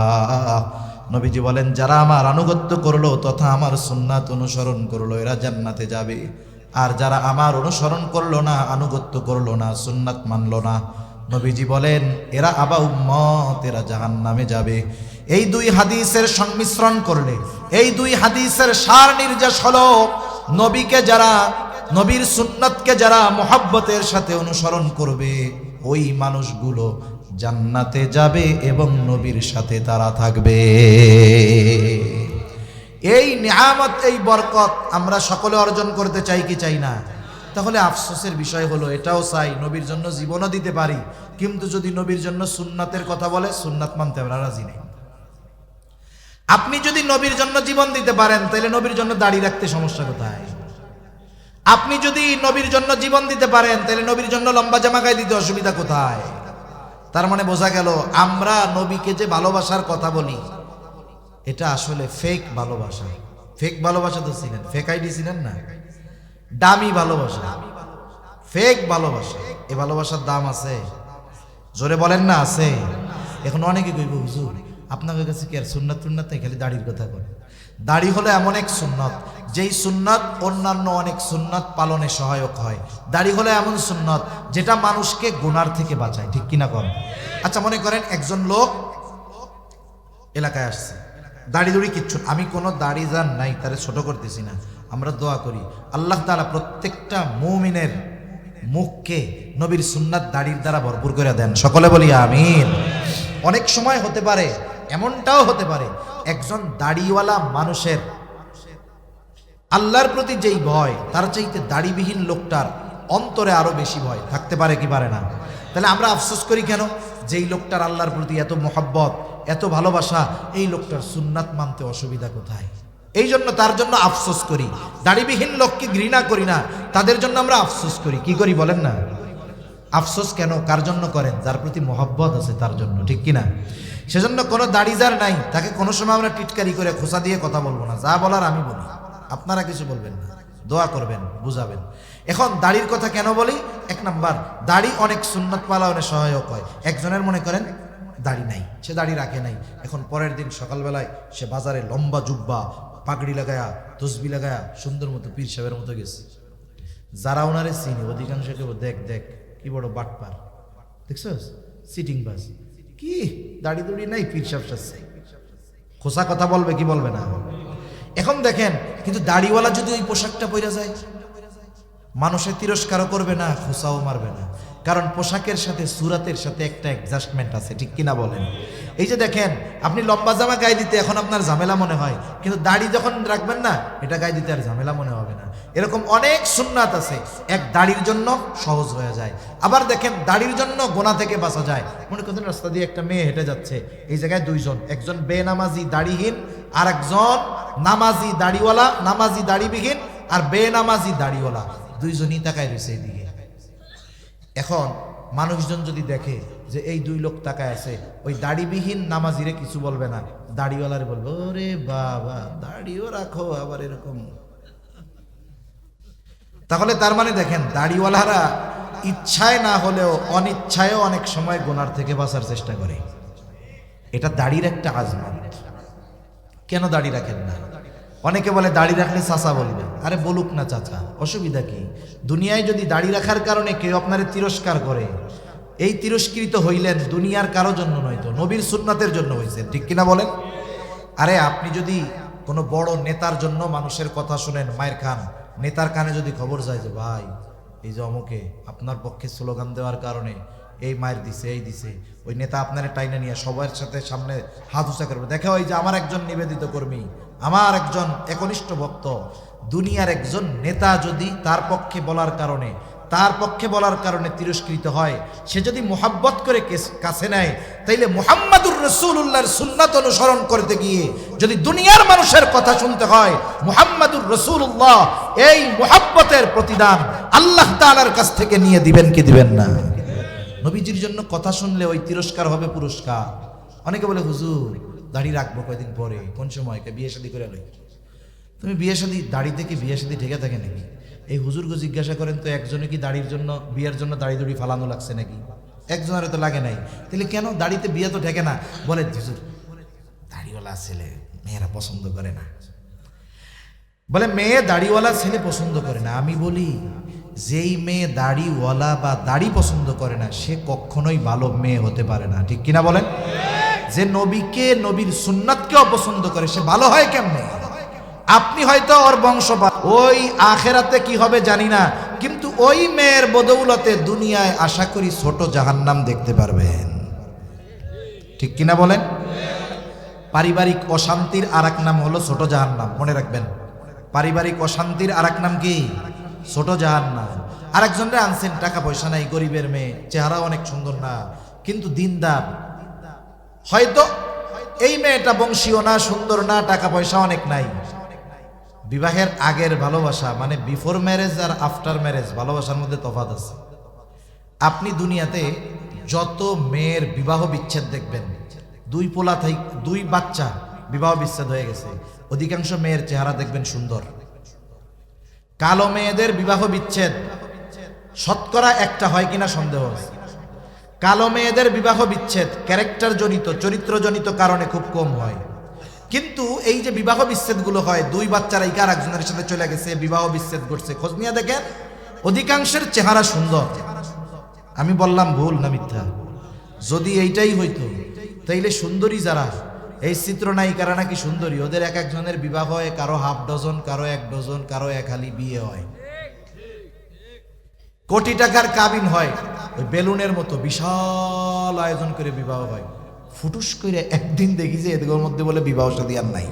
নবীজি বলেন যারা আমার আনুগত্য করলো তথা আমার সুন্নাত অনুসরণ করলো এরা জান্নাতে যাবে, আর যারা আমার অনুসরণ করলো না, আনুগত্য করলো না, সুন্নাত মানলো না, নবীজি বলেন এরা আবা উম্মত, এরা জাহান্নামে যাবে। এই দুই হাদিসের সংমিশ্রণ করলে, এই দুই হাদিসের সার নির্যাস হলো নবীকে যারা, নবীর সুন্নাতকে যারা মুহাব্বতের সাথে অনুসরণ করবে ওই মানুষগুলো জান্নাতে যাবে এবং নবীর সাথে তারা থাকবে। এই নিয়ামত, এই বরকত আমরা সকলে অর্জন করতে চাই কি চাই না? তাহলে আফসোসের বিষয় হলো এটাও চাই নবীর জন্য জীবনও দিতে পারি, কিন্তু যদি নবীর জন্য সুন্নাতের কথা বলে সুন্নাত মানতে আমরা রাজি নেই। আপনি যদি নবীর জন্য জীবন দিতে পারেন তাহলে নবীর জন্য দাড়ি রাখতে সমস্যা কোথায়? আপনি যদি নবীর জন্য জীবন দিতে পারেন তাহলে নবীর জন্য লম্বা জামা গায়ে দিতে অসুবিধা কোথায়? তার মানে বোঝা গেল আমরা নবীকে যে ভালোবাসার কথা বলি এটা আসলে ফেক ভালোবাসা। ফেক ভালোবাসা তো ছিলেন, ফেক আইডি ছিলেন না, দামি ভালোবাসা, ফেক ভালোবাসা। এই ভালোবাসার দাম আছে? জোরে বলেন না আছে? এখন অনেকে কইব হুজুর আপনাদের কাছে কি আর সুন্নাত টুন্নাত নাই, খালি দাড়ির কথা বলে। দাড়ি হলো এমন এক সুন্নত যেই সুন্নত অন্যান্য অনেক সুন্নত পালনে সহায়ক হয়। দাড়ি হলো এমন সুন্নত যেটা মানুষকে গুনার থেকে বাঁচায়, ঠিক কিনা কম? আচ্ছা মনে করেন একজন লোক এলাকায় আসছে, দাড়ি দুড়ি কিচ্ছু, আমি কোনো দাড়ি যান নাই তারে ছোট করতেছি না, আমরা দোয়া করি আল্লাহ তাআলা প্রত্যেকটা মুমিনের মুখকে নবীর সুন্নাত দাড়ির দ্বারা ভরপুর করে দেন, সকলে বলি আমিন। অনেক সময় হতে পারে, এমনটাও হতে পারে একজন দাড়িওয়ালা মানুষের আল্লাহর প্রতি যেই ভয় তার চাইতে দাড়িবিহীন লোকটার অন্তরে আরো বেশি ভয় থাকতে পারে কি পারে না? তাহলে আমরা আফসোস করি কেন? যেই লোকটার আল্লাহর প্রতি এত মোহাব্বত, এত ভালোবাসা, এই লোকটার সুন্নাত মানতে অসুবিধা কোথায়? এই জন্য তার জন্য আফসোস করি। দাড়িবিহীন লোককে ঘৃণা করি না, তাদের জন্য আমরা আফসোস করি। কি করি বলেন না? আফসোস কেন? কার জন্য করেন? যার প্রতি মোহাব্বত আছে তার জন্য, ঠিক কিনা? সেজন্য কোনো দাড়ি যার নাই তাকে কোনো সময় আমরা টিটকারি করে খোসা দিয়ে কথা বলবো না, যা বলার আমি বলি, আপনারা কিছু বলবেন না, দোয়া করবেন, বুঝাবেন। এখন দাড়ির কথা কেন বলি? এক নাম্বার, দাড়ি অনেক সুন্নাত পালনে সহায়ক হয়। একজনের মনে করেন দাড়ি নাই, সে দাড়ি রাখে নাই, এখন পরের দিন সকালবেলায় সে বাজারে লম্বা জুব্বা পাগড়ি লাগায়া তসবি লাগায়া সুন্দর মতো পীর সাহেবের মতো গেছে। যারা ওনারে চিনি অধিকাংশ কেউ দেখ দেখ কি বড় বাটপার, দেখছস সিটিং বাস, কি দাড়ি দুড়ি নাই, পীর সাহেব সাজছে, খোসা কথা বলবে কি বলবে না? এখন দেখেন, কিন্তু দাড়িওয়ালা যদি ওই পোশাকটা পরে যায় মানুষের তিরস্কারও করবে না, খোসাও মারবে না, কারণ পোশাকের সাথে সুরাতের সাথে একটা অ্যাডজাস্টমেন্ট আছে, ঠিক কিনা বলেন? এই যে দেখেন আপনি লম্বা জামা গায়ে দিতে এখন আপনার ঝামেলা মনে হয়, কিন্তু দাড়ি যখন রাখবেন না এটা গায়ে দিতে আর ঝামেলা মনে হবে না। এরকম অনেক সুন্নাত আছে, এক দাড়ির জন্য সহজ হয়ে যায়। আবার দেখেন দাড়ির জন্য গোনা থেকে বাঁচা যায়। মনে করেন রাস্তা দিয়ে একটা মেয়ে হেঁটে যাচ্ছে, এই জায়গায় দুইজন, একজন বেনামাজি দাড়িহীন আর একজন নামাজি দাড়িওয়ালা, নামাজি দাড়িবিহীন আর বেনামাজি দাড়িওয়ালা, দুইজনই তাকায় রয়েছে এদিকে। এখন মানুষজন যদি দেখে যে এই দুই লোক তাকায় আছে, ওই দাড়িবিহীন নামাজিরে কিছু বলবে না, দাড়িওয়ালারে বলবে ওরে বাবা দাড়িও রাখো আবার এরকম। তাহলে তার মানে দেখেন দাড়িওয়ালারা ইচ্ছায় না হলেও অনিচ্ছায়ও অনেক সময় গুনার থেকে বাঁচার চেষ্টা করে। এটা দাড়ির একটা আজমাত। কেন দাড়ি রাখেন না? অনেকে বলে দাড়ি রাখলে চাচা বলবে, আরে বলুক না চাচা, অসুবিধা কি? দুনিয়ায় যদি দাড়ি রাখার কারণে কেউ আপনারে তিরস্কার করে, এই তিরস্কৃত হইলেন দুনিয়ার কারো জন্য নয়তো নবীর সুন্নাতের জন্য হয়েছে, ঠিক কিনা বলেন? আরে আপনি যদি কোনো বড় নেতার জন্য মানুষের কথা শুনেন, মায়ের খান, নেতার কানে যদি খবর যায় যে ভাই এই যে অমুকে আপনার পক্ষে স্লোগান দেওয়ার কারণে এই মায়ের দিছে, এই দিছে, ওই নেতা আপনার টাইনে নিয়ে সবার সাথে সামনে হাত উঁচা করবে, দেখা ওই যে আমার একজন নিবেদিত কর্মী, আমার একজন একনিষ্ঠ ভক্ত। দুনিয়ার একজন নেতা যদি তার পক্ষে বলার কারণে তিরস্কৃত হয়, সে যদি মুহাব্বত করে কাছে নেয়, তাইলে মুহাম্মাদুর রাসূলুল্লাহর সুন্নাত অনুসরণ করতে গিয়ে যদি দুনিয়ার মানুষের কথা শুনতে হয়, মুহাম্মাদুর রাসূলুল্লাহ এই মুহাব্বতের প্রতিদান আল্লাহ তাআলার কাছ থেকে নিয়ে দিবেন কি দিবেন না? নবীজির জন্য কথা শুনলে ওই তিরস্কার হবে পুরস্কার। অনেকে বলে হুজুর দাড়ি রাখবো কয়দিন পরে, কোন সময়? বিয়ে শাদী করে লই। তুমি বিয়ে শাদী, দাড়ি থেকে বিয়ে শাদী ঠেকে থাকে নাকি? এই হুজুরকে জিজ্ঞাসা করেন তো, একজনে কি দাড়ির জন্য, বিয়ের জন্য দাড়ি দুড়ি ফালানো লাগছে নাকি? একজনের তো লাগে নাই। তাহলে কেন দাড়িতে বিয়ে তো ঠেকে না? বলে হুজুর দাড়িওয়ালা ছেলে মেয়েরা পছন্দ করে না। বলে মেয়ে দাড়িওয়ালা ছেলে পছন্দ করে না। আমি বলি যেই মেয়ে দাড়িওয়ালা বা দাড়ি পছন্দ করে না, সে কখনোই ভালো মেয়ে হতে পারে না, ঠিক কিনা বলেন? যে নবীকে, নবীর সুন্নাতকে অপছন্দ করে, সে ভালো হয় কেমনে? আপনি হয়তো ওর বংশ, ওই আখেরাতে কি হবে জানি না, কিন্তু ওই মেয়ের বদৌলতে দুনিয়ায় আশা করি ছোট জাহান্নাম দেখতে পারবেন, ঠিক কিনা বলেন? পারিবারিক অশান্তির আরেক নাম হলো ছোট জাহান্নাম, মনে রাখবেন। পারিবারিক অশান্তির আরেক নাম কি? ছোট জাহান্নাম। আরেকজনরে আনছেন, টাকা পয়সা নাই, গরিবের মেয়ে, চেহারা অনেক সুন্দর না, কিন্তু দিনদার। হয়তো এই মেয়েটা বংশীয় না, সুন্দর না, টাকা পয়সা অনেক নাই। বিবাহের আগের ভালোবাসা মানে বিফোর ম্যারেজ আর আফটার ম্যারেজ ভালোবাসার মধ্যে তফাৎ আছে। আপনি দুনিয়াতে যত মেয়ের বিবাহ বিচ্ছেদ দেখবেন, দুই বাচ্চা বিবাহ বিচ্ছেদ হয়ে গেছে, অধিকাংশ মেয়ের চেহারা দেখবেন সুন্দর। কালো মেয়েদের বিবাহ বিচ্ছেদ শতকরা একটা হয় কিনা সন্দেহ আছে। কালো মেয়েদের বিবাহ বিচ্ছেদ ক্যারেক্টার জনিত, চরিত্রজনিত কারণে খুব কম হয়। কিন্তু এই যে বিবাহ বিচ্ছেদগুলো হয়, দুই বাচ্চারা আর একজনের সাথে চলে গেছে, বিবাহ বিচ্ছেদ করছে, খোঁজ নিয়ে দেখেন অধিকাংশের চেহারা সুন্দর। আমি বললাম ভুল না মিথ্যা? যদি এইটাই হইতো তাইলে সুন্দরী যারা, এই চিত্রনায়িকারা নাকি সুন্দরী, ওদের এক একজনের বিবাহ হয়, কারো হাফ ডজন, কারো 1 ডজন, কারো 1 হালি বিয়ে হয়, কোটি টাকার কাবিন হয়, ওই বেলুনের মতো বিশাল আয়োজন করে বিবাহ হয়। ফুটুস করে একদিন দেখি যে এদের মধ্যে বলে বিবাহ শাদী আর নাই।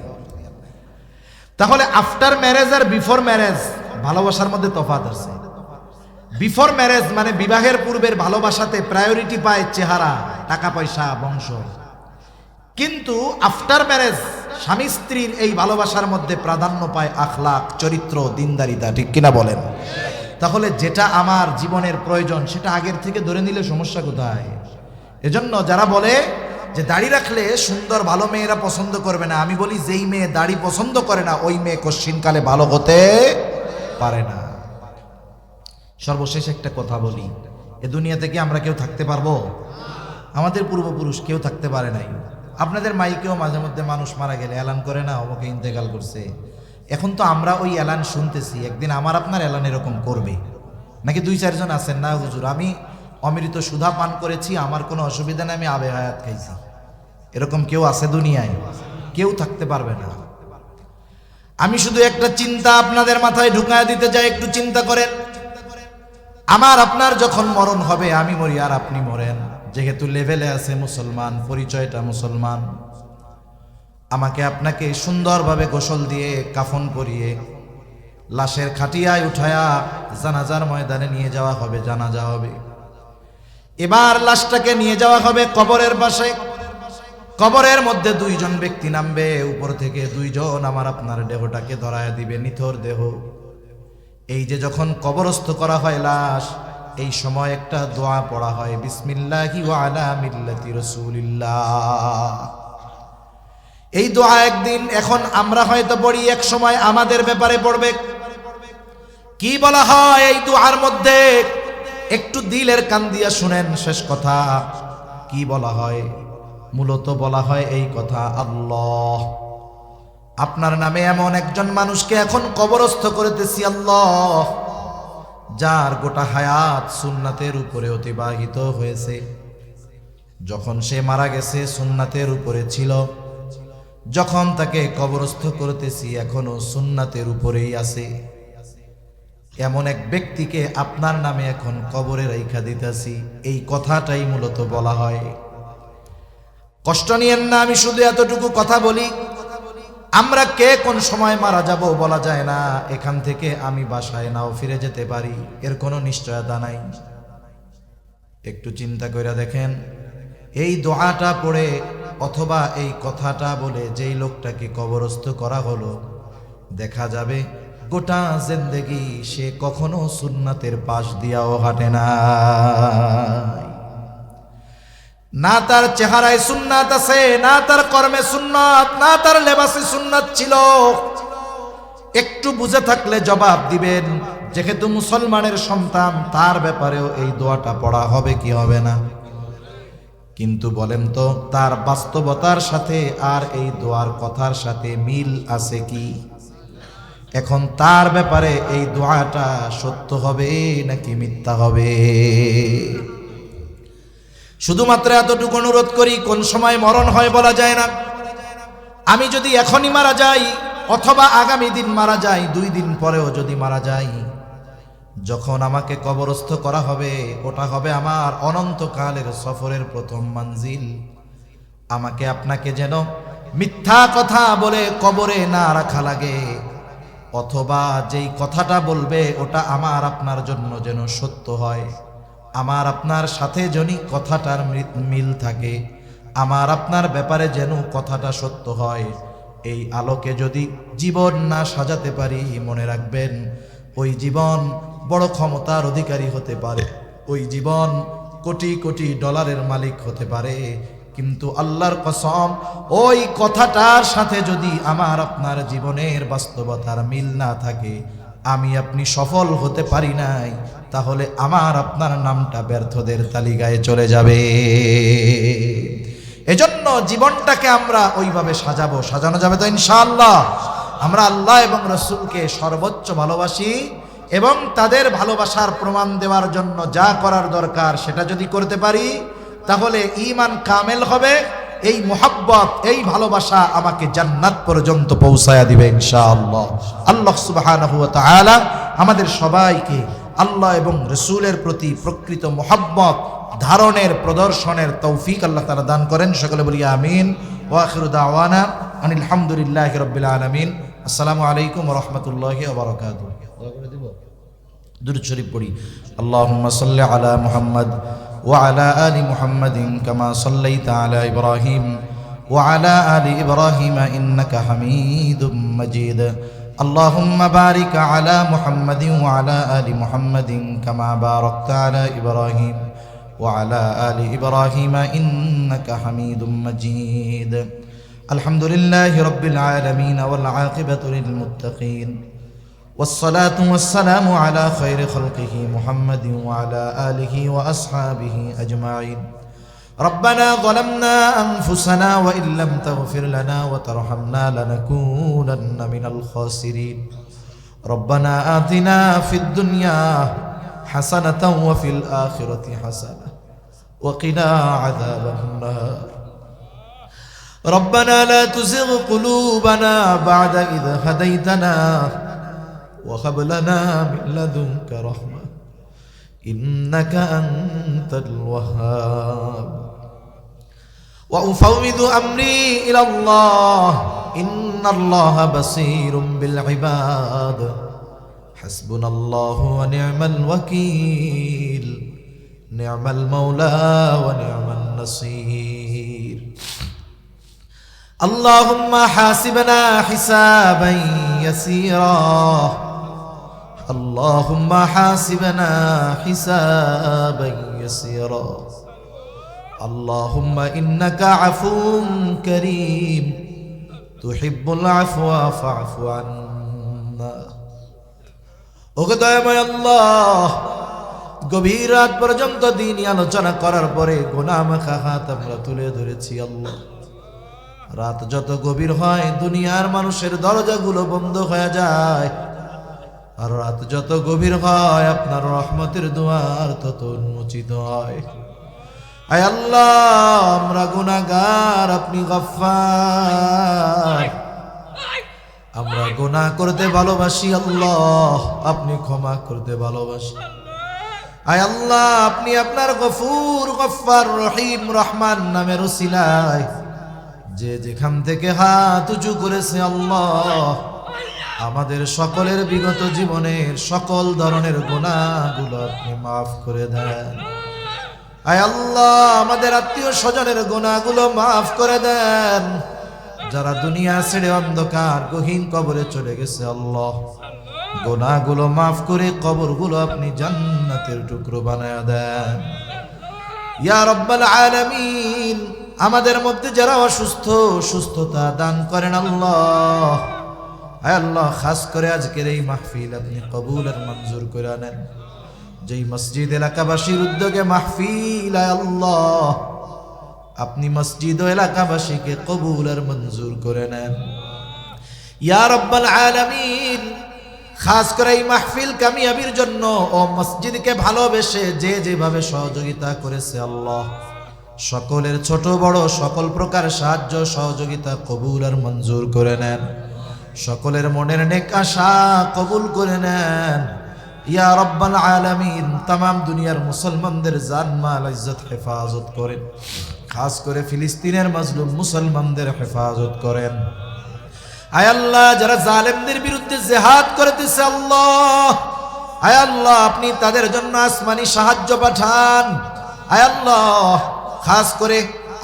তাহলে আফটার ম্যারেজ আর বিফোর ম্যারেজ ভালোবাসার মধ্যে তফাৎ আছে। বিফোর ম্যারেজ মানে বিবাহের পূর্বের ভালোবাসাতে প্রায়োরিটি পায় চেহারা, টাকা পয়সা, বংশ। কিন্তু আফটার ম্যারেজ স্বামী স্ত্রীর এই ভালোবাসার মধ্যে প্রাধান্য পায় আখলাক, চরিত্র, দিনদারিতা, ঠিক কিনা বলেন? তাহলে যেটা আমার জীবনের প্রয়োজন সেটা আগের থেকে ধরে নিলে সমস্যা কোথায়? এজন্য যারা বলে যে দাড়ি রাখলে সুন্দর ভালো মেয়েরা পছন্দ করবে না, আমি বলি যেই মেয়ে দাড়ি পছন্দ করে না ওই মেয়ে কশ্চিনকালে ভালো হতে পারে না। সর্বশেষ একটা কথা বলি, এ দুনিয়া থেকে আমরা কেউ থাকতে পারবো? আমাদের পূর্বপুরুষ কেউ থাকতে পারে নাই। আপনাদের মাইকেও মাঝে মধ্যে মানুষ মারা গেলে এলান করে না, অমুকে ইন্তেকাল করছে। এখন তো আমরা ওই এলান শুনতেছি, একদিন আমার আপনার এলান এরকম করবে নাকি? 2-4 জন আছেন না হুজুর আমি অমৃত সুধা পান করেছি, আমার কোনো অসুবিধা নেই, আমি আবে হায়াত খাইছি, এরকম কেউ আছে দুনিয়ায়? কেউ থাকতে পারবে না। আমি শুধু একটা চিন্তা আপনাদের মাথায় ঢুকায় দিতে চাই, একটু চিন্তা করেন। আমার আপনার যখন মরণ হবে, আমি মরি আর আপনি মরেন, যেহেতু লেভেলে আছে মুসলমান, পরিচয়টা মুসলমান, আমাকে আপনাকে সুন্দরভাবে গোসল দিয়ে কাফন পরিয়ে লাশের খাটিয়ায় উঠায়া জানাজার ময়দানে নিয়ে যাওয়া হবে, জানাজা হবে। এবার লাশটাকে নিয়ে যাওয়া হবে কবরের পাশে। কবরের মধ্যে 2 জন ব্যক্তি নামবে, উপর থেকে 2 জন আমার আপনার দেহটাকে ধরায় দিবে, নিথর দেহ। এই যে যখন কবরস্থ করা হয় লাশ, এই সময় একটা দোয়া পড়া হয়, বিসমিল্লাহি ওয়া আলা মিল্লাতি রাসূলিল্লাহ। এই দোয়া একদিন এখন আমরা হয়তো পড়ি, এক সময় আমাদের ব্যাপারে পড়বে। কি বলা হয় এই দোয়ার মধ্যে? একটু দিলের কান দিয়া শুনেন শেষ কথা। কি বলা হয়? মূলত বলা হয় এই কথা, আল্লাহ আপনার নামে এমন একজন মানুষকে এখন কবরস্থ করিতেছি, আল্লাহ যার গোটা হায়াত সুন্নাতের উপরে অতিবাহিত হয়েছে, যখন সে মারা গেছে সুন্নাতের উপরে ছিল, যখন তাকে কবরস্থ করতেছি এখনো সুন্নাতের উপরেই আছে। এমন এক ব্যক্তিকে আপনার নামে এখন কবরে রাইখা দিতেছি, এই কথাটাই মূলত বলা হয়। কষ্ট নিয়েন না, আমি শুধু এতটুকু কথা বলি, আমরা কে কোন সময় মারা যাব বলা যায় না। এখান থেকে আমি বাসায় নাও ফিরে যেতে পারি, এর কোনো নিশ্চয়তা নাই। একটু চিন্তা করে দেখেন, এই দোয়াটা পড়ে অথবা এই কথাটা বলে যেই লোকটাকে কবরস্থ করা হলো, দেখা যাবে গোটা জিন্দেগি সে কখনো সুন্নাতের পাশ দিয়াও হাঁটে না। না তার চেহারায় সুন্নাত আছে, না তার কর্মে সুন্নাত, না তার লেবাসে সুন্নাত ছিল। একটু বুঝে থাকলে জবাব দিবেন, যেহেতু মুসলমানের সন্তান তার ব্যাপারেও এই দোয়াটা পড়া হবে কি হবে না? কিন্তু বলেন তো, তার বাস্তবতার সাথে আর এই দোয়ার কথার সাথে মিল আছে কি? এখন তার ব্যাপারে এই দোয়াটা সত্য হবে নাকি মিথ্যা হবে? শুধুমাত্র এতটুকু অনুরোধ করি, কোন সময় মরণ হয় বলা যায় না। আমি যদি এখনই মারা যাই অথবা আগামী দিন মারা যাই, 2 দিন পরেও যদি মারা যাই, যখন আমাকে কবরস্থ করা হবে, ওটা হবে আমার অনন্তকালের সফরের প্রথম মঞ্জিল। আমাকে আপনাকে যেন মিথ্যা কথা বলে কবরে না রাখা লাগে, অথবা যেই কথাটা বলবে ওটা আমার আপনার জন্য যেন সত্য হয়, আমার আপনার সাথে যদি কথাটার মিল থাকে, আমার আপনার ব্যাপারে যেন কথাটা সত্য হয়। এই আলোকে যদি জীবন না সাজাতে পারি, মনে রাখবেন ওই জীবন বড় ক্ষমতার অধিকারী হতে পারে, ওই জীবন কোটি কোটি ডলারের মালিক হতে পারে, কিন্তু আল্লাহর কসম ওই কথাটার সাথে যদি আমার আপনার জীবনের বাস্তবতার মিল না থাকে, আমি আপনি সফল হতে পারি নাই, তাহলে আমার আপনার নামটা ব্যর্থদের তালিকায় চলে যাবে। এজন্য জীবনটাকে আমরা ওইভাবে সাজাবো। সাজানো যাবে তো ইনশাআল্লাহ? আমরা আল্লাহ এবং রাসূলকে সর্বোচ্চ ভালোবাসি এবং তাদের ভালোবাসার প্রমাণ দেওয়ার জন্য যা করার দরকার সেটা যদি করতে পারি, তাহলে ঈমান কামেল হবে। এই মুহাব্বত, এই ভালোবাসা আমাকে জান্নাত পর্যন্ত পৌঁছায়া দিবে ইনশাআল্লাহ। আল্লাহ সুবহানাহু ওয়া তাআলা আমাদের সবাইকে আল্লাহ এবং রাসূলের প্রতি প্রকৃত মুহাব্বত ধারণের প্রদর্শনের তৌফিক আল্লাহ তাআলা দান করেন। সকলে বলি আমিন। ওয়া আখিরু দাওয়ানা আনিল হামদুলিল্লাহি রাব্বিল আলামিন। আসসালামু আলাইকুম ওয়া রাহমাতুল্লাহি ওয়া বারাকাতুহু। দুরূদ শরীফ পড়ি। আল্লাহুম্মা সাল্লি আলা মুহাম্মদ ওয়া আলা আলি মুহাম্মাদিন কামা সাল্লাইতা আলা ইব্রাহিম ওয়া আলা আলি ইব্রাহিম ইন্নাকা হামিদুম মাজিদ। اللهم بارك على محمد وعلى آل محمد كما باركت على إبراهيم وعلى آل إبراهيم إنك حميد مجيد. الحمد لله رب العالمين والعاقبة للمتقين والصلاة والسلام على خير خلقه محمد وعلى آله وأصحابه أجمعين. ربنا ظلمنا أنفسنا وإن لم تغفر لنا وترحمنا لنكونن من الخاسرين. ربنا آتنا في الدنيا حسنة وفي الآخرة حسنة وقنا عذاب النار. ربنا لا تزغ قلوبنا بعد إذ هديتنا وهب لنا من لدنك رحمة إنك أنت الوهاب. وأفوض أمري إلى الله إن الله بصير بالعباد. حسبنا الله ونعم الوكيل نعم المولى ونعم النصير. اللهم حاسبنا حسابا يسيرا. اللهم حاسبنا حسابا يسيرا. اللهم إنك عفو كريم تحب العفو فاعف عنا. ওগো দয়াময় আল্লাহ, গভীর রাত পর্যন্ত দিনই আলোচনা করার পরে গুনাহ মাখা হাত আমরা তুলে ধরেছি আল্লাহ। রাত যত গভীর হয় দুনিয়ার মানুষের দরজাগুলো বন্ধ হয়ে যায়, আর রাত যত গভীর হয় আপনার রহমতের দুয়ার তত উন্মোচিত হয়। আয় আল্লাহ, আমরা গুনাহগার, আপনি গফফার। আমরা গুনাহ করতে ভালোবাসি আল্লাহ, আপনি ক্ষমা করতে ভালোবাসি। আয় আল্লাহ, আপনি আপনার গফুর, গফফার, রহিম, রহমান নামের উসিলায় যে যেখান থেকে হাত উঁচু করেছে আল্লাহ, আমাদের সকলের বিগত জীবনের সকল ধরনের গুনাহগুলো আপনি মাফ করে দেন। আয় আল্লাহ, আমাদের আত্মীয় স্বজনের গুনাহগুলো মাফ করে দেন। যারা দুনিয়া ছেড়ে অন্ধকার গহীন কবরে চলে গেছে আল্লাহ, গুনাহগুলো মাফ করে কবরগুলো আপনি জান্নাতের টুকরো বানায়া দেন ইয়া রাব্বাল আলামিন। আমাদের মধ্যে যারা অসুস্থ, সুস্থতা দান করেন আল্লাহ। আয় আল্লাহ, খাস করে আজকের এই মাহফিল আপনি কবুল আর মঞ্জুর করে নেন। যেই মসজিদ এলাকাবাসীর উদ্যোগে মাহফিল, আয় আল্লাহ আপনি মসজিদ ও এলাকাবাসীকে কবুল আর মঞ্জুর করে নেন ইয়া রাব্বাল আলামিন। খাস করে এই মাহফিল কামিয়াবির জন্য ও মসজিদকে ভালোবেসে যে যেভাবে সহযোগিতা করেছে আল্লাহ, সকলের ছোট বড় সকল প্রকার সাহায্য সহযোগিতা কবুল আর মঞ্জুর করে নেন। সকলের মনের নেক আশা কবুল করে নেন ইয়া রাব্বাল আলামিন। তামাম দুনিয়ার মুসলমানদের জান মাল ইজ্জত হেফাজত করেন। খাস করে ফিলিস্তিনের মাজলুম মুসলমানদের হেফাজত করেন। আয় আল্লাহ, যারা জালেমদের বিরুদ্ধে জিহাদ করতেছে আল্লাহ, আয় আল্লাহ আপনি তাদের জন্য আসমানি সাহায্য পাঠান। আয় আল্লাহ, খাস করে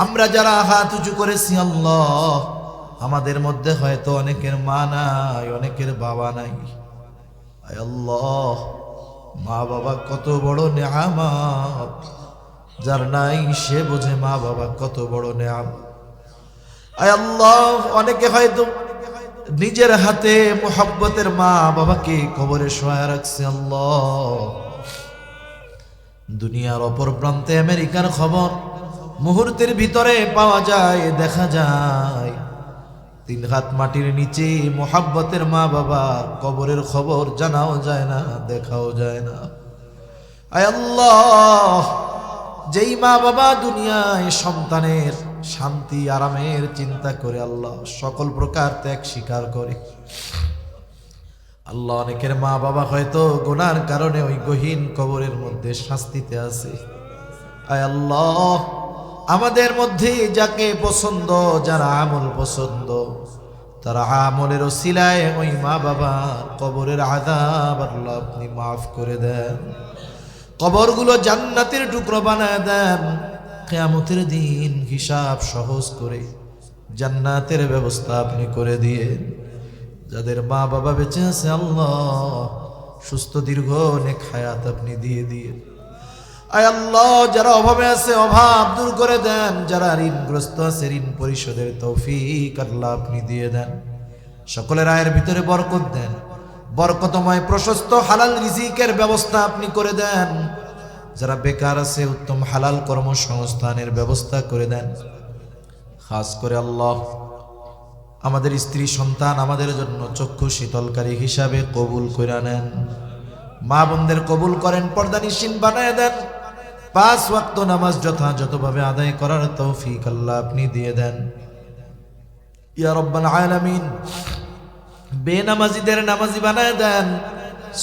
আমরা যারা হাত উঁচু করেছি আল্লাহ, আমাদের মধ্যে হয়তো অনেকের মা নাই, অনেকের বাবা নাই। আয় আল্লাহ, মা বাবা কত বড় নেয়ামত, যার নাই সে বোঝে মা বাবা কত বড় নেয়ামত। আয় আল্লাহ, অনেকে হয়তো নিজের হাতে মোহাব্বতের মা বাবাকে কবরে শোয়া রাখছে আল্লাহ। দুনিয়ার অপর প্রান্তে আমেরিকার খবর মুহূর্তের ভিতরে পাওয়া যায়, দেখা যায়। 3 হাত মাটির নিচে মোহাব্বতের মা বাবা কবরের খবর জানাও যায় না, দেখাও যায় না। আয় আল্লাহ, যেই মা বাবা দুনিয়ায় সন্তানের শান্তি আরামের চিন্তা করে আল্লাহ সকল প্রকার ত্যাগ স্বীকার করে আল্লাহ, অনেকের মা বাবা হয়তো গুনার কারণে ওই গহীন কবরের মধ্যে শাস্তিতে আছে। আয় আল্লাহ, আমাদের মধ্যে যাকে পছন্দ, যারা আমল পছন্দ, তারা আমলের ওসিলায় ওই মা বাবার কবরের আযাব আল্লাহ আপনি মাফ করে দেন। কবরগুলো জান্নাতের টুকরো বানায় দেন। কিয়ামতের দিন হিসাব সহজ করে জান্নাতের ব্যবস্থা আপনি করে দিয়েন। যাদের মা বাবা বেঁচে আছে আল্লাহ, সুস্থ দীর্ঘ নেক হায়াত আপনি দিয়ে দিয়েন। আয় আল্লাহ, যারা অভাবে আছে অভাব দূর করে দেন। যারা ঋণগ্রস্ত আছে ঋণ পরিশোধের তৌফিক আল্লাহ আপনি দিয়ে দেন। সকলের আয়ের ভিতরে বরকত দেন। বরকতময় প্রশস্ত হালাল রিজিকের ব্যবস্থা আপনি করে দেন। যারা বেকার আছে উত্তম হালাল কর্মসংস্থানের ব্যবস্থা করে দেন। খাস করে আল্লাহ, আমাদের স্ত্রী সন্তান আমাদের জন্য চক্ষু শীতলকারী হিসাবে কবুল করে নেন। মা বোনদের কবুল করেন, পর্দানিশীন বানায় দেন। 5 ওয়াক্ত নামাজ যথাযথভাবে আদায় করার তৌফিক আল্লাহ আপনি দিয়ে দেন ইয়া রাব্বাল আলামিন। বেনামাজিদের নামাজি বানায় দেন।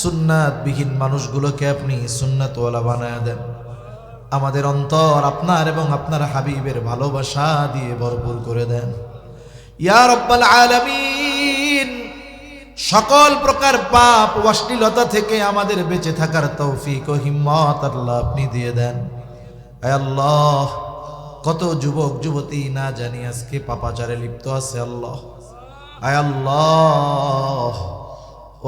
সুন্নাত বিহীন মানুষগুলোকে আপনি সুন্নাতওয়ালা বানায় দেন। আমাদের অন্তর আপনার এবং আপনার হাবিবের ভালোবাসা দিয়ে ভরপুর করে দেন ইয়া রাব্বাল আলামিন। সকল প্রকার পাপ ও অশ্লীলতা থেকে আমাদের বেঁচে থাকার তৌফিক ও হিম্মত আল্লাহ আপনি দিয়ে দেন। আয় আল্লাহ, কত যুবক যুবতী না জানি আজকে পাপাচারে লিপ্ত আছে আল্লাহ। আয় আল্লাহ,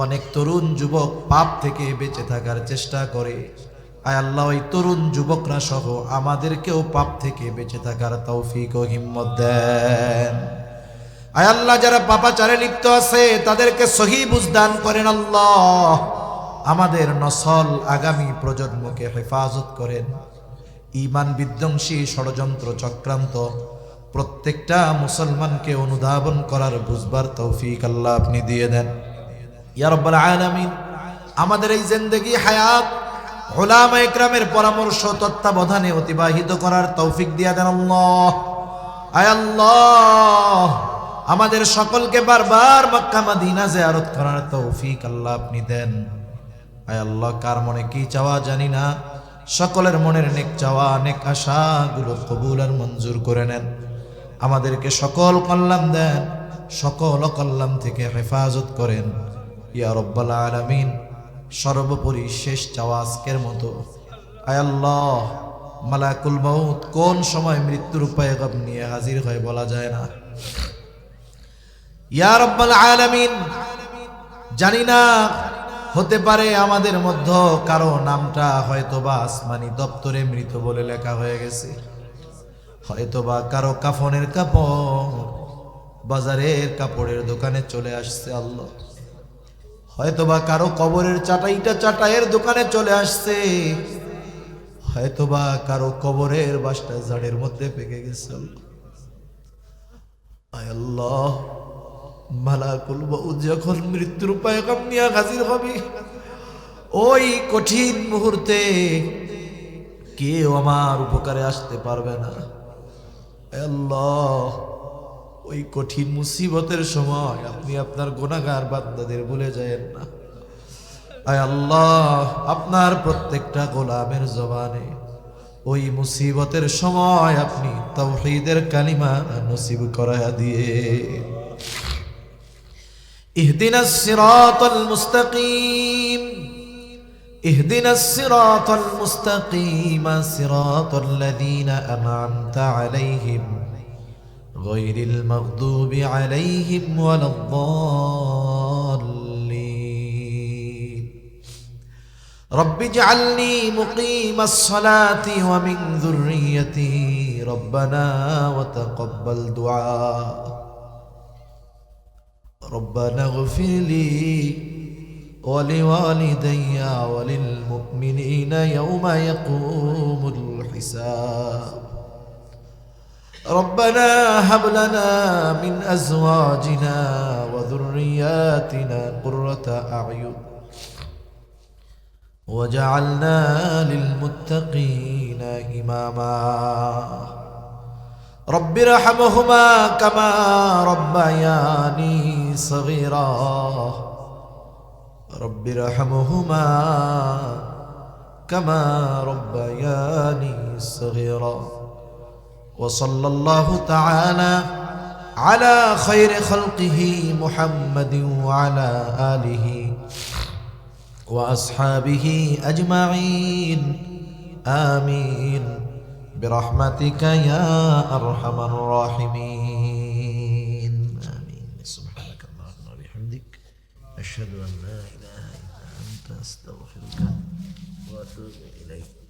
অনেক তরুণ যুবক পাপ থেকে বেঁচে থাকার চেষ্টা করে। আয় আল্লাহ, ওই তরুণ যুবকরা সহ আমাদেরকেও পাপ থেকে বেঁচে থাকার তৌফিক ও হিম্মত দেন। আয় আল্লাহ, যারা পাপাচারে লিপ্ত আছে তাদেরকে সহি বুঝদান করেন আল্লাহ। আমাদের নসল আগামী প্রজন্মকে হেফাজত করেন। ঈমান বিধ্বংসী ষড়যন্ত্র চক্রান্ত প্রত্যেকটা মুসলমানকে অনুধাবন করার বুঝবার তৌফিক আল্লাহ আপনি দিয়ে দেন ইয়া রাব্বাল আলামিন। আমাদের এই জিন্দেগি হায়াত উলামা ইকরামের পরামর্শ তত্ত্বাবধানে অতিবাহিত করার তৌফিক দিয়ে দেন আল্লাহ। আয় আল্লাহ, আমাদের সকলকে বারবার মক্কা মদিনা জিয়ারত করার তৌফিক আল্লাহ আপনি দেন। আয় আল্লাহ, কার মনে কি চাওয়া জানি না, সকলের মনের নেক চাওয়া নেক আশা গুলো কবুল আর মঞ্জুর করে নেন। আমাদেরকে সকল কল্যাণ দেন, সকল অকল্যাণ থেকে হেফাজত করেন ইয়া রব্বাল আলামিন। সর্বোপরি শেষ চাওয়া আজকের মতো, আয় আল্লাহ, মালাকুল মউত কোন সময় মৃত্যুর পয়গাম নিয়ে হাজির হয় বলা যায় না। ইয়া রব্বাল আলামিন, জানি না, হতে পারে আমাদের মধ্যে কারো নামটা হয়তোবা আসমানি দপ্তরে মৃত বলে লেখা হয়ে গেছে, হয়তোবা কারো কাফনের কাপড় বাজারের কাপড়ের দোকানে চলে আসছে আল্লাহ, হয়তোবা কারো কবরের চাটাইটা চাটাইয়ের দোকানে চলে আসছে, হয়তোবা কারো কবরের বাসটা ঝাড়ের মধ্যে পেকে গেছে আল্লাহ। আয় আল্লাহ, মালাকুল মউত যখন মৃত্যুর পয়গাম নিয়ে হাজির হবে, ওই কঠিন মুহূর্তে কেউ আমার উপকারে আসতে পারবে না। আয় আল্লাহ, ওই কঠিন মুসিবতের সময় আপনি আপনার গুনাহগার বান্দাদের ভুলে যায়েন না। আয় আল্লাহ, আপনার প্রত্যেকটা গোলামের জবানে ওই মুসিবতের সময় আপনি তাওহীদের কালিমা নসিব করায়া দিয়ে। ইহদিনাস সিরাতাল মুস্তাকিম, ইহদিনাস সিরাতাল মুস্তাকিম, সিরাতাল লাযীনা আন'আমতা আলাইহিম গায়রিল মাগদুবি আলাইহিম ওয়ালাদ-দাল্লিন। রব্বি ইজআলনি মুকিমাস সালাতি ওয়া মিন যুররিয়্যতি রব্বানা ওয়া তাকাব্বাল দুআ। ربنا اغفر لي ولوالدي وللمؤمنين يوم يقوم الحساب. ربنا هب لنا من أزواجنا وذرياتنا قرة أعين وجعلنا للمتقين إماما. رب ارحمهما كما ربياني صغيرا. رب ارحمهما كما ربياني صغيرا. وصلى الله تعالى على خير خلقه محمد وعلى آله وأصحابه أجمعين. آمين برحمتك يا أرحم الراحمين. آمين. سبحانك اللهم وبحمدك أشهد أن لا إله إلا أنت أستغفرك وأتوب إليك.